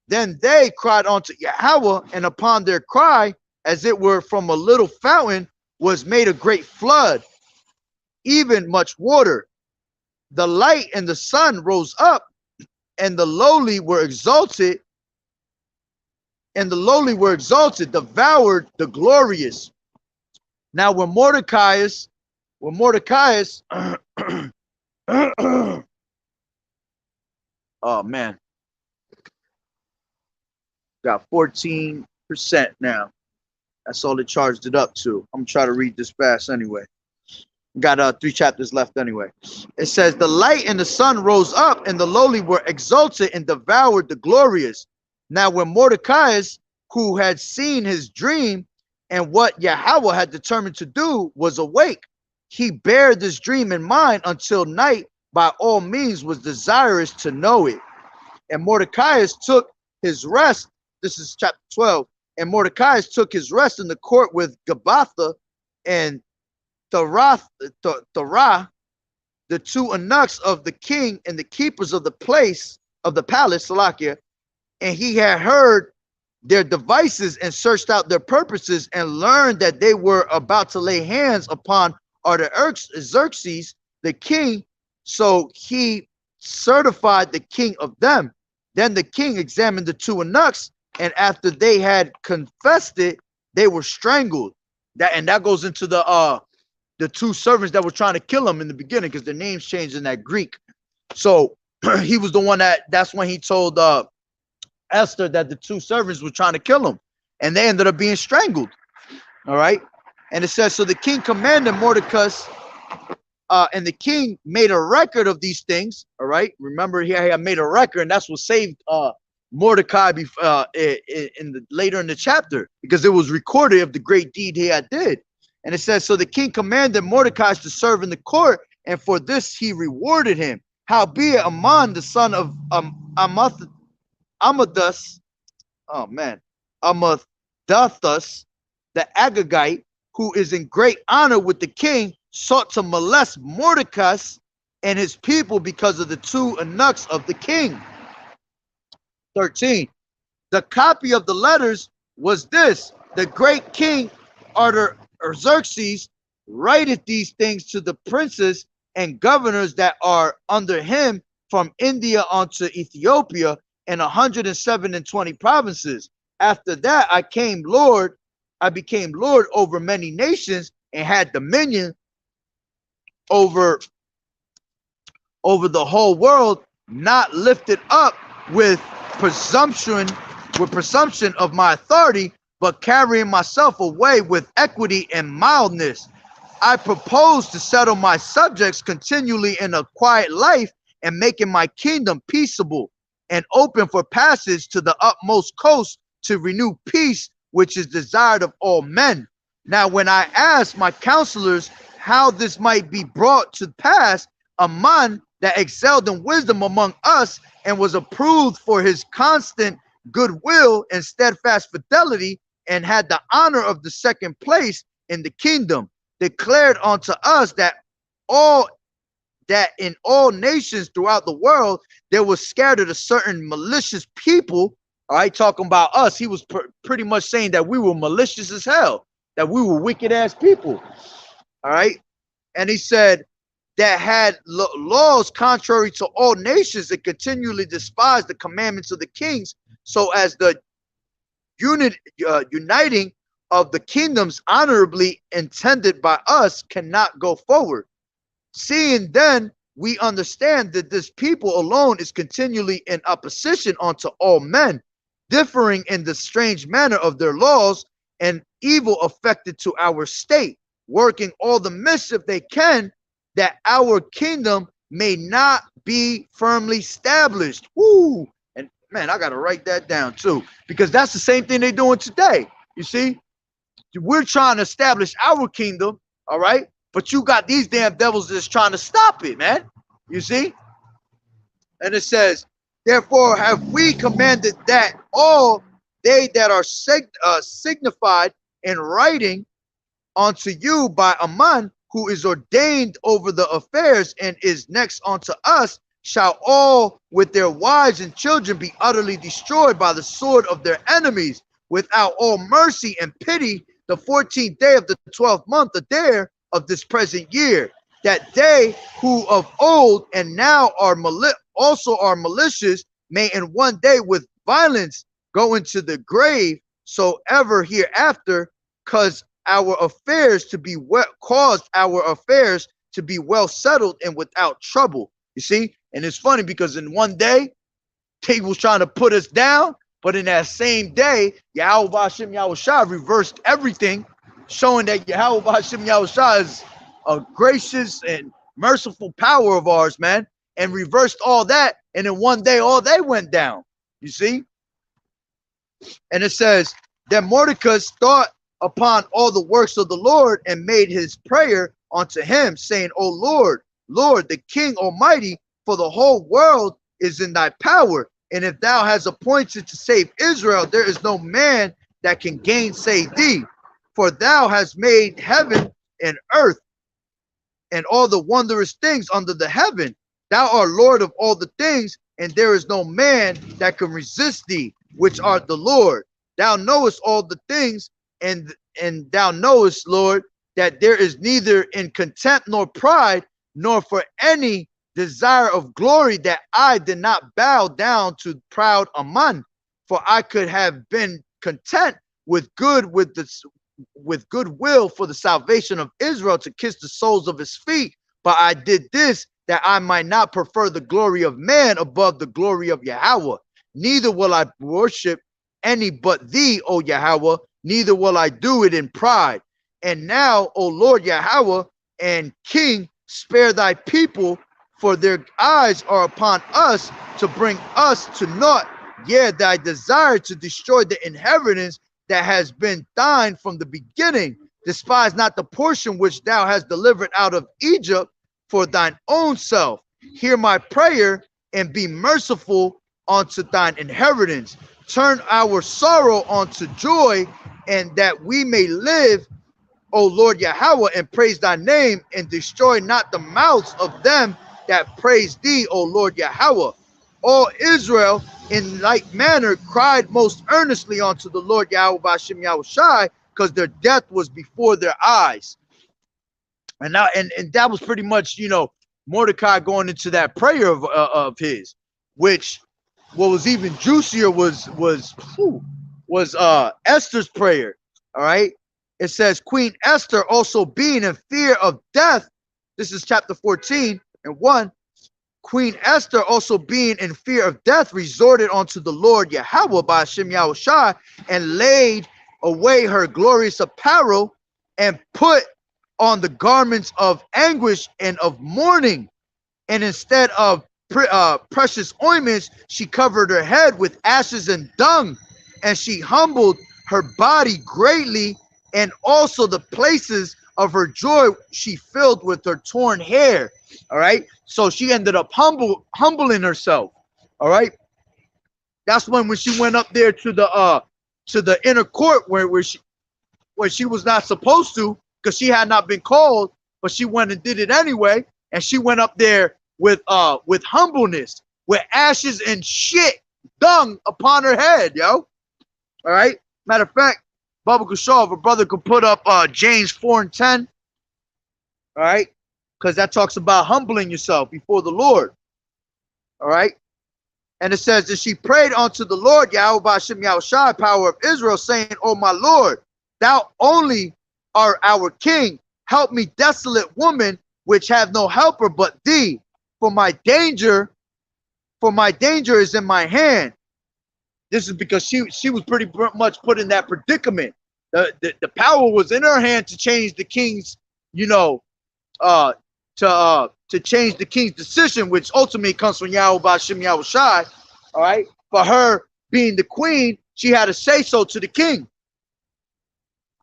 Then they cried unto Yahweh, and upon their cry, as it were from a little fountain, was made a great flood, even much water. The light and the sun rose up, and the lowly were exalted, devoured the glorious. Now when Mordecai, oh man, got 14% now. That's all it charged it up to. I'm trying to read this fast anyway. Got 3 chapters left anyway. It says, the light and the sun rose up, and the lowly were exalted and devoured the glorious. Now when Mordecai, who had seen his dream and what Yahweh had determined to do, was awake, he bare this dream in mind until night, by all means was desirous to know it. And Mordecai took his rest. This is chapter 12. And Mordecai took his rest in the court with Gabbatha and Thara, the 2 eunuchs of the king and the keepers of the palace, Salakia, and he had heard their devices and searched out their purposes and learned that they were about to lay hands upon Artaxerxes, the king. So he certified the king of them. Then the king examined the 2 eunuchs, and after they had confessed it, they were strangled. That goes into the 2 servants that were trying to kill him in the beginning, because their names changed in that Greek. So he was the one that's when he told Esther that the 2 servants were trying to kill him, and they ended up being strangled. All right. And it says, so the king commanded Mordecai, and the king made a record of these things. All right. Remember, he had made a record, and that's what saved Mordecai later in the chapter, because it was recorded of the great deed he had did. And it says, so the king commanded Mordecai to serve in the court, and for this he rewarded him. Howbeit Aman, the son of Amathus, Amathus, the Agagite, who is in great honor with the king, sought to molest Mordecai and his people because of the 2 eunuchs of the king. 13. The copy of the letters was this: the great king Artaxerxes writeth these things to the princes and governors that are under him, from India unto Ethiopia, and 127 provinces. After that I became Lord over many nations, and had dominion over the whole world, not lifted up with presumption of my authority, but carrying myself away with equity and mildness. I propose to settle my subjects continually in a quiet life and making my kingdom peaceable and open for passage to the utmost coast to renew peace, which is desired of all men. Now, when I asked my counselors how this might be brought to pass, a man that excelled in wisdom among us and was approved for his constant goodwill and steadfast fidelity, and had the honor of the second place in the kingdom, declared unto us that in all nations throughout the world there was scattered a certain malicious people. All right, talking about us, he was pretty much saying that we were malicious as hell, that we were wicked ass people. All right, and he said that had laws contrary to all nations and continually despised the commandments of the kings, so as the uniting of the kingdoms honorably intended by us cannot go forward. Seeing then we understand that this people alone is continually in opposition unto all men, differing in the strange manner of their laws, and evil affected to our state, working all the mischief they can, that our kingdom may not be firmly established. Woo! And man, I gotta write that down too, because that's the same thing they're doing today. You see, we're trying to establish our kingdom, all right? But you got these damn devils that's trying to stop it, man. You see? And it says, therefore have we commanded that all they that are signified in writing unto you by a man who is ordained over the affairs and is next unto us, shall all with their wives and children be utterly destroyed by the sword of their enemies, without all mercy and pity, the 14th day of the 12th month, the day of this present year, that they who of old and now are also are malicious may in one day with violence go into the grave, so ever hereafter, caused our affairs to be well settled and without trouble. You see, and it's funny because in one day they was trying to put us down, but in that same day, Yahweh Ba'ashem Yahushua reversed everything, showing that Yahweh Ba'ashem Yahushua is a gracious and merciful power of ours, man, and reversed all that. And in one day, all they went down. You see? And it says that Mordecai thought upon all the works of the Lord and made his prayer unto him, saying, O Lord, Lord, the King Almighty, for the whole world is in thy power. And if thou hast appointed to save Israel, there is no man that can gainsay thee. For thou hast made heaven and earth and all the wondrous things under the heaven. Thou art Lord of all the things, and there is no man that can resist thee, which art the Lord. Thou knowest all the things, and thou knowest, Lord, that there is neither in contempt nor pride, nor for any desire of glory, that I did not bow down to proud Aman, for I could have been content with goodwill for the salvation of Israel, to kiss the soles of his feet. But I did this that I might not prefer the glory of man above the glory of Yahweh. Neither will I worship any but thee, O Yahweh, neither will I do it in pride. And now, O Lord Yahweh and King, spare thy people, for their eyes are upon us to bring us to naught. Yea, thy desire to destroy the inheritance that has been thine from the beginning. Despise not the portion which thou hast delivered out of Egypt for thine own self. Hear my prayer and be merciful unto thine inheritance. Turn our sorrow unto joy, and that we may live, O Lord Yahweh, and praise thy name, and destroy not the mouths of them that praise thee, O Lord Yahweh. All Israel in like manner cried most earnestly unto the Lord Yahweh Ba'ashem Yahushai, because their death was before their eyes. And now, and that was pretty much, you know, Mordecai going into that prayer of his, which what was even juicier was Esther's prayer. All right, it says Queen Esther also being in fear of death. This is chapter 14 and 1. Queen Esther, also being in fear of death, resorted unto the Lord Yahweh by Hashem Yahushai, and laid away her glorious apparel, and put on the garments of anguish and of mourning. And instead of precious ointments, she covered her head with ashes and dung, and she humbled her body greatly, and also the places of her joy she filled with her torn hair. All right. So she ended up humbling herself. All right. That's when she went up there to the inner court where she was not supposed to, because she had not been called, but she went and did it anyway. And she went up there with humbleness, with ashes and shit, dung upon her head, yo. All right. Matter of fact, Baba Kushal, if a brother could put up James 4:10, all right, because that talks about humbling yourself before the Lord. All right. And it says that she prayed unto the Lord, Yahweh Bashem Yahushai, power of Israel, saying, O my Lord, thou only art our king. Help me, desolate woman, which have no helper but thee. For my danger is in my hand. This is because she was pretty much put in that predicament. The power was in her hand to change the king's, to change the king's decision, which ultimately comes from Yahweh Bashem Yahushai. All right. For her being the queen, she had to say so to the king.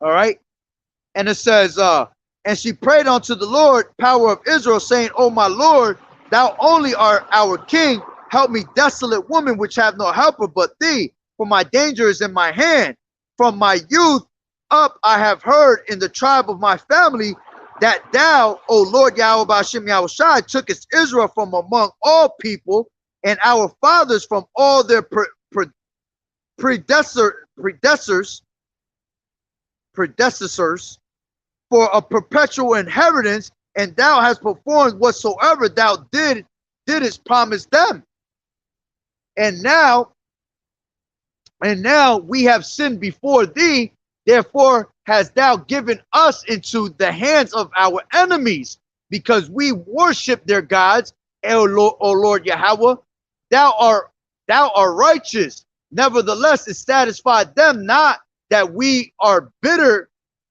All right. And it says, and she prayed unto the Lord, power of Israel, saying, O my Lord, thou only art our king. Help me, desolate woman, which have no helper but thee. For my danger is in my hand. From my youth up I have heard in the tribe of my family that thou, O Lord Yahweh Bashem Yahushai, tookest Israel from among all people, and our fathers from all their predecessors for a perpetual inheritance, and thou hast performed whatsoever thou didst promise them. And now we have sinned before thee, therefore hast thou given us into the hands of our enemies, because we worship their gods. O Lord Yahweh, thou art righteous. Nevertheless, it satisfied them not that we are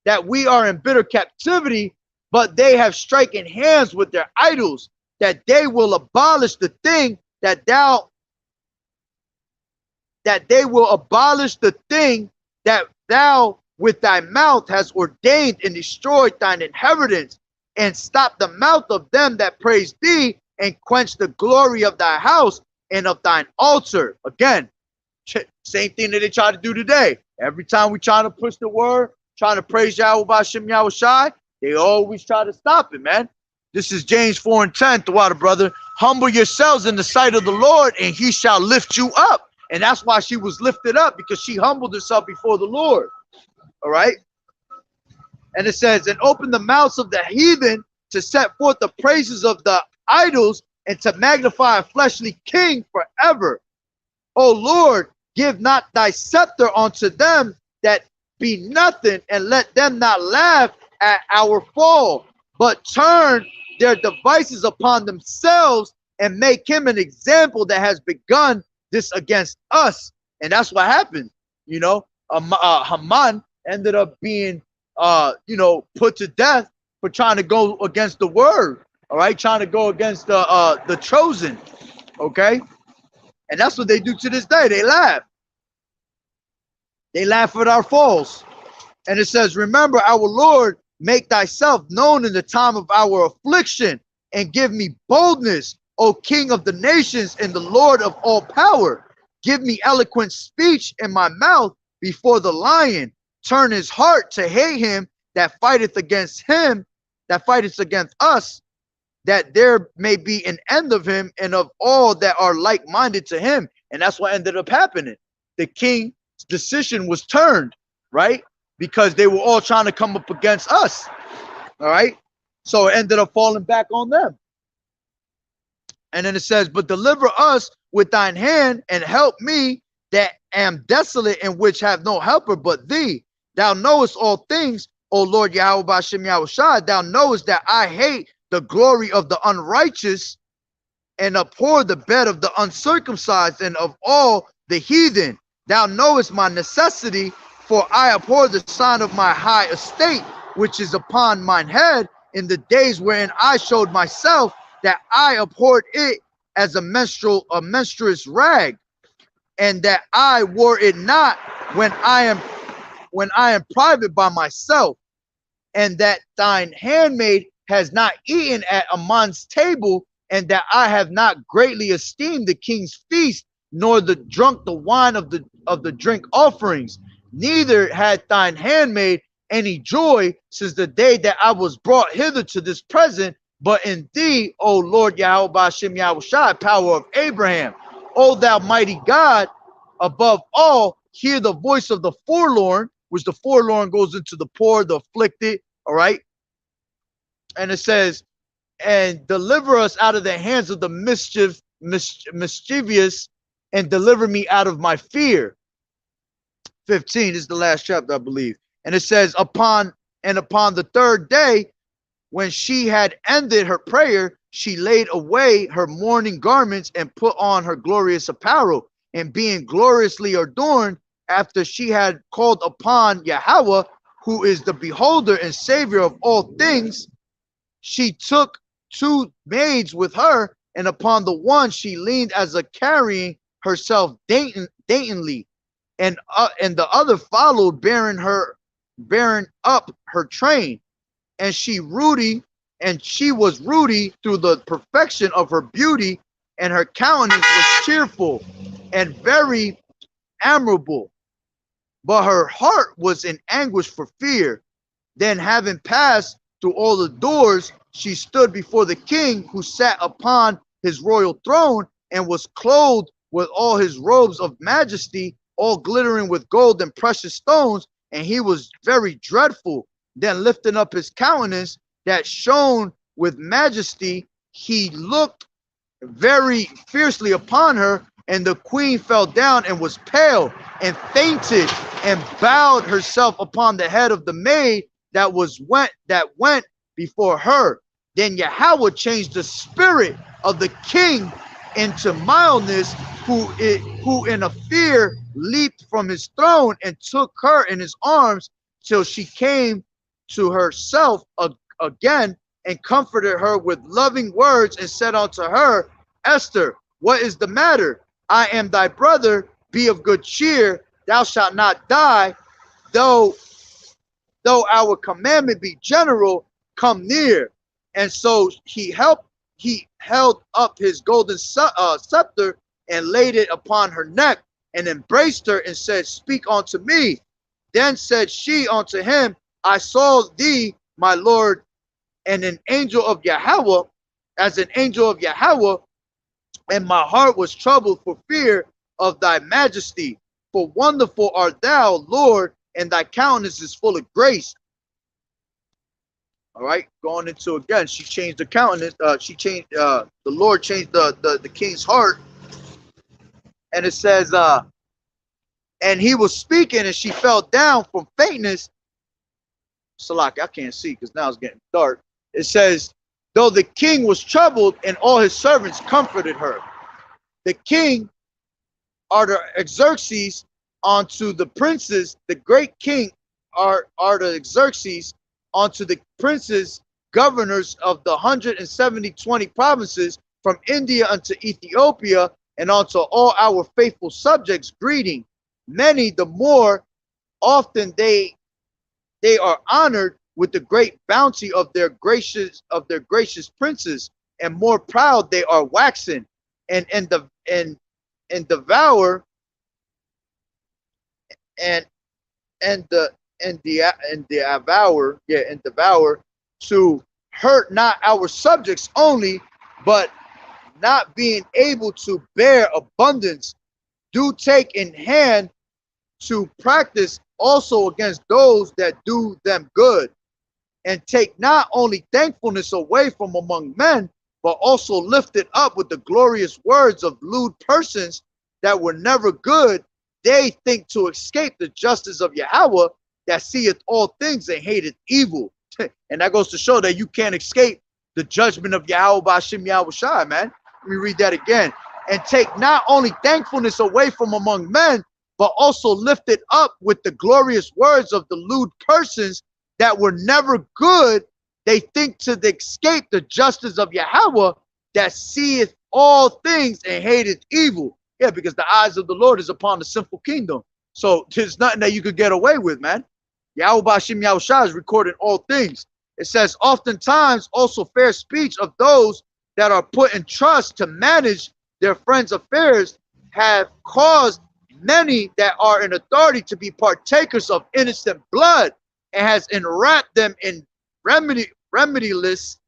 in bitter captivity, but they have stricken hands with their idols, that they will abolish the thing that thou with thy mouth hast ordained, and destroyed thine inheritance, and stop the mouth of them that praise thee, and quench the glory of thy house and of thine altar. Again, same thing that they try to do today. Every time we try to push the word, trying to praise Yahweh Bashem Yahushai, they always try to stop it, man. This is James 4:10, the water brother. Humble yourselves in the sight of the Lord, and he shall lift you up. And that's why she was lifted up, because she humbled herself before the Lord. All right. And it says, and open the mouths of the heathen to set forth the praises of the idols, and to magnify a fleshly king forever. O Lord, give not thy scepter unto them that be nothing, and let them not laugh at our fall, but turn their devices upon themselves, and make him an example that has begun this against us. And that's what happened. Haman ended up being put to death for trying to go against the word. All right, trying to go against the chosen. Okay, and that's what they do to this day. They laugh. They laugh at our falls. And it says, remember, our Lord, make thyself known in the time of our affliction, and give me boldness, O King of the nations, and the Lord of all power. Give me eloquent speech in my mouth before the lion. Turn his heart to hate him that fighteth against us, that there may be an end of him and of all that are like-minded to him. And that's what ended up happening. The king's decision was turned, right? Because they were all trying to come up against us. All right. So it ended up falling back on them. And then it says, but deliver us with thine hand, and help me that am desolate, and which have no helper but thee. Thou knowest all things, O Lord Yahweh Bashem Yahushai. Thou knowest that I hate the glory of the unrighteous, and abhor the bed of the uncircumcised and of all the heathen. Thou knowest my necessity, for I abhor the sign of my high estate, which is upon mine head, in the days wherein I showed myself, that I abhorred it as a menstruous rag, and that I wore it not when I am private by myself, and that thine handmaid has not eaten at a man's table, and that I have not greatly esteemed the king's feast, nor drunk the wine of the drink offerings. Neither had thine handmaid any joy since the day that I was brought hither to this present, but in thee, O Lord Yahweh Ba'ashem Yahushai, power of Abraham. O thou mighty God, above all, hear the voice of the forlorn, which the forlorn goes into the poor, the afflicted, all right? And it says, and deliver us out of the hands of the mischievous, and deliver me out of my fear. 15 is the last chapter, I believe. And it says, upon the third day, when she had ended her prayer, she laid away her mourning garments and put on her glorious apparel. And being gloriously adorned, after she had called upon Yahweh, who is the beholder and savior of all things, she took 2 maids with her, and upon the one she leaned as a carrying herself daintily, and the other followed, bearing up her train. And she was ruddy through the perfection of her beauty, and her countenance was cheerful and very admirable. But her heart was in anguish for fear. Then, having passed through all the doors, she stood before the king, who sat upon his royal throne, and was clothed with all his robes of majesty, all glittering with gold and precious stones, and he was very dreadful. Then, lifting up his countenance that shone with majesty, he looked very fiercely upon her, and the queen fell down and was pale and fainted, and bowed herself upon the head of the maid that went before her. Then Yahweh changed the spirit of the king into mildness, who in a fear leaped from his throne and took her in his arms till she came to herself again, and comforted her with loving words, and said unto her, Esther, what is the matter? I am thy brother, be of good cheer, thou shalt not die, though our commandment be general, come near. And so he held up his golden scepter and laid it upon her neck, and embraced her, and said, Speak unto me. Then said she unto him, I saw thee, my lord, and an angel of Yahweh, as an angel of Yahweh, and my heart was troubled for fear of thy majesty. For wonderful art thou, Lord, and thy countenance is full of grace. All right, going into again, she changed the countenance. The Lord changed the king's heart, and it says, and he was speaking, and she fell down from faintness. Salak, I can't see because now it's getting dark. It says, though the king was troubled, and all his servants comforted her. The king, Artaxerxes, unto the princes, the great king Artaxerxes, unto the princes, governors of the 120 provinces, from India unto Ethiopia, and unto all our faithful subjects, greeting. Many the more often they are honored with the great bounty of their gracious princes, and more proud they are waxen, and devour to hurt not our subjects only, but not being able to bear abundance, do take in hand to practice also against those that do them good, and take not only thankfulness away from among men, but also lift it up with the glorious words of lewd persons that were never good. They think to escape the justice of Yahweh, that seeth all things and hateth evil. And that goes to show that you can't escape the judgment of Yahweh Ba'ashem Yahushai, man. Let me read that again. And take not only thankfulness away from among men, but also lift it up with the glorious words of the lewd persons that were never good. They think to escape the justice of Yahweh that seeth all things and hateth evil. Yeah, because the eyes of the Lord is upon the sinful kingdom. So there's nothing that you could get away with, man. Yahweh Bashim Yahushua is recording all things. It says, oftentimes also fair speech of those that are put in trust to manage their friends' affairs have caused many that are in authority to be partakers of innocent blood, and has enwrapped them in remediless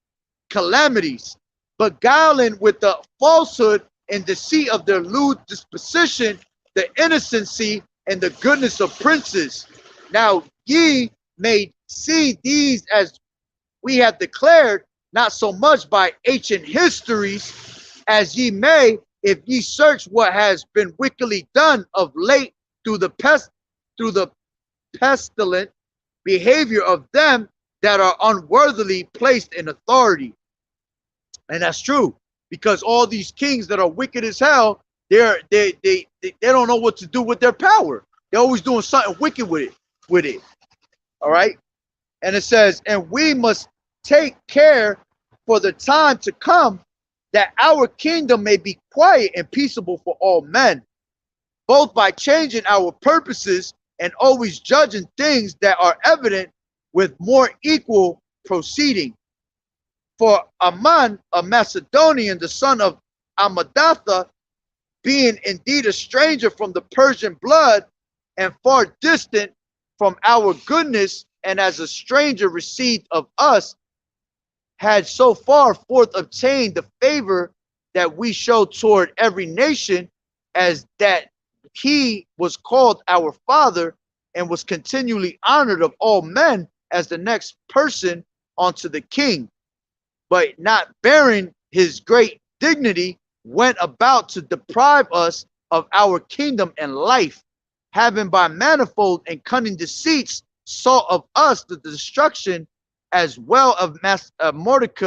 calamities, beguiling with the falsehood and deceit of their lewd disposition the innocency and the goodness of princes. Now ye may see these as we have declared, not so much by ancient histories as ye may, if ye search what has been wickedly done of late through the pestilent behavior of them that are unworthily placed in authority. And that's true, because all these kings that are wicked as hell, they don't know what to do with their power. They're always doing something wicked with it. All right. And it says, and we must take care for the time to come that our kingdom may be quiet and peaceable for all men, both by changing our purposes and always judging things that are evident with more equal proceeding. For Aman, a Macedonian, the son of Amadatha, being indeed a stranger from the Persian blood and far distant from our goodness, and as a stranger received of us, had so far forth obtained the favor that we show toward every nation, as that he was called our father and was continually honored of all men as the next person unto the king, but not bearing his great dignity, went about to deprive us of our kingdom and life, having by manifold and cunning deceits sought of us the destruction as well of Mordecai,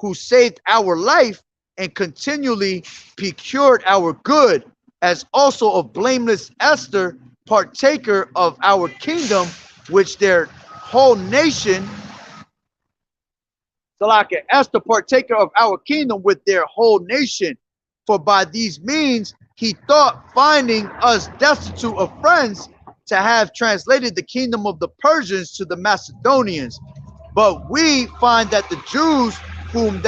who saved our life and continually procured our good, as also of blameless Esther, partaker of our kingdom, which their whole nation, Salaka, Esther, partaker of our kingdom with their whole nation. For by these means he thought, finding us destitute of friends, to have translated the kingdom of the Persians to the Macedonians. But we find that the Jews whom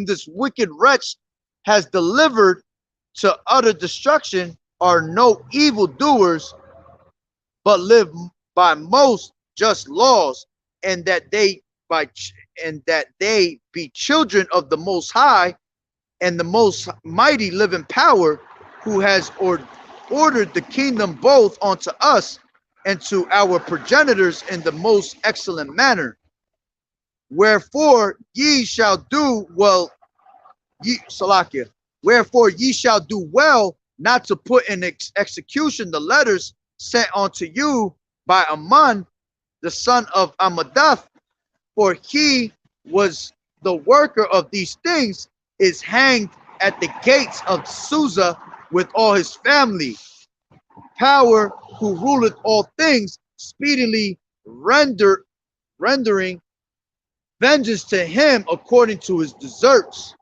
this wicked wretch has delivered to utter destruction are no evildoers, but live by most just laws, and that they be children of the Most High, and the Most Mighty live in power, who has ordered the kingdom both unto us and to our progenitors in the most excellent manner. Wherefore ye shall do well, wherefore ye shall do well not to put in execution the letters sent unto you by Aman, the son of Amadath, for he was the worker of these things, is hanged at the gates of Susa with all his family. Power, who ruleth all things, speedily rendering vengeance to him according to his deserts.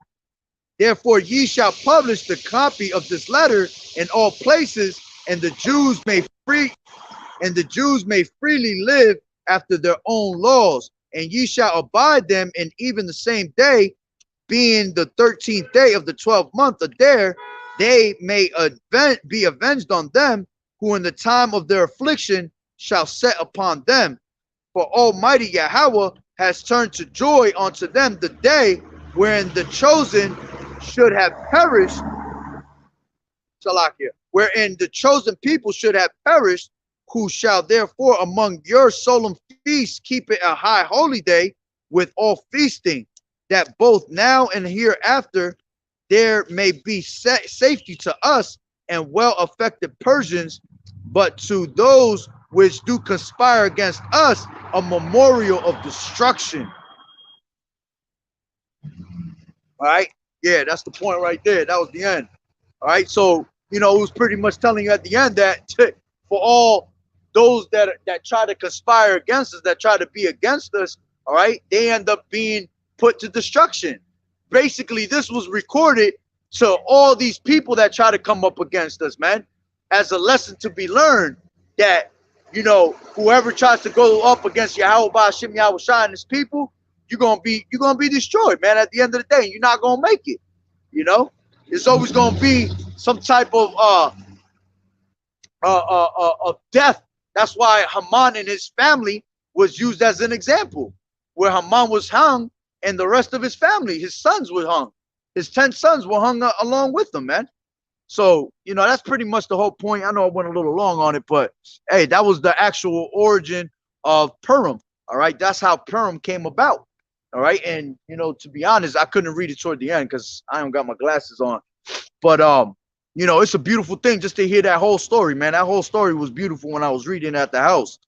Therefore ye shall publish the copy of this letter in all places, and the Jews may freely live after their own laws, and ye shall abide them in even the same day, being the 13th day of the 12th month of there, they may be avenged on them who in the time of their affliction shall set upon them. For Almighty Yahweh has turned to joy unto them the day wherein the chosen should have perished, wherein the chosen people should have perished, who shall therefore among your solemn feasts keep it a high holy day with all feasting, that both now and hereafter there may be safety to us and well affected Persians, but to those which do conspire against us a memorial of destruction. All right. Yeah, that's the point right there. That was the end. All right. So, it was pretty much telling you at the end that for all those that try to conspire against us, that try to be against us, all right, they end up being put to destruction. Basically, this was recorded to all these people that try to come up against us, man, as a lesson to be learned that, whoever tries to go up against Yahweh Ba'ashim Yahweh Shai and his people, you're gonna be destroyed, man. At the end of the day, you're not gonna make it. You know, it's always gonna be some type of of death. That's why Haman and his family was used as an example, where Haman was hung and the rest of his family, his sons were hung. His 10 sons were hung along with him, man. So, that's pretty much the whole point. I know I went a little long on it, but hey, that was the actual origin of Purim. All right. That's how Purim came about. All right. And, to be honest, I couldn't read it toward the end because I don't got my glasses on. But, it's a beautiful thing just to hear that whole story, man. That whole story was beautiful when I was reading at the house.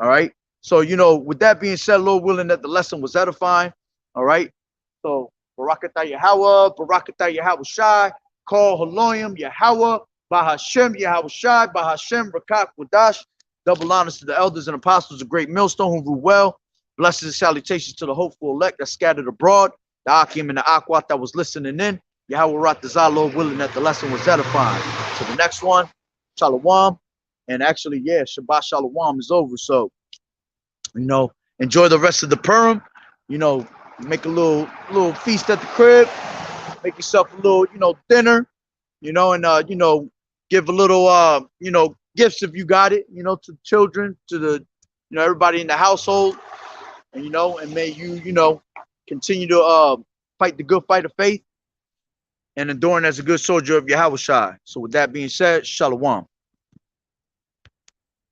All right. So, with that being said, Lord willing, that the lesson was edifying. All right. So, Barakatah Yahweh, Barakatah Yahweh Shai, Call Haloyim, Yahweh, Bahashem, Yahweh Shai, Bahashem, Rakat Wadash. Double honors to the elders and apostles of Great Millstone who rule well. Blessings and salutations to the hopeful elect that scattered abroad. The Akim and the Akwat that was listening in. Yahweh Ratazah, Lord willing, that the lesson was edifying. To the next one, Shalom. And actually, yeah, Shabbat Shalom is over. So, enjoy the rest of the Purim. Make a little feast at the crib. Make yourself a little, dinner, and give a little, gifts if you got it, to the children, to the, everybody in the household, and may you, continue to fight the good fight of faith and enduring as a good soldier of Yahweh Shai. So with that being said, Shalom.